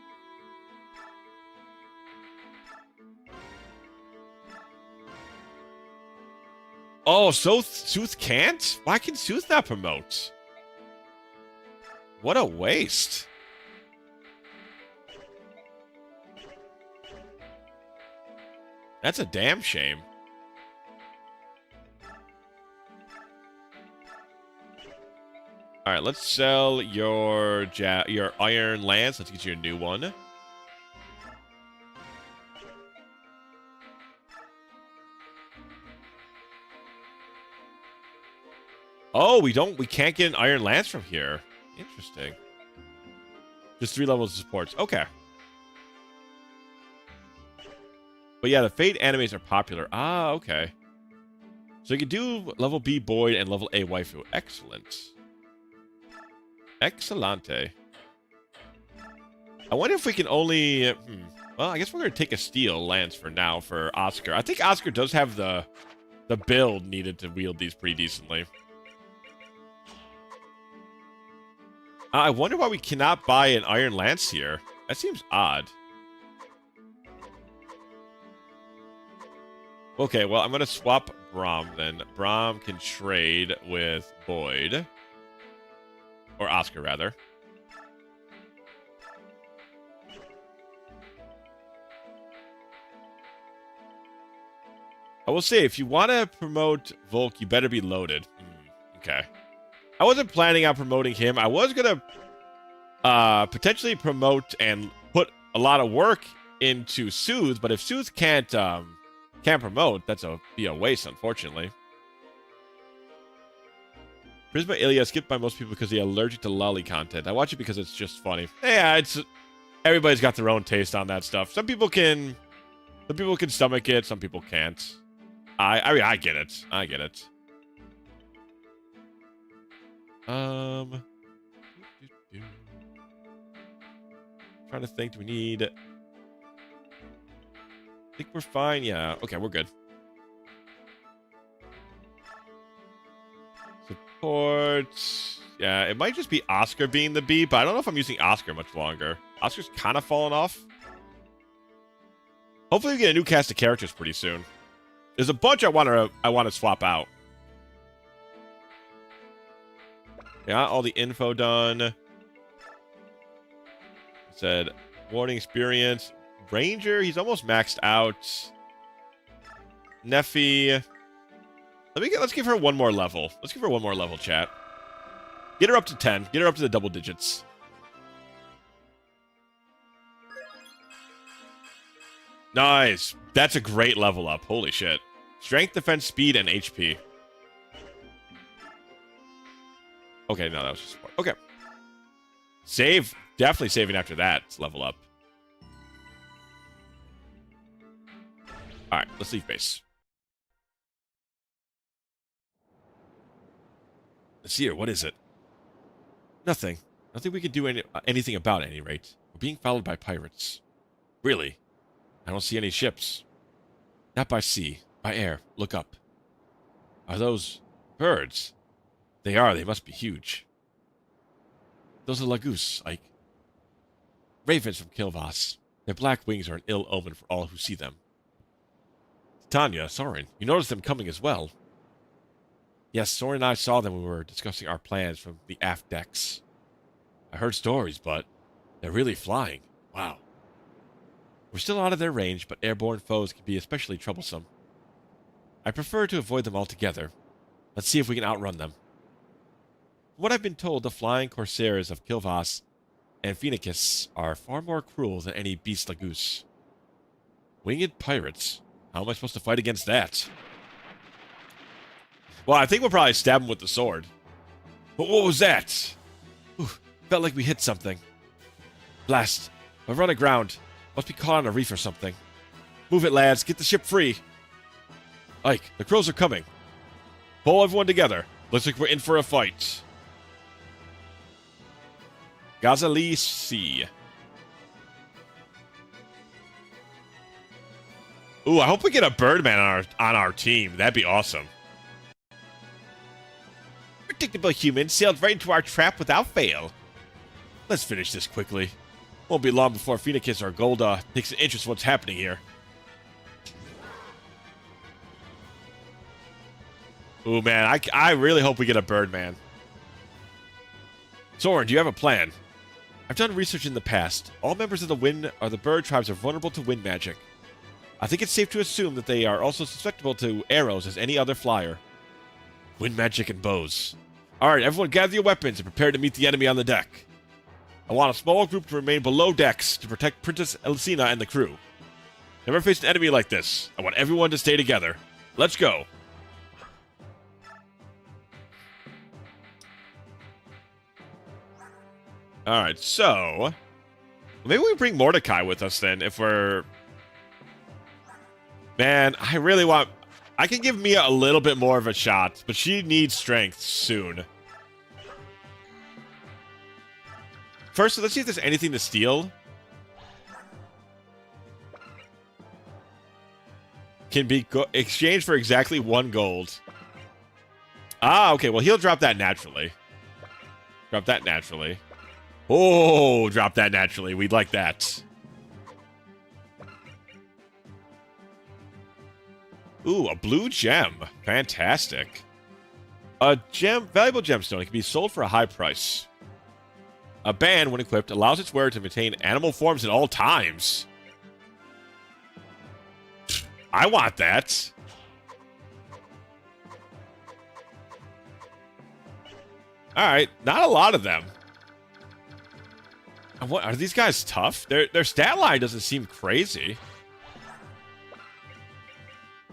Oh, so Sooth can't? Why can Sooth not promote? What a waste. That's a damn shame. All right, let's sell your Iron Lance. Let's get you a new one. Oh, we can't get an Iron Lance from here. Interesting. Just 3 levels of supports. Okay. But yeah, the Fate animes are popular. Ah, okay. So you can do level B Boyd and level A Waifu. Excellent. Excellente. I wonder if we can only... Well, I guess we're going to take a steel lance for now for Oscar. I think Oscar does have the build needed to wield these pretty decently. I wonder why we cannot buy an Iron Lance here. That seems odd. Okay, well, I'm going to swap Braum then. Braum can trade with Boyd. Or Oscar, rather. I will say, if you want to promote Volk, you better be loaded. Okay. I wasn't planning on promoting him. I was going to potentially promote and put a lot of work into Soothe, but if Soothe can't promote, that's be a waste, unfortunately. Prisma Ilia skipped by most people because they're allergic to lolly content. I watch it because it's just funny. Yeah, everybody's got their own taste on that stuff. Some people can stomach it, some people can't. I mean, I get it. I get it. Trying to think, do we need... I think we're fine. Yeah, okay, we're good. Support. Yeah, it might just be Oscar being the B, but I don't know if I'm using Oscar much longer. Oscar's kind of fallen off. Hopefully we get a new cast of characters pretty soon. There's a bunch I want to swap out. Yeah, all the info done. Said warning experience. Ranger, he's almost maxed out. Neffy. Let's give her one more level. Let's give her one more level, chat. Get her up to 10. Get her up to the double digits. Nice. That's a great level up. Holy shit. Strength, defense, speed, and HP. Okay, no, that was just support. Okay. Save. Definitely saving after that. Let's level up. Alright, let's leave base. Let's see here. What is it? Nothing. Nothing we can do anything about at any rate. We're being followed by pirates. Really? I don't see any ships. Not by sea, by air. Look up. Are those birds? They are. They must be huge. Those are Lagoose, Ike. Ravens from Kilvas. Their black wings are an ill omen for all who see them. Tanya, Soren, you noticed them coming as well. Yes, Soren and I saw them when we were discussing our plans from the aft decks. I heard stories, but they're really flying. Wow. We're still out of their range, but airborne foes can be especially troublesome. I prefer to avoid them altogether. Let's see if we can outrun them. From what I've been told, the flying corsairs of Kilvas and Phoenix are far more cruel than any beast Lagoose. Winged pirates? How am I supposed to fight against that? Well, I think we'll probably stab him with the sword. But what was that? Ooh, felt like we hit something. Blast. I've run aground. Must be caught on a reef or something. Move it, lads. Get the ship free. Ike, the crows are coming. Pull everyone together. Looks like we're in for a fight. Gazali Sea. Ooh, I hope we get a Birdman on our team. That'd be awesome. Predictable human sailed right into our trap without fail. Let's finish this quickly. Won't be long before Phoenix or Golda takes an interest in what's happening here. Ooh, man, I really hope we get a Birdman. Soren, do you have a plan? I've done research in the past. All members of the wind or the bird tribes are vulnerable to wind magic. I think it's safe to assume that they are also susceptible to arrows as any other flyer. Wind magic and bows. Alright, everyone gather your weapons and prepare to meet the enemy on the deck. I want a small group to remain below decks to protect Princess Elsina and the crew. Never faced an enemy like this. I want everyone to stay together. Let's go. Alright, so... maybe we bring Mordecai with us then, if we're... Man, I really want... I can give Mia a little bit more of a shot, but she needs strength soon. First, let's see if there's anything to steal. Can be exchanged for exactly 1 gold. Ah, okay, well, he'll drop that naturally. Drop that naturally. Oh, drop that naturally. We'd like that. Ooh, a blue gem. Fantastic. A valuable gemstone. It can be sold for a high price. A band, when equipped, allows its wearer to maintain animal forms at all times. I want that. Alright, not a lot of them. What, are these guys tough? Their stat line doesn't seem crazy.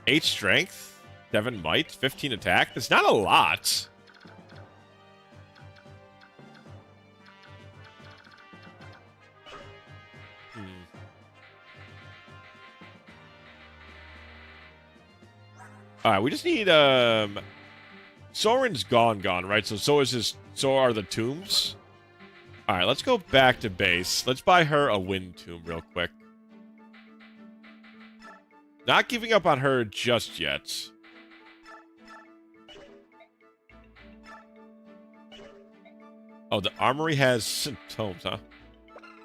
8 strength, 7 might, 15 attack. That's not a lot. Alright, we just need Soren's gone, right? So are the tombs. Alright, let's go back to base. Let's buy her a wind tomb real quick. Not giving up on her just yet. Oh, the armory has tomes, huh?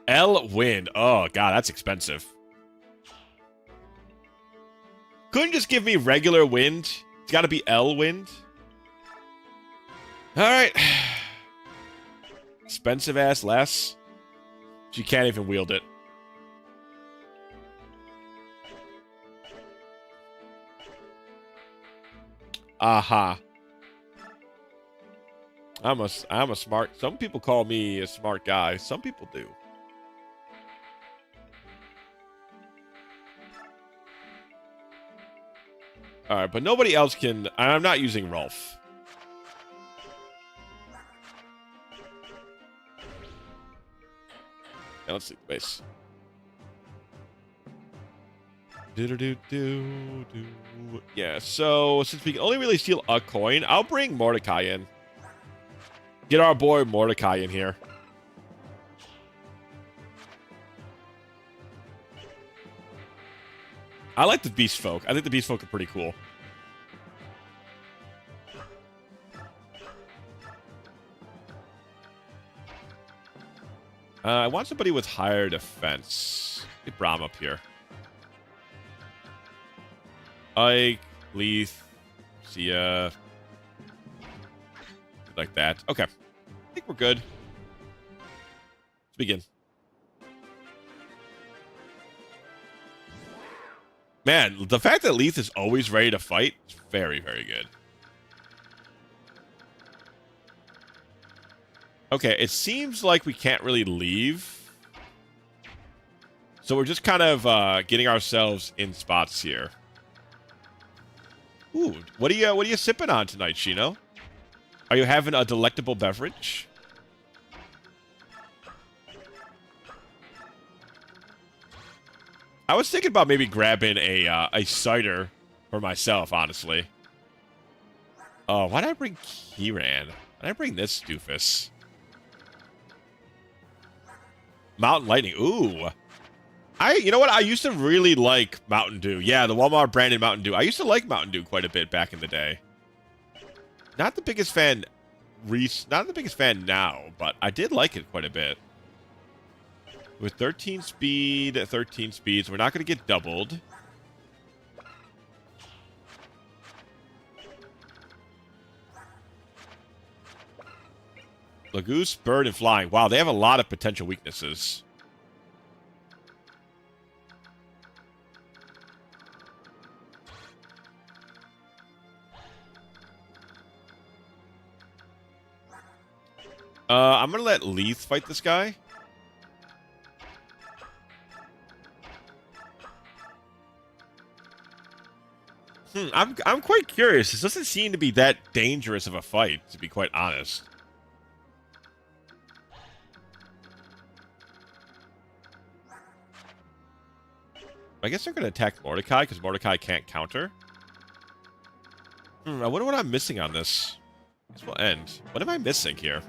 L wind. Oh, God, that's expensive. Couldn't just give me regular wind. It's got to be L wind. All right. Expensive ass less. She can't even wield it. Aha. I'm a smart. Some people call me a smart guy. Some people do. All right, but nobody else can. I'm not using Rolf. Yeah, let's see the base. Yeah, so since we can only really steal a coin, I'll bring Mordecai in. Get our boy Mordecai in here. I like the Beast Folk. I think the Beast Folk are pretty cool. I want somebody with higher defense. Get Braum up here. Ike, Leith, Sia. Like that. Okay. I think we're good. Let's begin. Man, the fact that Leith is always ready to fight is very, very good. Okay, it seems like we can't really leave. So we're just kind of getting ourselves in spots here. Ooh, what are you sipping on tonight, Shino? Are you having a delectable beverage? I was thinking about maybe grabbing a cider for myself, honestly. Oh, why did I bring Kiran? Why did I bring this doofus? Mountain Lightning. Ooh. You know what? I used to really like Mountain Dew. Yeah, the Walmart branded Mountain Dew. I used to like Mountain Dew quite a bit back in the day. Not the biggest fan, not the biggest fan now, but I did like it quite a bit. With 13 speed, 13 speeds, we're not going to get doubled. Lagoose, Bird, and Flying. Wow, they have a lot of potential weaknesses. I'm going to let Leith fight this guy. I'm quite curious. This doesn't seem to be that dangerous of a fight, to be quite honest. I guess they're going to attack Mordecai, because Mordecai can't counter. I wonder what I'm missing on this. This will end. What am I missing here?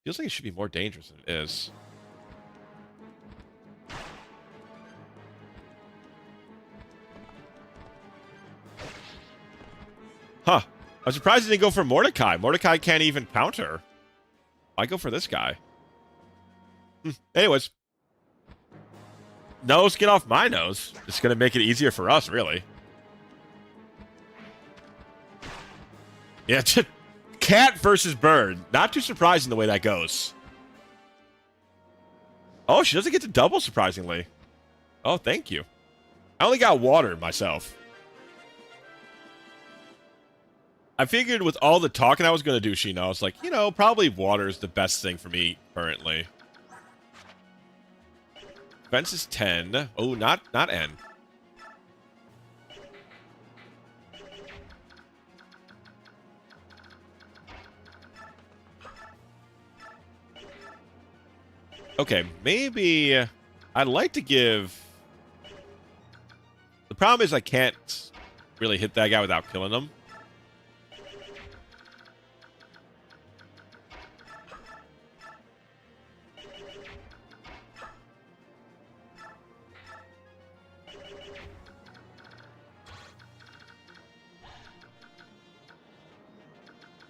Feels like it should be more dangerous than it is. Huh. I'm surprised he didn't go for Mordecai. Mordecai can't even counter. Why go for this guy? Anyways. Nose, get off my nose. It's going to make it easier for us, really. Yeah, cat versus bird. Not too surprising the way that goes. Oh, she doesn't get to double, surprisingly. Oh, thank you. I only got water myself. I figured with all the talking I was going to do, Sheena, I was like, you know, probably water is the best thing for me currently. Fence is 10. Oh, not N. Okay, maybe I'd like to give... The problem is I can't really hit that guy without killing him.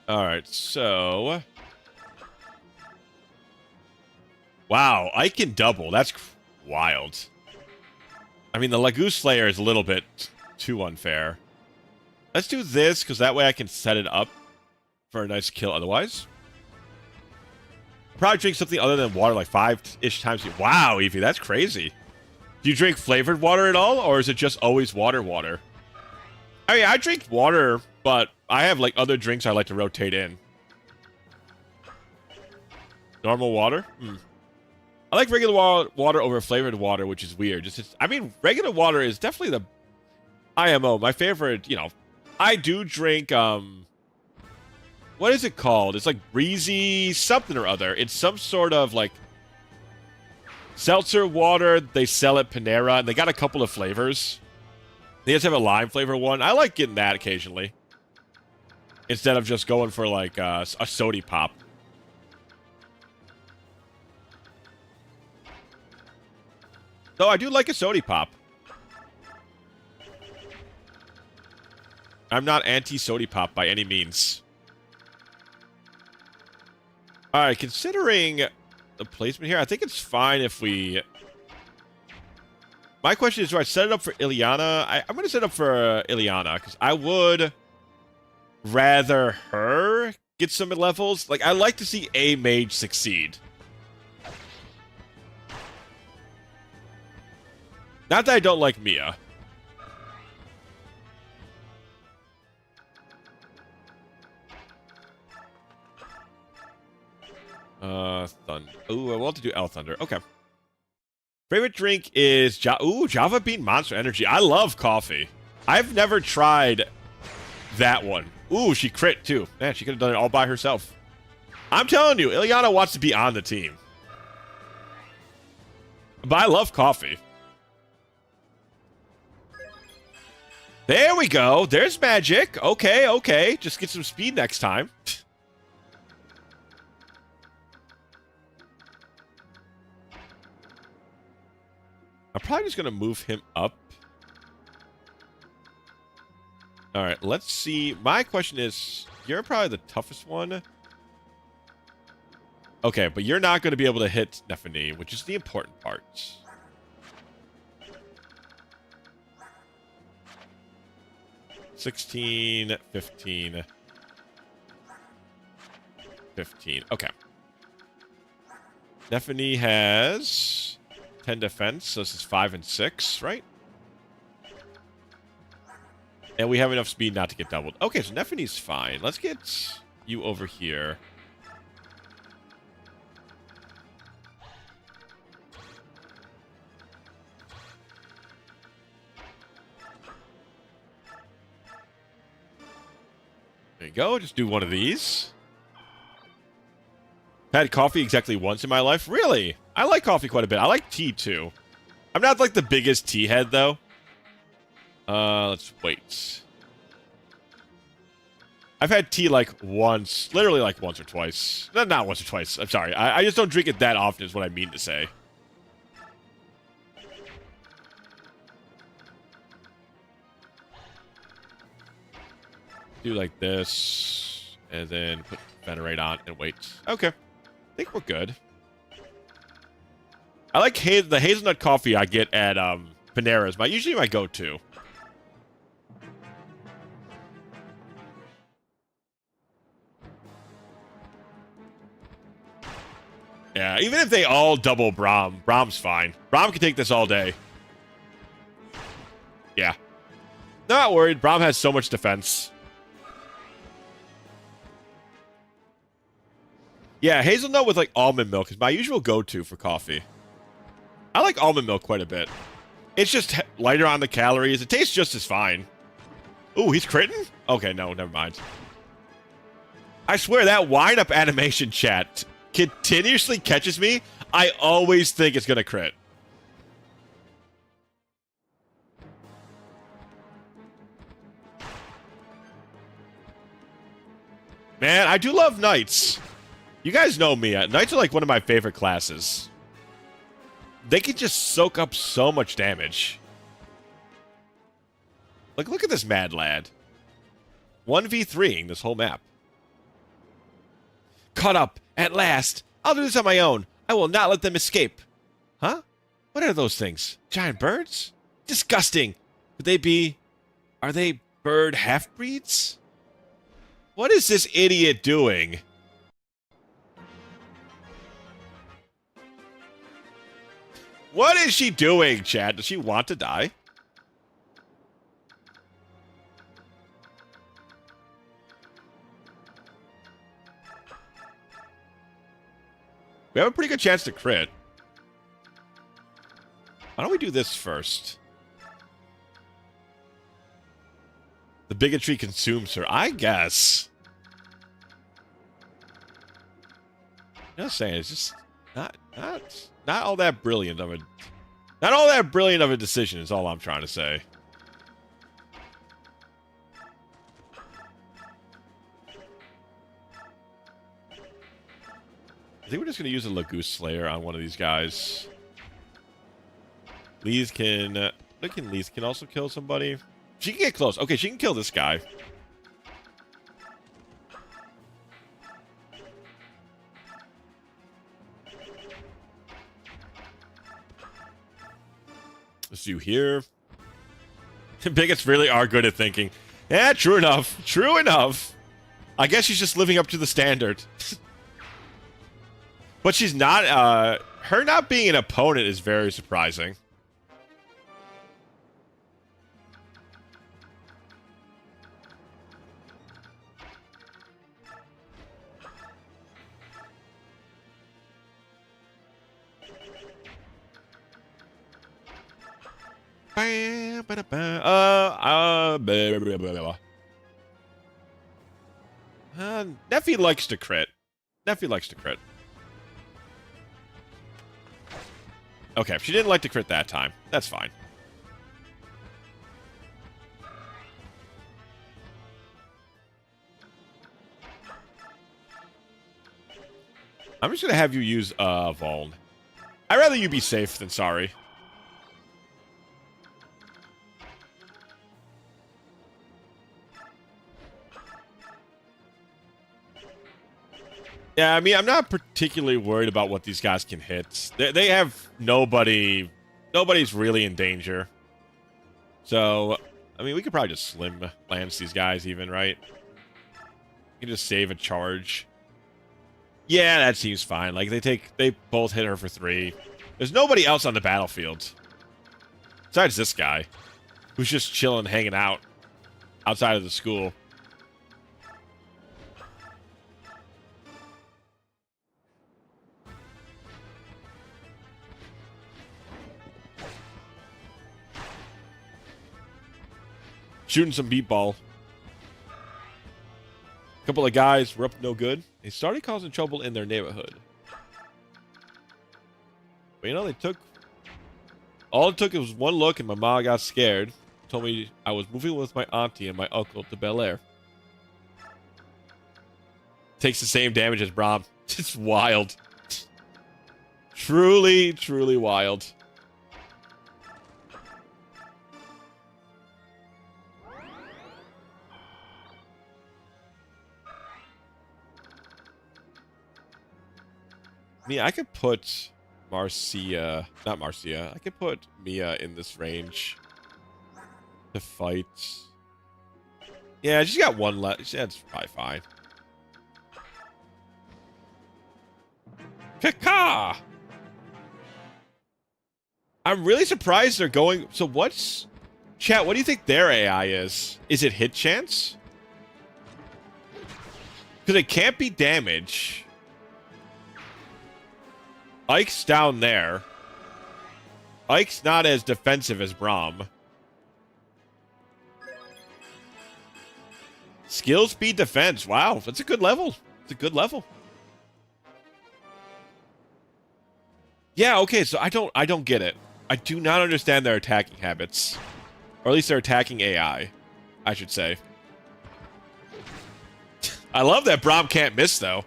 Alright, so... Wow, I can double. That's wild. I mean, the Lagoose Slayer is a little bit too unfair. Let's do this, because that way I can set it up for a nice kill otherwise. I'll probably drink something other than water like 5-ish times. Wow, Evie, that's crazy. Do you drink flavored water at all, or is it just always water? I mean, I drink water, but I have like other drinks I like to rotate in. Normal water? I like regular water over flavored water, which is weird. I mean, regular water is definitely the IMO. My favorite, you know, I do drink, what is it called? It's like breezy something or other. It's some sort of like seltzer water. They sell at Panera, and they got a couple of flavors. They just have a lime flavor one. I like getting that occasionally. Instead of just going for like a sody pop. Though I do like a sody pop. I'm not anti-sody pop by any means. Alright, considering the placement here, I think it's fine if we... My question is, do I set it up for Ileana? I'm going to set it up for Ileana, because I would rather her get some levels. Like, I like to see a mage succeed. Not that I don't like Mia. Thunder. Ooh, I want to do L Thunder. Okay. Favorite drink is Java Bean Monster Energy. I love coffee. I've never tried that one. Ooh, she crit too. Man, she could have done it all by herself. I'm telling you, Ileana wants to be on the team. But I love coffee. There we go. There's magic. Okay, okay. Just get some speed next time. I'm probably just going to move him up. All right, let's see. My question is, you're probably the toughest one. Okay, but you're not going to be able to hit Nephany, which is the important part. $16, $15, $15. Okay. Nephany has 10 defense, so this is 5 and 6, right? And we have enough speed not to get doubled. Okay, so Nephany's fine. Let's get you over here. There you go. Just do one of these. Had coffee exactly once in my life. Really? I like coffee quite a bit. I like tea, too. I'm not, like, the biggest tea head, though. Let's wait. I've had tea, like, once. Literally, like, once or twice. No, not once or twice. I'm sorry. I just don't drink it that often is what I mean to say. Do like this. And then put Venerate on and wait. Okay. I think we're good. I like the hazelnut coffee I get at Panera's. Usually my go-to. Yeah, even if they all double Braum, Braum's fine. Braum can take this all day. Yeah. Not worried. Braum has so much defense. Yeah, hazelnut with, like, almond milk is my usual go-to for coffee. I like almond milk quite a bit. It's just lighter on the calories. It tastes just as fine. Ooh, he's critting? Okay, no, never mind. I swear, that wind-up animation chat continuously catches me. I always think it's gonna crit. Man, I do love knights. You guys know me. Knights are like one of my favorite classes. They can just soak up so much damage. Like, look at this mad lad. 1v3ing this whole map. Caught up. At last. I'll do this on my own. I will not let them escape. Huh? What are those things? Giant birds? Disgusting. Could they be... Are they bird half-breeds? What is this idiot doing? What is she doing, Chad? Does she want to die? We have a pretty good chance to crit. Why don't we do this first? The bigotry consumes her. I guess. I'm just saying, it's just not all that brilliant of a... Not all that brilliant of a decision is all I'm trying to say. I think we're just going to use a Lagoose Slayer on one of these guys. Lee's can... Look, can Lee's can also kill somebody? She can get close. Okay, she can kill this guy. Let's do here. Bigots really are good at thinking. Yeah, true enough. True enough. I guess she's just living up to the standard. But she's not, her not being an opponent is very surprising. Neffy likes to crit. Neffy likes to crit. Okay, she didn't like to crit that time. That's fine. I'm just gonna have you use Vuln. I'd rather you be safe than sorry. Yeah, I mean, I'm not particularly worried about what these guys can hit. They have nobody... Nobody's really in danger. So, I mean, we could probably just slim lance these guys even, right? You can just save a charge. Yeah, that seems fine. Like, they both hit her for 3. There's nobody else on the battlefield. Besides this guy, who's just chilling, hanging out outside of the school. Shooting some beat ball. A couple of guys were up no good. They started causing trouble in their neighborhood. But you know, they took... All it took was one look and my mom got scared. Told me I was moving with my auntie and my uncle to Bel Air. Takes the same damage as Braum. It's wild. Truly, truly wild. I mean, I could put Marcia... Not Marcia. I could put Mia in this range to fight. Yeah, she's got one left. That's probably fine. Kaka! I'm really surprised they're going... So what's... Chat, what do you think their AI is? Is it hit chance? Because it can't be damage. Ike's down there. Ike's not as defensive as Braum. Skill, speed, defense. Wow, that's a good level. It's a good level. Yeah, okay, so I don't get it. I do not understand their attacking habits. Or at least their attacking AI, I should say. I love that Braum can't miss, though.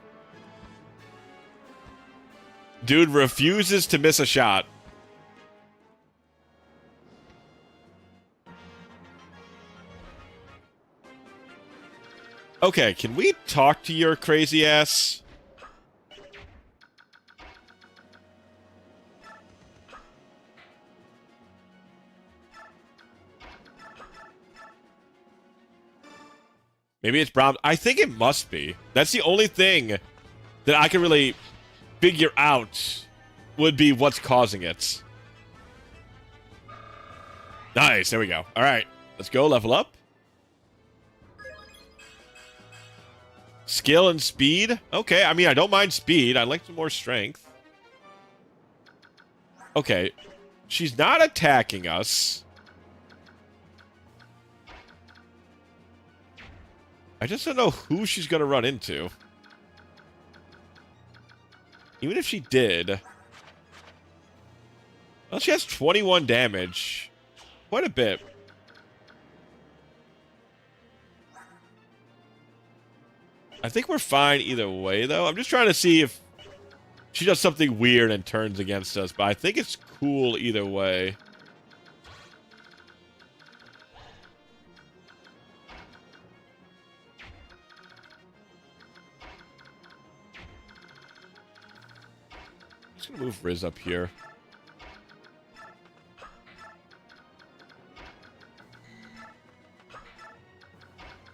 Dude refuses to miss a shot. Okay, can we talk to your crazy ass? Maybe it's Braum. I think it must be. That's the only thing that I can really figure out would be what's causing it. Nice, there we go. All right, let's go level up. Skill and speed. Okay, I mean, I don't mind speed. I like some more strength. Okay, she's not attacking us. I just don't know who she's going to run into. Even if she did... Well, she has 21 damage. Quite a bit. I think we're fine either way, though. I'm just trying to see if she does something weird and turns against us, but I think it's cool either way. just gonna move Riz up here.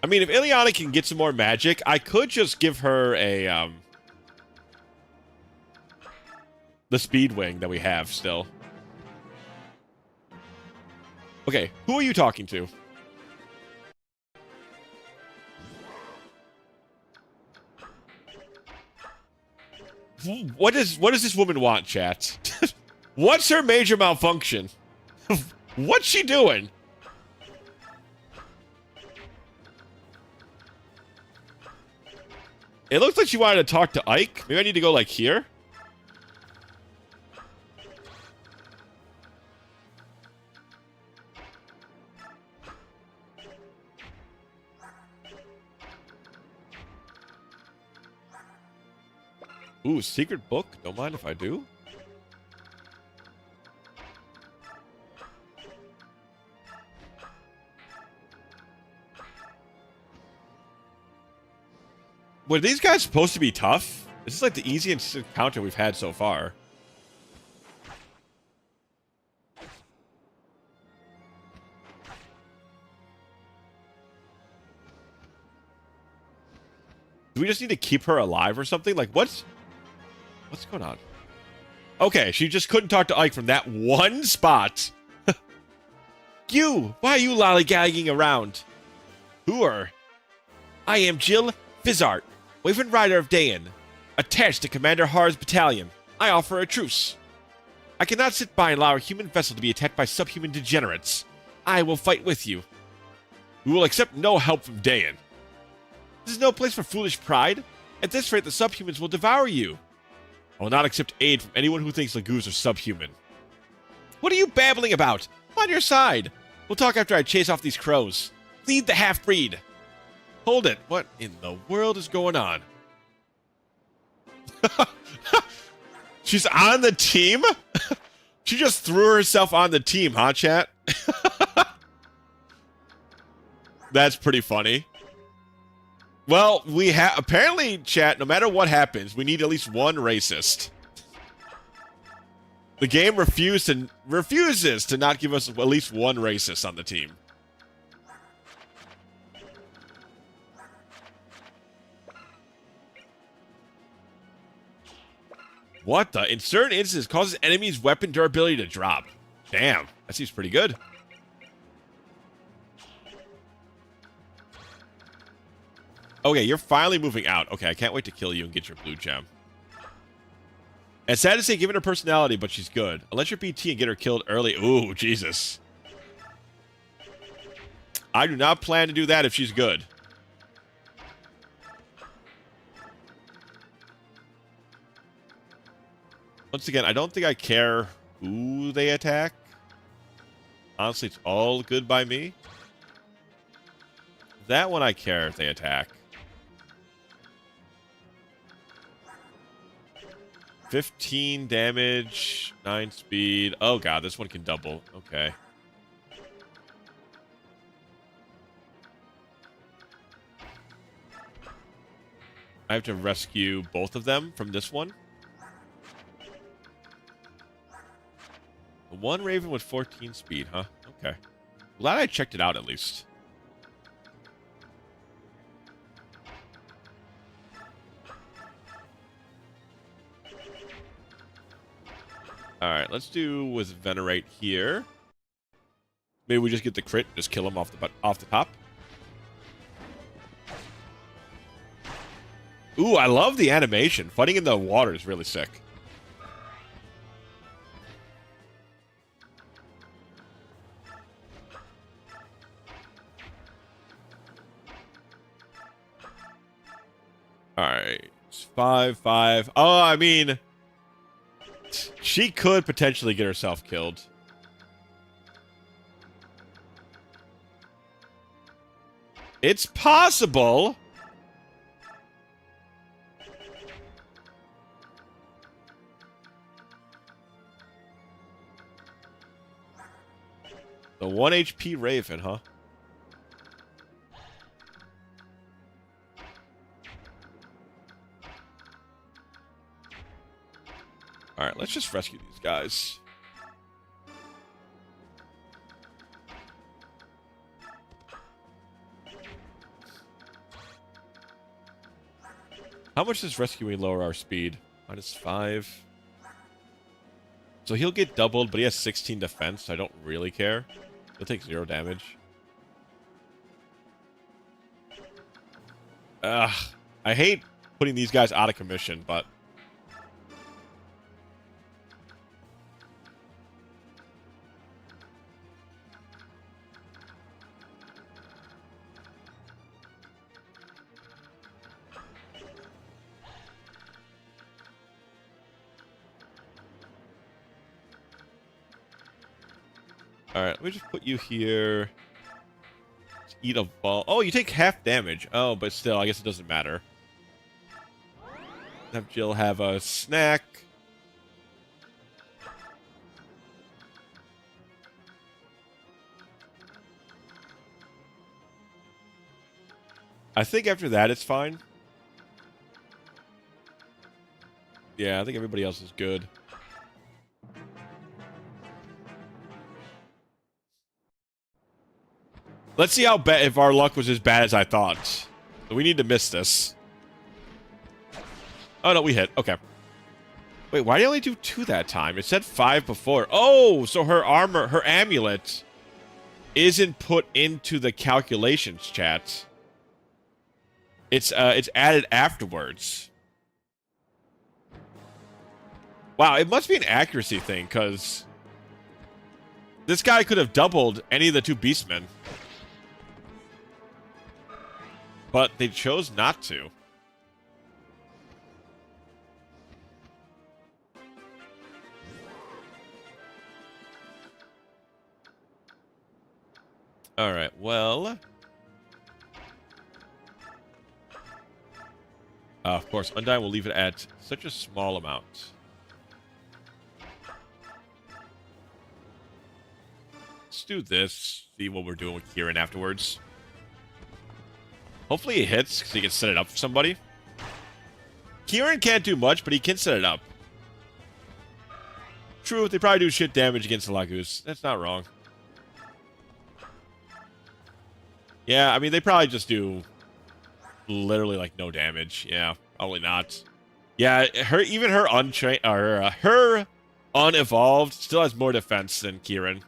I mean, if Ileana can get some more magic, I could just give her a, the speed wing that we have still. Okay, who are you talking to? What does this woman want, chat? What's her major malfunction? What's she doing? It looks like she wanted to talk to Ike. Maybe I need to go like here. Ooh, secret book? Don't mind if I do. Were these guys supposed to be tough? This is like the easiest encounter we've had so far. Do we just need to keep her alive or something? Like, what's going on? Okay, she just couldn't talk to Ike from that one spot. Why are you lollygagging around? Who are? I am Jill Fizzart, Wyvern Rider of Dayan, attached to Commander Har's battalion. I offer a truce. I cannot sit by and allow a human vessel to be attacked by subhuman degenerates. I will fight with you. We will accept no help from Dayan. This is no place for foolish pride. At this rate, the subhumans will devour you. I will not accept aid from anyone who thinks Lagoos are subhuman. What are you babbling about? I'm on your side. We'll talk after I chase off these crows. Lead the half-breed. Hold it. What in the world is going on? She's on the team? She just threw herself on the team, huh, chat? That's pretty funny. Well, we have apparently, chat, no matter what happens, we need at least one racist. The game refuses to not give us at least one racist on the team. What the? In certain instances, causes enemies' weapon durability to drop. Damn, that seems pretty good. Okay, you're finally moving out. Okay, I can't wait to kill you and get your blue gem. And sad to say, given her personality, but she's good. I'll let your BT and get her killed early. Ooh, Jesus. I do not plan to do that if she's good. Once again, I don't think I care who they attack. Honestly, it's all good by me. That one I care if they attack. 15 damage, 9 speed. Oh god, this one can double. Okay. I have to rescue both of them from this one. The one Raven with 14 speed, huh? Okay. Glad I checked it out at least. Alright, let's do with Venerate here. Maybe we just get the crit, just kill him off the top. Ooh, I love the animation. Fighting in the water is really sick. Alright. 5-5. Oh, I mean, she could potentially get herself killed. It's possible. The 1 HP Raven, huh? Alright, let's just rescue these guys. How much does rescuing lower our speed? -5. So he'll get doubled, but he has 16 defense, so I don't really care. He'll take 0 damage. Ugh. I hate putting these guys out of commission, but... Alright, let me just put you here. Let's eat a ball. Oh, you take half damage. Oh, but still, I guess it doesn't matter. Have Jill have a snack. I think after that it's fine. Yeah, I think everybody else is good. Let's see how bad, if our luck was as bad as I thought. We need to miss this. Oh, no, we hit. Okay. Wait, why did I only do 2 that time? It said 5 before. Oh, so her armor, her amulet isn't put into the calculations, chat. It's added afterwards. Wow, it must be an accuracy thing, because this guy could have doubled any of the 2 beastmen. But they chose not to. Alright, well... of course, Undyne will leave it at such a small amount. Let's do this. See what we're doing with Kieran afterwards. Hopefully he hits, because he can set it up for somebody. Kieran can't do much, but he can set it up. True, they probably do shit damage against the Lagoose. That's not wrong. Yeah, I mean, they probably just do literally, like, no damage. Yeah, probably not. Yeah, her untrained, or her unevolved still has more defense than Kieran.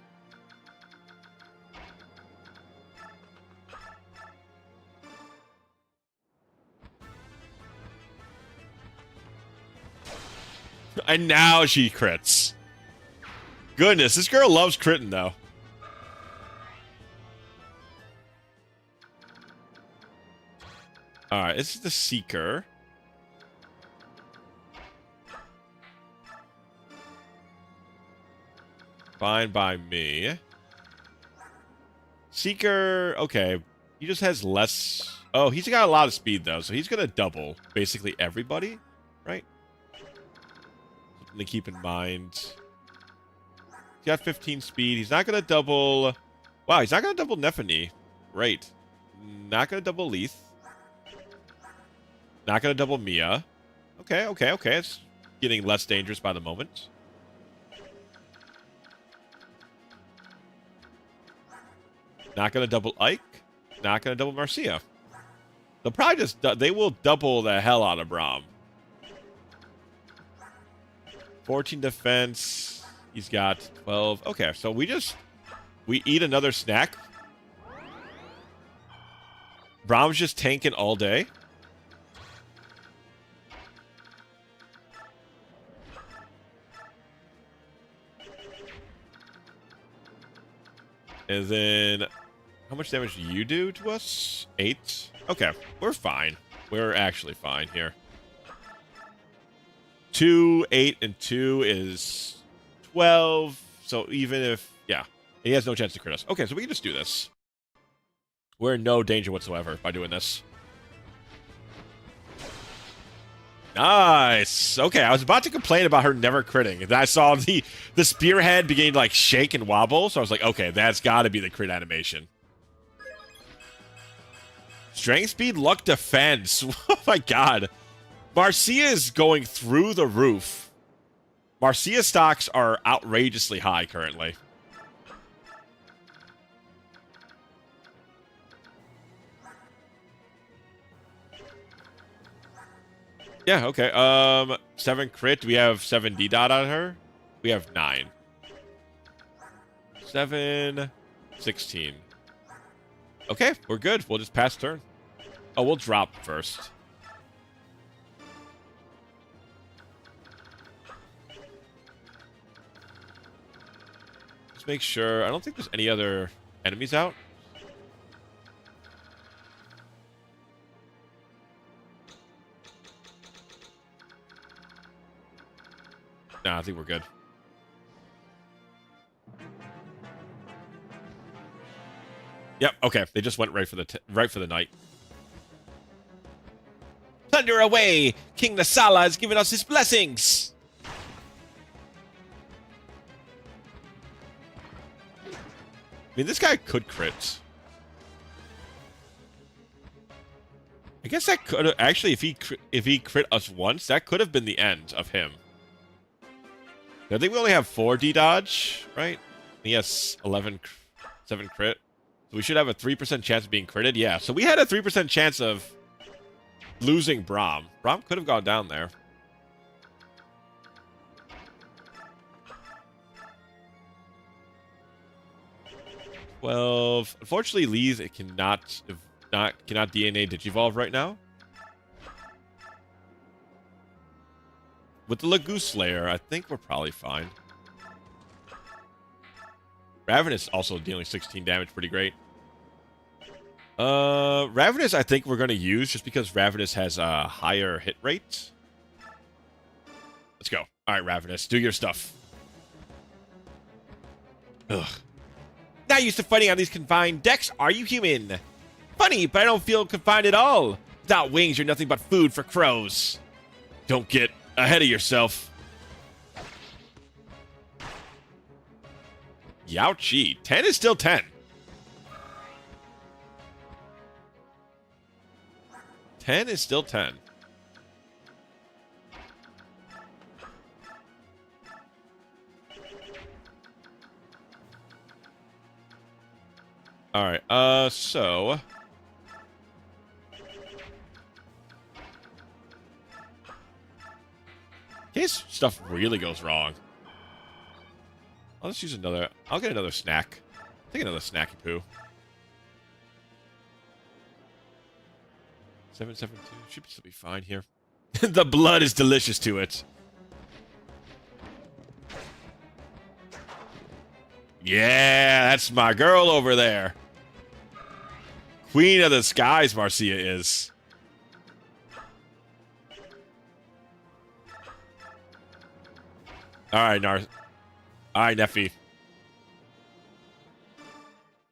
And now she crits. Goodness, this girl loves critting, though. Alright, this is the Seeker. Fine by me. Seeker, okay. He just has less... oh, he's got a lot of speed, though, so he's gonna double basically everybody, right? To keep in mind. He's got 15 speed. He's not going to double... wow, he's not going to double Nephany. Great. Not going to double Leith. Not going to double Mia. Okay, okay, okay. It's getting less dangerous by the moment. Not going to double Ike. Not going to double Marcia. They'll probably just... they will double the hell out of Braum. 14 defense. He's got 12. Okay, so we eat another snack. Braum's just tanking all day. And then, how much damage do you do to us? 8? Okay, we're fine. We're actually fine here. 2, 8, and 2 is 12. So even if... yeah, he has no chance to crit us. Okay, so we can just do this. We're in no danger whatsoever by doing this. Nice. Okay, I was about to complain about her never critting. And then I saw the spearhead begin to, like, shake and wobble. So I was like, okay, that's got to be the crit animation. Strength, speed, luck, defense. Oh, my God. Marcia is going through the roof. Marcia stocks are outrageously high currently. Yeah, okay. 7 crit. Do we have 7 D dot on her? We have 9. 7, 16. Okay, we're good. We'll just pass turn. Oh, we'll drop first. Let's make sure. I don't think there's any other enemies out. Nah, I think we're good. Yep. Okay. They just went right for the knight. Thunder away! King Nasala has given us his blessings. I mean, this guy could crit. I guess that could actually, if he crit us once, that could have been the end of him. I think we only have 4 D dodge, right? He has 7 crit. So we should have a 3% chance of being critted. Yeah, so we had a 3% chance of losing Braum. Braum could have gone down there. Well, unfortunately, Lee's it cannot DNA digivolve right now. With the Lagoose Slayer, I think we're probably fine. Ravenous also dealing 16 damage, pretty great. Ravenous I think we're going to use just because Ravenous has a higher hit rate. Let's go. Alright, Ravenous, do your stuff. Ugh. Not used to fighting on these confined decks, are you human? Funny, but I don't feel confined at all. Without wings, you're nothing but food for crows. Don't get ahead of yourself. Youchie. 10 is still 10. 10 is still 10. Alright, so... in case stuff really goes wrong. I'll just use another... I'll get another snack. Take another snacky poo. 772. Should still be fine here. The blood is delicious to it. Yeah, that's my girl over there. Queen of the skies, Marcia is. Alright, Alright, Neffy.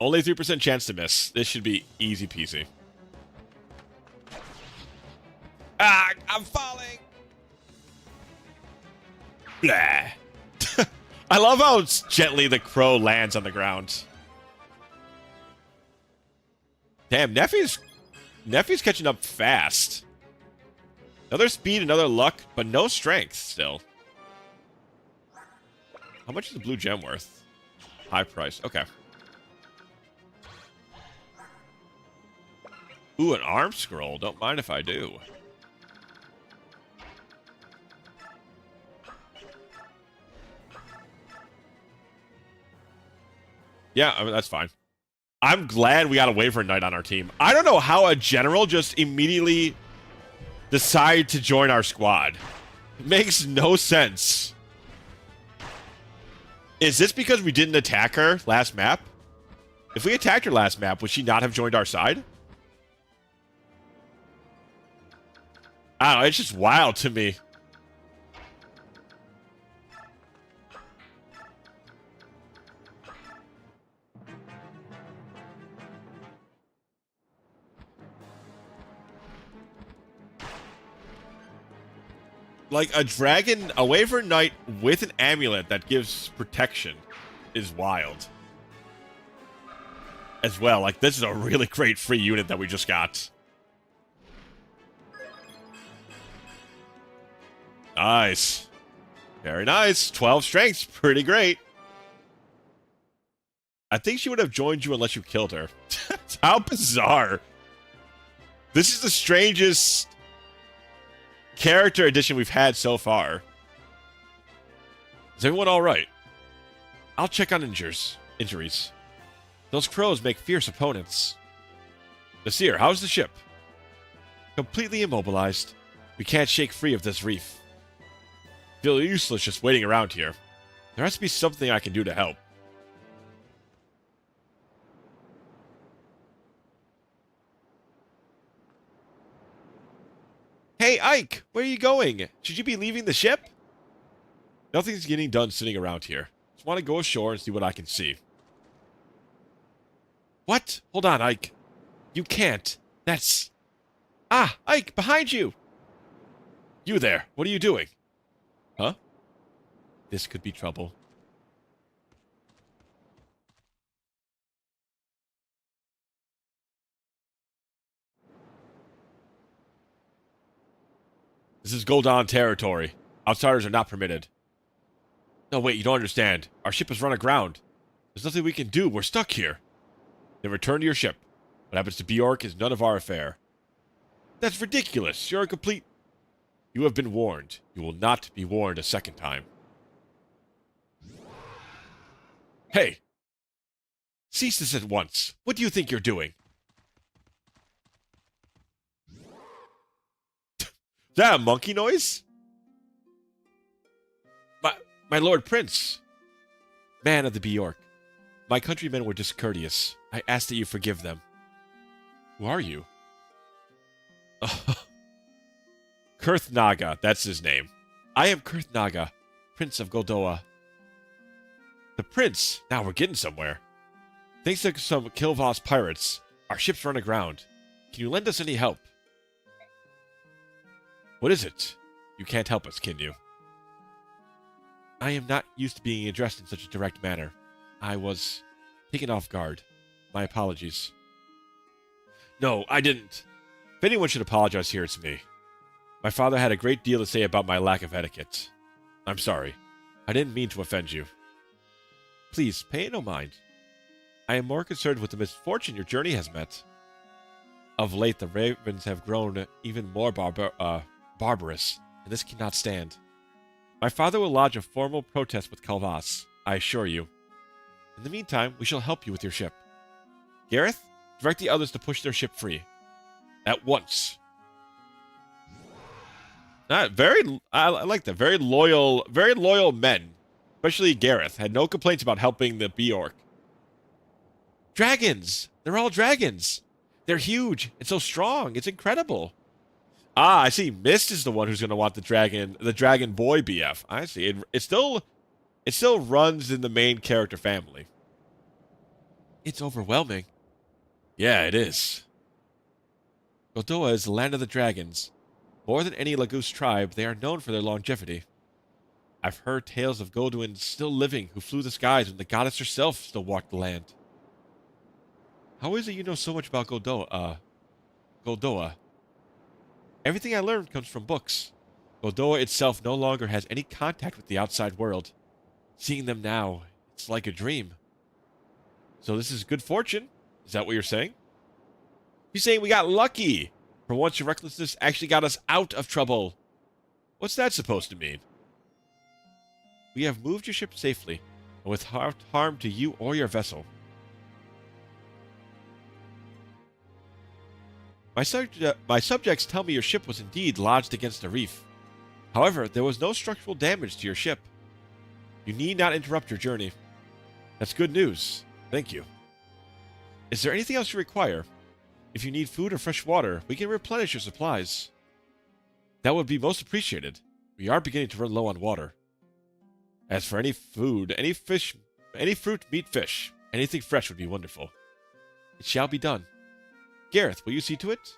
Only 3% chance to miss. This should be easy peasy. Ah, I'm falling. Blah. I love how gently the crow lands on the ground. Damn, Neffy's catching up fast. Another speed, another luck, but no strength still. How much is the blue gem worth? High price. Okay. Ooh, an arm scroll. Don't mind if I do. Yeah, I mean, that's fine. I'm glad we got a Waver Knight on our team. I don't know how a general just immediately decided to join our squad. It makes no sense. Is this because we didn't attack her last map? If we attacked her last map, would she not have joined our side? I don't know, it's just wild to me. Like, a Waver Knight with an amulet that gives protection is wild. As well, like, this is a really great free unit that we just got. Nice. Very nice. 12 strengths. Pretty great. I think she would have joined you unless you killed her. How bizarre. This is the strangest character addition we've had so far. Is everyone alright? I'll check on injuries. Those crows make fierce opponents. Nasir, how's the ship? Completely immobilized. We can't shake free of this reef. Feel useless just waiting around here. There has to be something I can do to help. Hey, Ike! Where are you going? Should you be leaving the ship? Nothing's getting done sitting around here. Just want to go ashore and see what I can see. What? Hold on, Ike. You can't. That's... Ah! Ike, behind you! You there. What are you doing? Huh? This could be trouble. This is Gul'dan territory. Outsiders are not permitted. No, wait, you don't understand. Our ship has run aground. There's nothing we can do. We're stuck here. Then return to your ship. What happens to Bjork is none of our affair. That's ridiculous. You're a complete... You have been warned. You will not be warned a second time. Hey! Cease this at once. What do you think you're doing? Is that a monkey noise? My Lord Prince. Man of the Bjork. My countrymen were discourteous. I ask that you forgive them. Who are you? Kurth Naga, that's his name. I am Kurth Naga, Prince of Goldoa. The Prince? Now we're getting somewhere. Thanks to some Kilvas pirates, our ship's run aground. Can you lend us any help? What is it? You can't help us, can you? I am not used to being addressed in such a direct manner. I was taken off guard. My apologies. No, I didn't. If anyone should apologize here, it's me. My father had a great deal to say about my lack of etiquette. I'm sorry. I didn't mean to offend you. Please, pay it no mind. I am more concerned with the misfortune your journey has met. Of late, the ravens have grown even more barbarous, and this cannot stand. My father will lodge a formal protest with Calvas, I assure you. In the meantime, we shall help you with your ship. Gareth, direct the others to push their ship free. At once. I like that. Very loyal men. Especially Gareth. Had no complaints about helping the Bjork. Dragons! They're all dragons! They're huge and so strong. It's incredible. Ah, I see. Mist is the one who's going to want the dragon boy BF. I see. It still runs in the main character family. It's overwhelming. Yeah, it is. Goldoa is the land of the dragons. More than any Laguz tribe, they are known for their longevity. I've heard tales of Goldwyn still living who flew the skies when the goddess herself still walked the land. How is it you know so much about Goldoa? Everything I learned comes from books. Goldoa itself no longer has any contact with the outside world. Seeing them now, it's like a dream. So this is good fortune? Is that what you're saying? You're saying we got lucky. For once, your recklessness actually got us out of trouble. What's that supposed to mean? We have moved your ship safely, and without harm to you or your vessel. My subjects tell me your ship was indeed lodged against a reef. However, there was no structural damage to your ship. You need not interrupt your journey. That's good news. Thank you. Is there anything else you require? If you need food or fresh water, we can replenish your supplies. That would be most appreciated. We are beginning to run low on water. As for any food, any fish, any fruit, meat, fish, anything fresh would be wonderful. It shall be done. Gareth, will you see to it?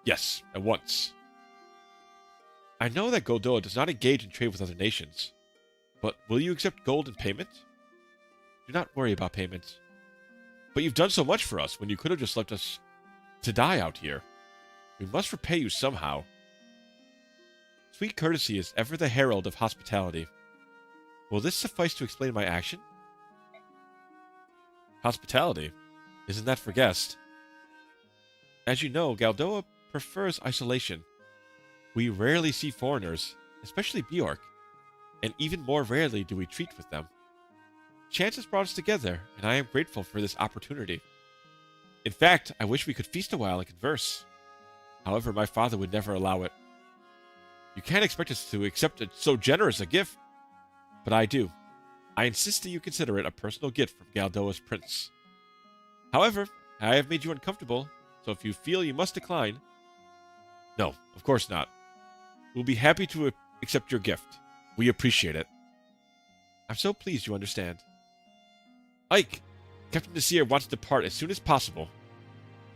Yes, at once. I know that Goldoa does not engage in trade with other nations, but will you accept gold in payment? Do not worry about payment. But you've done so much for us when you could have just left us to die out here. We must repay you somehow. Sweet courtesy is ever the herald of hospitality. Will this suffice to explain my action? Hospitality. Isn't that for guests? As you know, Galdoa prefers isolation. We rarely see foreigners, especially Bjork, and even more rarely do we treat with them. Chance has brought us together, and I am grateful for this opportunity. In fact, I wish we could feast a while and converse. However, my father would never allow it. You can't expect us to accept so generous a gift, but I do. I insist that you consider it a personal gift from Galdoa's prince. However, I have made you uncomfortable, so if you feel you must decline... No, of course not. We'll be happy to accept your gift. We appreciate it. I'm so pleased you understand. Ike, Captain Nasir wants to depart as soon as possible.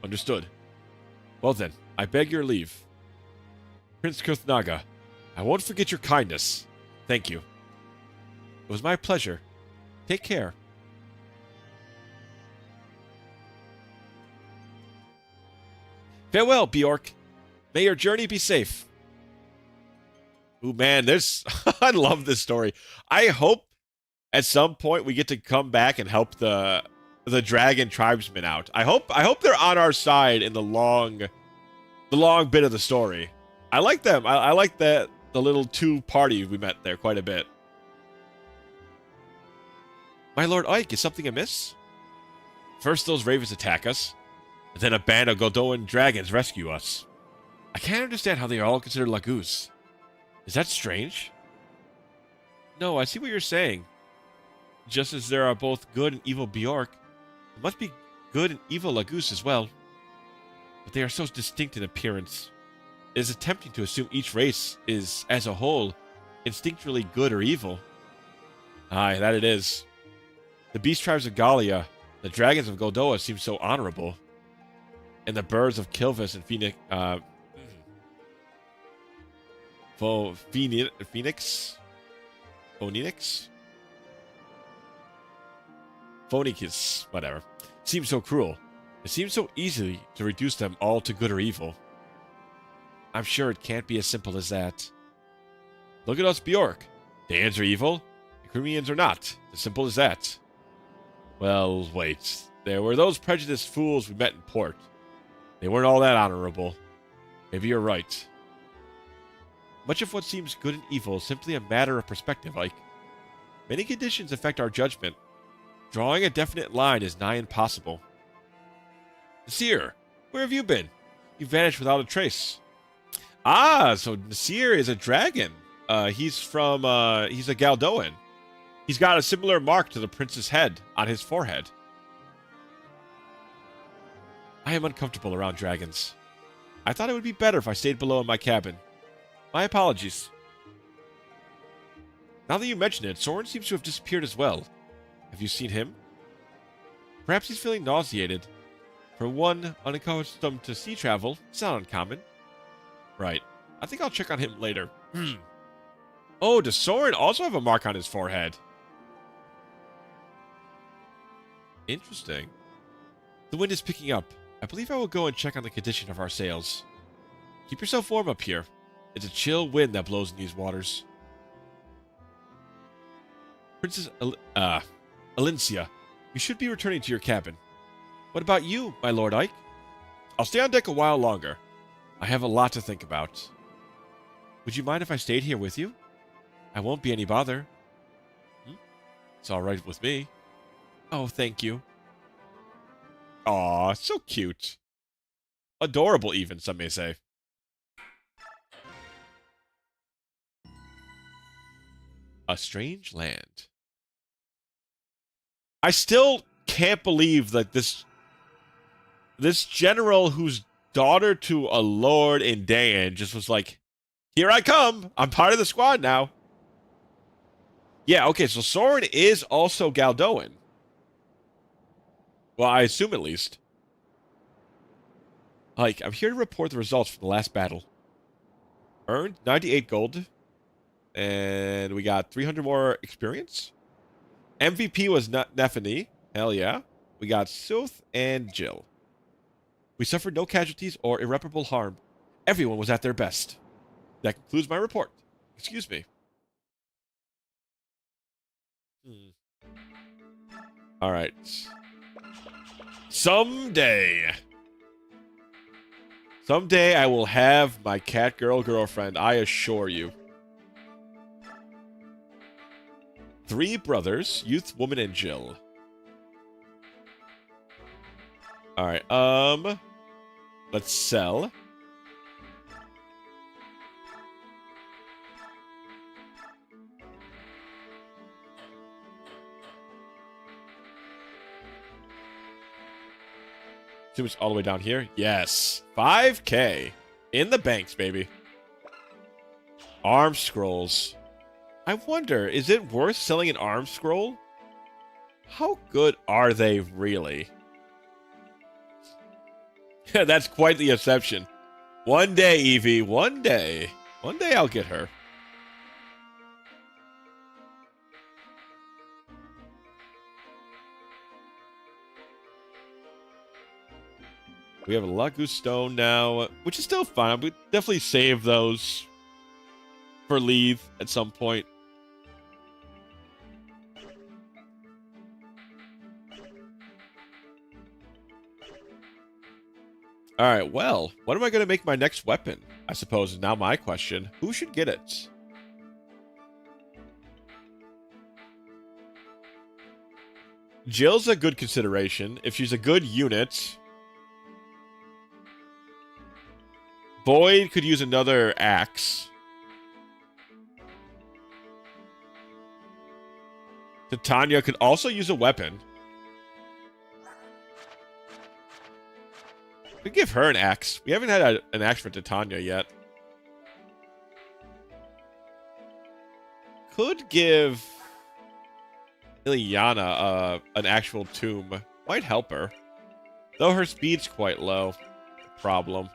Understood. Well then, I beg your leave. Prince Kurthnaga, I won't forget your kindness. Thank you. It was my pleasure. Take care. Farewell, Bjork. May your journey be safe. Ooh, man, this... I love this story. I hope at some point we get to come back and help the dragon tribesmen out. I hope they're on our side in the long bit of the story. I like them. I like the little two parties we met there quite a bit. My Lord Ike, is something amiss? First those ravens attack us, and then a band of Goldoan dragons rescue us. I can't understand how they are all considered Laguz. Is that strange? No, I see what you're saying. Just as there are both good and evil Bjork, there must be good and evil Laguz as well. But they are so distinct in appearance. It is tempting to assume each race is, as a whole, instinctually good or evil. Aye, that it is. The beast tribes of Gallia, the dragons of Goldoa seem so honorable. And the birds of Kilvis and Phoenix, Phoenix, whatever, seem so cruel. It seems so easy to reduce them all to good or evil. I'm sure it can't be as simple as that. Look at us, Bjork. Danes are evil, the Crimeans are not. As simple as that. Well, wait. There were those prejudiced fools we met in port. They weren't all that honorable. Maybe you're right. Much of what seems good and evil is simply a matter of perspective, Ike. Many conditions affect our judgment. Drawing a definite line is nigh impossible. Nasir, where have you been? You vanished without a trace. Ah, so Nasir is a dragon. He's a Galdoan. He's got a similar mark to the prince's head on his forehead. I am uncomfortable around dragons. I thought it would be better if I stayed below in my cabin. My apologies. Now that you mention it, Soren seems to have disappeared as well. Have you seen him? Perhaps he's feeling nauseated. For one unaccustomed to sea travel, it's not uncommon. Right. I think I'll check on him later. Oh, does Soren also have a mark on his forehead? Interesting. The wind is picking up. I believe I will go and check on the condition of our sails. Keep yourself warm up here. It's a chill wind that blows in these waters. Princess Alincia, you should be returning to your cabin. What about you, my Lord Ike? I'll stay on deck a while longer. I have a lot to think about. Would you mind if I stayed here with you? I won't be any bother. It's all right with me. Oh, thank you. Aw, so cute. Adorable even, some may say. A strange land. I still can't believe that this general who's daughter to a lord in Dayan just was like, here I come. I'm part of the squad now. Yeah, okay, so Soren is also Galdoan. Well, I assume at least. Like, I'm here to report the results from the last battle. Earned 98 gold. And we got 300 more experience. MVP was Nefany. Hell yeah. We got Sooth and Jill. We suffered no casualties or irreparable harm. Everyone was at their best. That concludes my report. Excuse me. All right. Someday I will have my cat girl girlfriend, I assure you. 3 brothers, youth, woman, and Jill. All right, let's sell. See what's all the way down here? Yes. 5K. In the banks, baby. Arm scrolls. I wonder, is it worth selling an arm scroll? How good are they really? That's quite the exception. One day, Evie. One day. One day I'll get her. We have a Lagu Stone now, which is still fine. We definitely save those for Leave at some point. All right, well, what am I going to make my next weapon? I suppose is now my question. Who should get it? Jill's a good consideration. If she's a good unit... Boyd could use another axe. Titania could also use a weapon. We give her an axe. We haven't had an axe for Titania yet. Could give Ilyana an actual tomb. Might help her. Though her speed's quite low. Problem.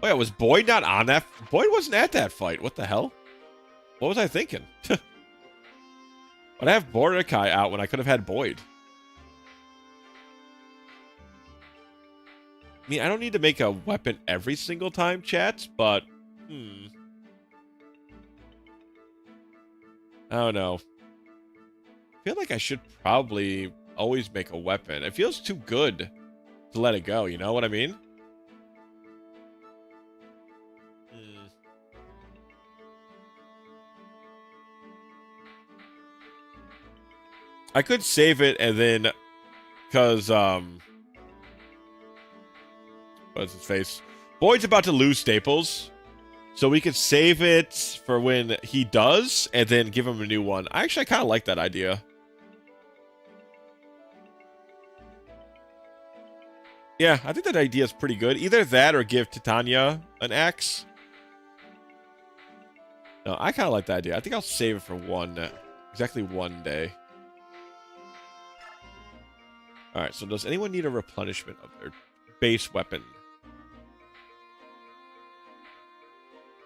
Oh yeah, was Boyd not on that? Boyd wasn't at that fight. What the hell? What was I thinking? Why'd I have Mordecai out when I could have had Boyd? I mean, I don't need to make a weapon every single time, chat, but... I don't know. I feel like I should probably always make a weapon. It feels too good to let it go, you know what I mean? I could save it and then, because, what's his face? Boyd's about to lose staples, so we could save it for when he does, and then give him a new one. I kind of like that idea. Yeah, I think that idea is pretty good. Either that or give Titania an axe. No, I kind of like that idea. I think I'll save it for exactly one day. Alright, so does anyone need a replenishment of their base weapon?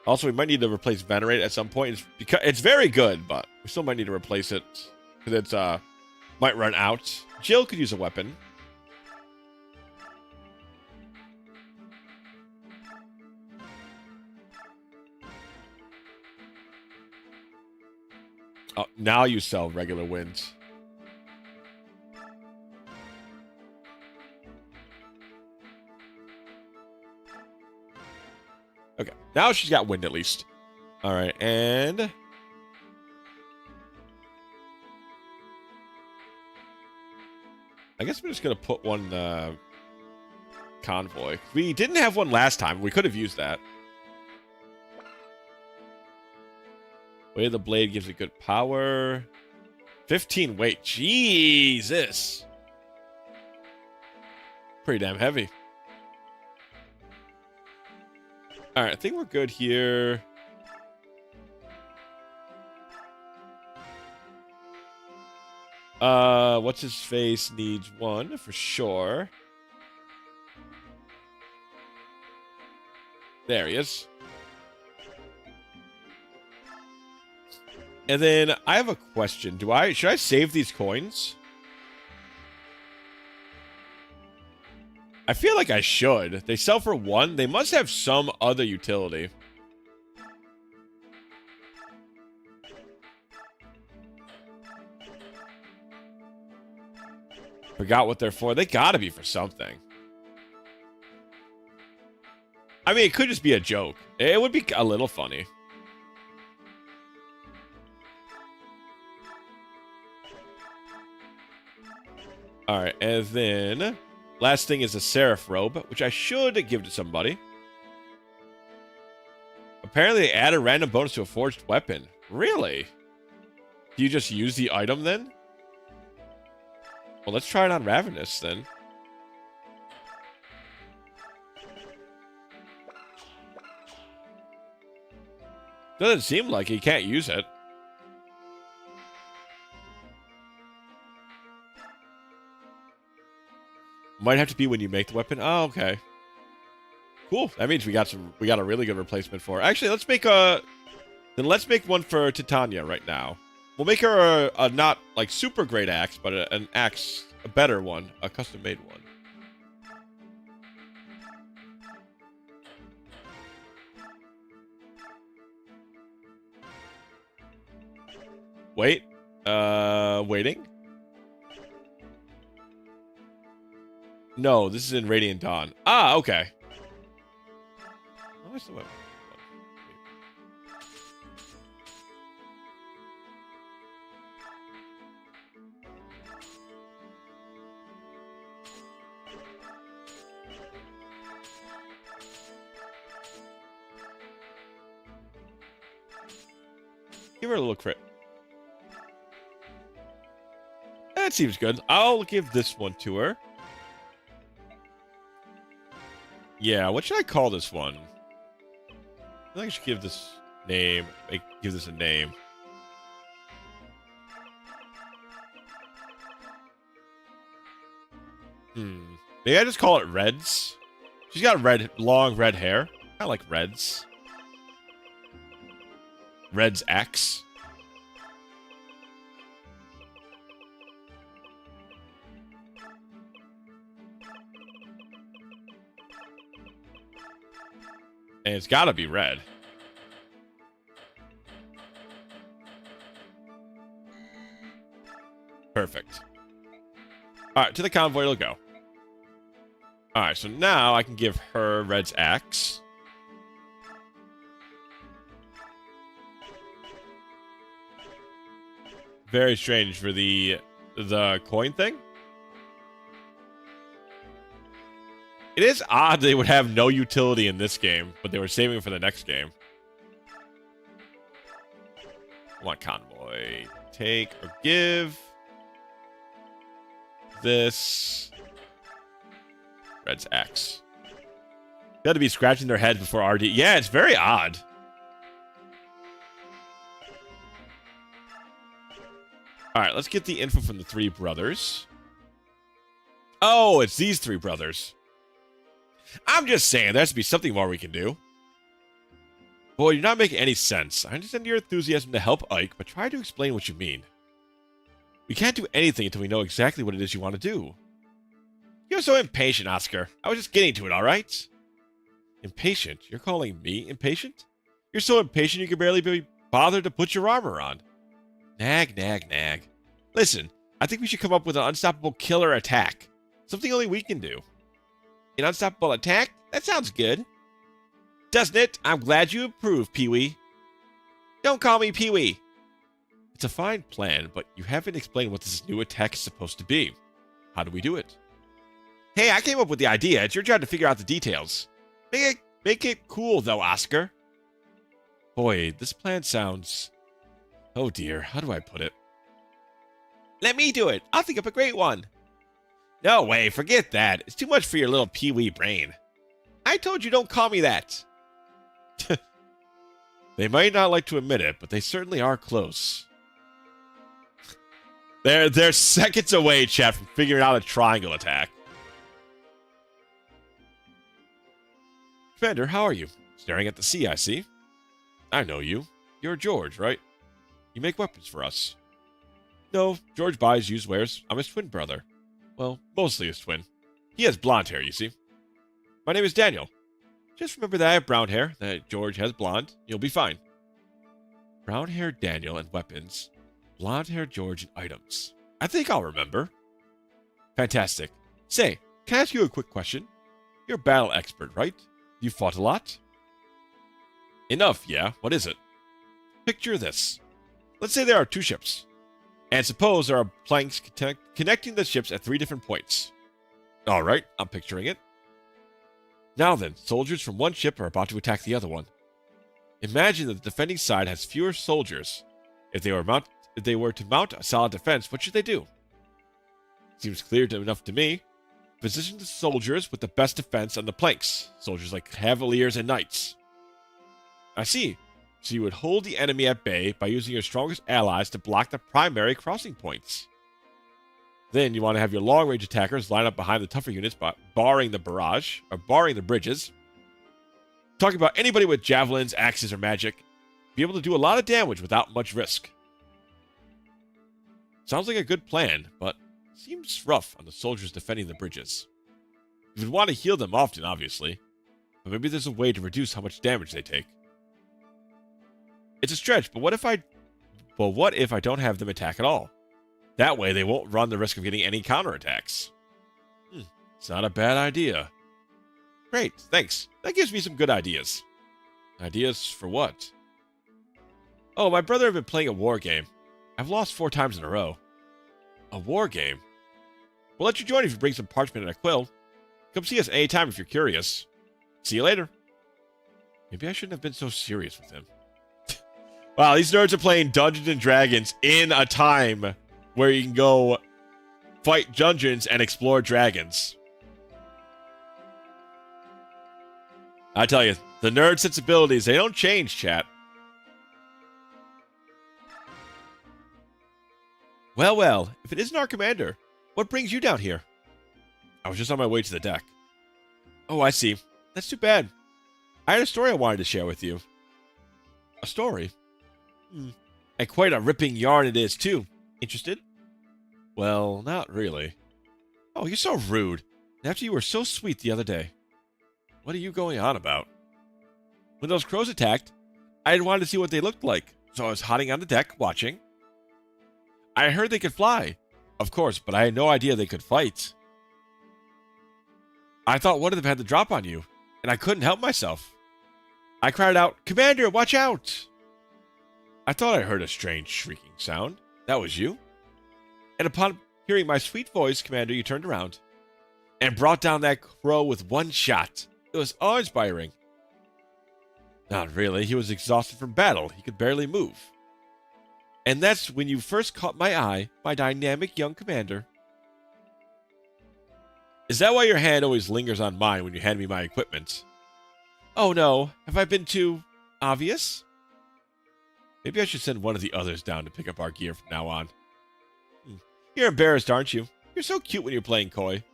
Also, we might need to replace Venerate at some point. It's very good, but we still might need to replace it. Because it's, might run out. Jill could use a weapon. Oh, now you sell regular winds. Okay, now she's got wind at least. All right, and I guess I'm just gonna put one convoy. We didn't have one last time. We could have used that. Weight of the blade gives it good power. 15 weight. Jesus. Pretty damn heavy. All right, I think we're good here. What's his face needs one for sure. There he is. And then I have a question. Should I save these coins? I feel like I should. They sell for 1. They must have some other utility. Forgot what they're for. They gotta be for something. I mean, it could just be a joke. It would be a little funny. Alright, and then last thing is a Seraph robe, which I should give to somebody. Apparently they add a random bonus to a forged weapon. Really? Do you just use the item then? Well, let's try it on Ravenous then. Doesn't seem like he can't use it. Might have to be when you make the weapon. Oh, okay. Cool. That means we got a really good replacement for it. Actually, let's make one for Titania right now. We'll make her a not like super great axe, but an axe, a better one, a custom made one. Wait. Waiting? No, this is in Radiant Dawn. Ah, okay. Where's the weapon? Give her a little crit. That seems good. I'll give this one to her. Yeah, what should I call this one? I think I should give this name. Give this a name. Maybe I just call it Reds. She's got long red hair. Kind of like Reds. Reds X. And it's gotta be red. Perfect. Alright, to the convoy it'll go. Alright, so now I can give her Red's axe. Very strange for the coin thing. It is odd they would have no utility in this game, but they were saving it for the next game. Come on, convoy. Take or give. This. Red's X. They had to be scratching their heads before RD. Yeah, it's very odd. Alright, let's get the info from the three brothers. Oh, it's these three brothers. I'm just saying, there has to be something more we can do. Boy, you're not making any sense. I understand your enthusiasm to help Ike, but try to explain what you mean. We can't do anything until we know exactly what it is you want to do. You're so impatient, Oscar. I was just getting to it, alright? Impatient? You're calling me impatient? You're so impatient you can barely be bothered to put your armor on. Nag, nag, nag. Listen, I think we should come up with an unstoppable killer attack. Something only we can do. An unstoppable attack? That sounds good. Doesn't it? I'm glad you approve, Pee-wee. Don't call me Pee-wee. It's a fine plan, but you haven't explained what this new attack is supposed to be. How do we do it? Hey, I came up with the idea. It's your job to figure out the details. Make it cool, though, Oscar. Boy, this plan sounds... Oh dear, how do I put it? Let me do it. I'll think up a great one. No way, forget that. It's too much for your little pee-wee brain. I told you don't call me that. They might not like to admit it, but they certainly are close. They're seconds away, chat, from figuring out a triangle attack. Commander, how are you? Staring at the sea, I see. I know you. You're George, right? You make weapons for us. No, George buys used wares. I'm his twin brother. Well, mostly his twin. He has blonde hair, you see. My name is Daniel. Just remember that I have brown hair, that George has blonde. You'll be fine. Brown hair Daniel and weapons. Blonde hair George and items. I think I'll remember. Fantastic. Say, can I ask you a quick question? You're a battle expert, right? You fought a lot? Enough, yeah. What is it? Picture this. Let's say there are 2 ships. And suppose there are planks connecting the ships at 3 different points. Alright, I'm picturing it. Now then, soldiers from one ship are about to attack the other one. Imagine that the defending side has fewer soldiers. If they were to mount a solid defense, what should they do? Seems clear enough to me. Position the soldiers with the best defense on the planks. Soldiers like cavaliers and knights. I see. So you would hold the enemy at bay by using your strongest allies to block the primary crossing points. Then you want to have your long-range attackers line up behind the tougher units, barring the barrage, or barring the bridges. Talking about anybody with javelins, axes, or magic, be able to do a lot of damage without much risk. Sounds like a good plan, but seems rough on the soldiers defending the bridges. You would want to heal them often, obviously, but maybe there's a way to reduce how much damage they take. It's a stretch, but what if I don't have them attack at all? That way, they won't run the risk of getting any counterattacks. It's not a bad idea. Great, thanks. That gives me some good ideas. Ideas for what? Oh, my brother and I have been playing a war game. I've lost 4 times in a row. A war game? We'll let you join if you bring some parchment and a quill. Come see us anytime if you're curious. See you later. Maybe I shouldn't have been so serious with him. Wow, these nerds are playing Dungeons and Dragons in a time where you can go fight dungeons and explore dragons. I tell you, the nerd sensibilities, they don't change, chat. Well, well, if it isn't our commander, what brings you down here? I was just on my way to the deck. Oh, I see. That's too bad. I had a story I wanted to share with you. A story? And quite a ripping yarn it is, too. Interested? Well, not really. Oh, you're so rude. After you were so sweet the other day. What are you going on about? When those crows attacked, I had wanted to see what they looked like, so I was hiding on the deck, watching. I heard they could fly, of course, but I had no idea they could fight. I thought one of them had the drop on you, and I couldn't help myself. I cried out, "Commander, watch out!" I thought I heard a strange shrieking sound. That was you. And upon hearing my sweet voice, Commander, you turned around and brought down that crow with one shot. It was awe-inspiring. Not really. He was exhausted from battle. He could barely move. And that's when you first caught my eye, my dynamic young commander. Is that why your hand always lingers on mine when you hand me my equipment? Oh no, have I been too obvious? Maybe I should send one of the others down to pick up our gear from now on. You're embarrassed, aren't you? You're so cute when you're playing coy.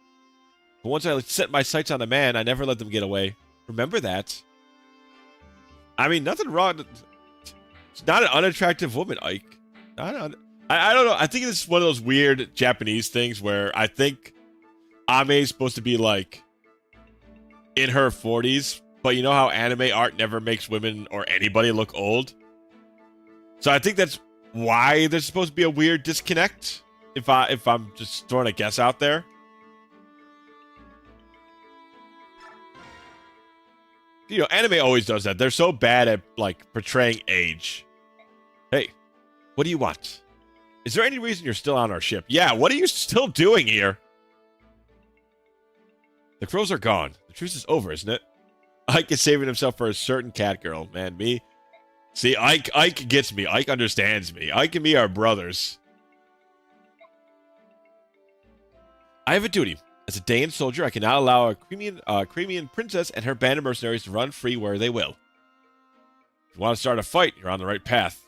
But once I set my sights on a man, I never let them get away. Remember that. I mean, nothing wrong. It's not an unattractive woman, Ike. I don't know. I think it's one of those weird Japanese things where I think Ame is supposed to be like in her 40s, but you know how anime art never makes women or anybody look old? So I think that's why there's supposed to be a weird disconnect, if I'm just throwing a guess out there. You know, anime always does that. They're so bad at, like, portraying age. Hey, what do you want? Is there any reason you're still on our ship? Yeah, what are you still doing here? The crows are gone. The truce is over, isn't it? Ike is saving himself for a certain cat girl. Man, me. See, Ike gets me. Ike understands me. Ike and me are brothers. I have a duty. As a Daean soldier, I cannot allow a Crimean princess and her band of mercenaries to run free where they will. If you want to start a fight, you're on the right path.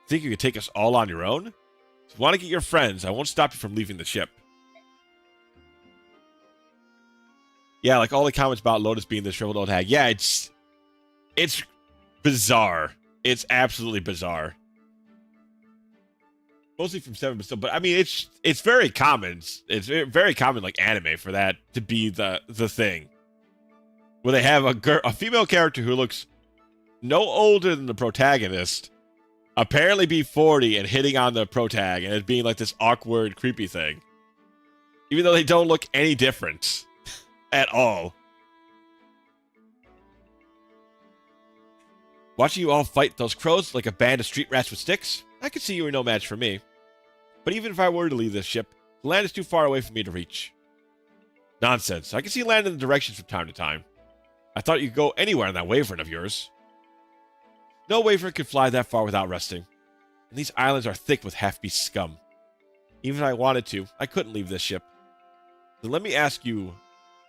Think you could take us all on your own? If you want to get your friends, I won't stop you from leaving the ship. Yeah, like all the comments about Lotus being the shriveled old hag. Yeah, it's bizarre. It's absolutely bizarre. Mostly from 7, but still. But I mean, it's very common. It's very common, like anime, for that to be the thing, where they have a female character who looks no older than the protagonist, apparently be 40 and hitting on the protag, and it being like this awkward, creepy thing. Even though they don't look any different at all. Watching you all fight those crows like a band of street rats with sticks, I could see you were no match for me. But even if I were to leave this ship, the land is too far away for me to reach. Nonsense. I can see land in the directions from time to time. I thought you could go anywhere on that Wyvern of yours. No Wyvern could fly that far without resting. And these islands are thick with half-beast scum. Even if I wanted to, I couldn't leave this ship. Then let me ask you,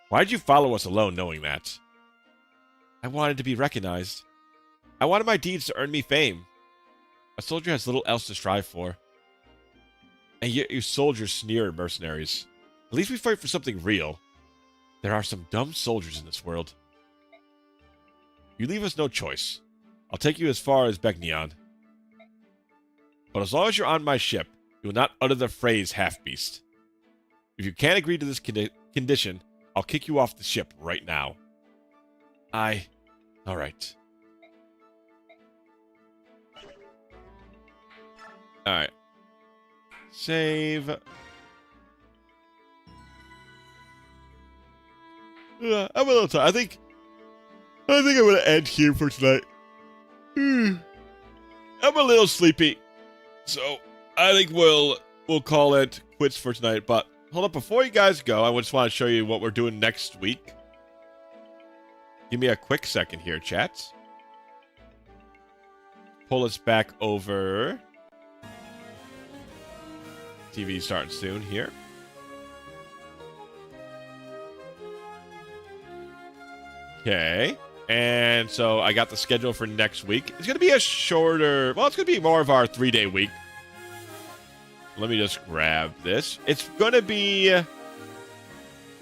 why did you follow us alone knowing that? I wanted to be recognized. I wanted my deeds to earn me fame. A soldier has little else to strive for. And yet you soldiers sneer at mercenaries. At least we fight for something real. There are some dumb soldiers in this world. You leave us no choice. I'll take you as far as Begnion. But as long as you're on my ship, you will not utter the phrase half-beast. If you can't agree to this condition, I'll kick you off the ship right now. Alright. Alright. Save. I'm a little tired. I think I'm gonna end here for tonight. I'm a little sleepy, so I think we'll call it quits for tonight. But hold up, before you guys go, I just want to show you what we're doing next week. Give me a quick second here, chat. Pull us back over. TV starting soon here. Okay. And so I got the schedule for next week. It's going to be a shorter... Well, it's going to be more of our 3-day week. Let me just grab this. It's going to be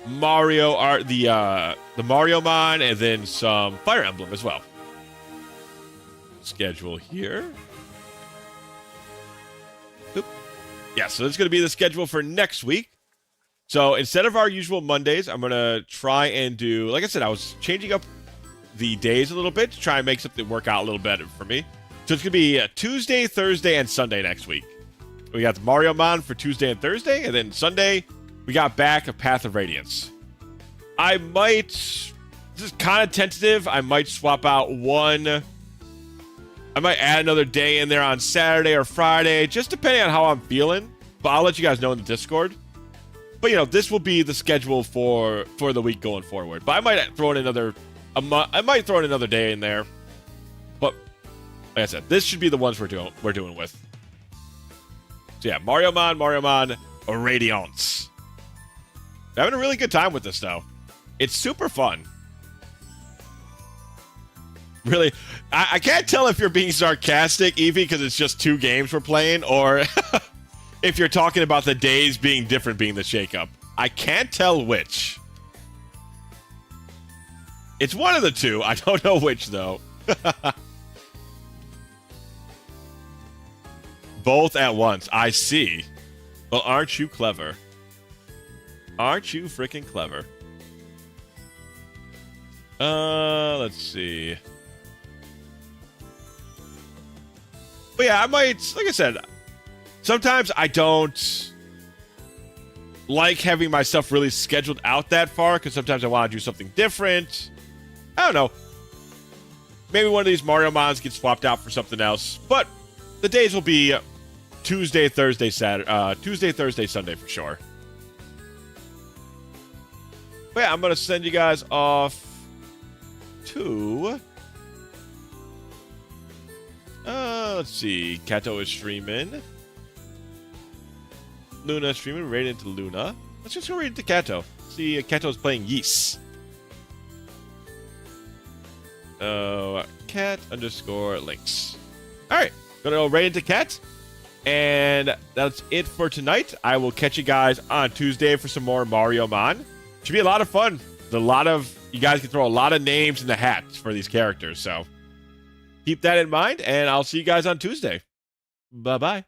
Mario art, the Mario Mon, and then some Fire Emblem as well. Schedule here. Oop. Yeah, so that's going to be the schedule for next week. So instead of our usual Mondays, I'm going to try and do... Like I said, I was changing up the days a little bit to try and make something work out a little better for me. So it's going to be Tuesday, Thursday, and Sunday next week. We got the Mario Mon for Tuesday and Thursday, and then Sunday, we got back a Path of Radiance. I might, this is kind of tentative, I might swap out one, I might add another day in there on Saturday or Friday, just depending on how I'm feeling, but I'll let you guys know in the Discord. But, you know, this will be the schedule for the week going forward. But I might throw in another day in there. But like I said, this should be the ones we're doing with. So yeah, Mario Mon, Radiance. I'm having a really good time with this though. It's super fun. Really, I can't tell if you're being sarcastic, Evie, because it's just 2 games we're playing, or if you're talking about the days being different being the shakeup. I can't tell which. It's one of the two. I don't know which, though. Both at once. I see. Well, aren't you clever? Aren't you freaking clever? Let's see. But yeah, I might, like I said, sometimes I don't like having my stuff really scheduled out that far, because sometimes I want to do something different. I don't know. Maybe one of these Mario Mons gets swapped out for something else. But the days will be Tuesday, Thursday, Sunday for sure. But yeah, I'm going to send you guys off to... let's see. Kato is streaming. Luna is streaming. Right into Luna. Let's just go right into Kato. See, Kato's playing Ys. cat_links. Alright, gonna go right into cat. And that's it for tonight. I will catch you guys on Tuesday for some more Mario Mon. Should be a lot of fun. You guys can throw a lot of names in the hat for these characters, so keep that in mind, and I'll see you guys on Tuesday. Bye-bye.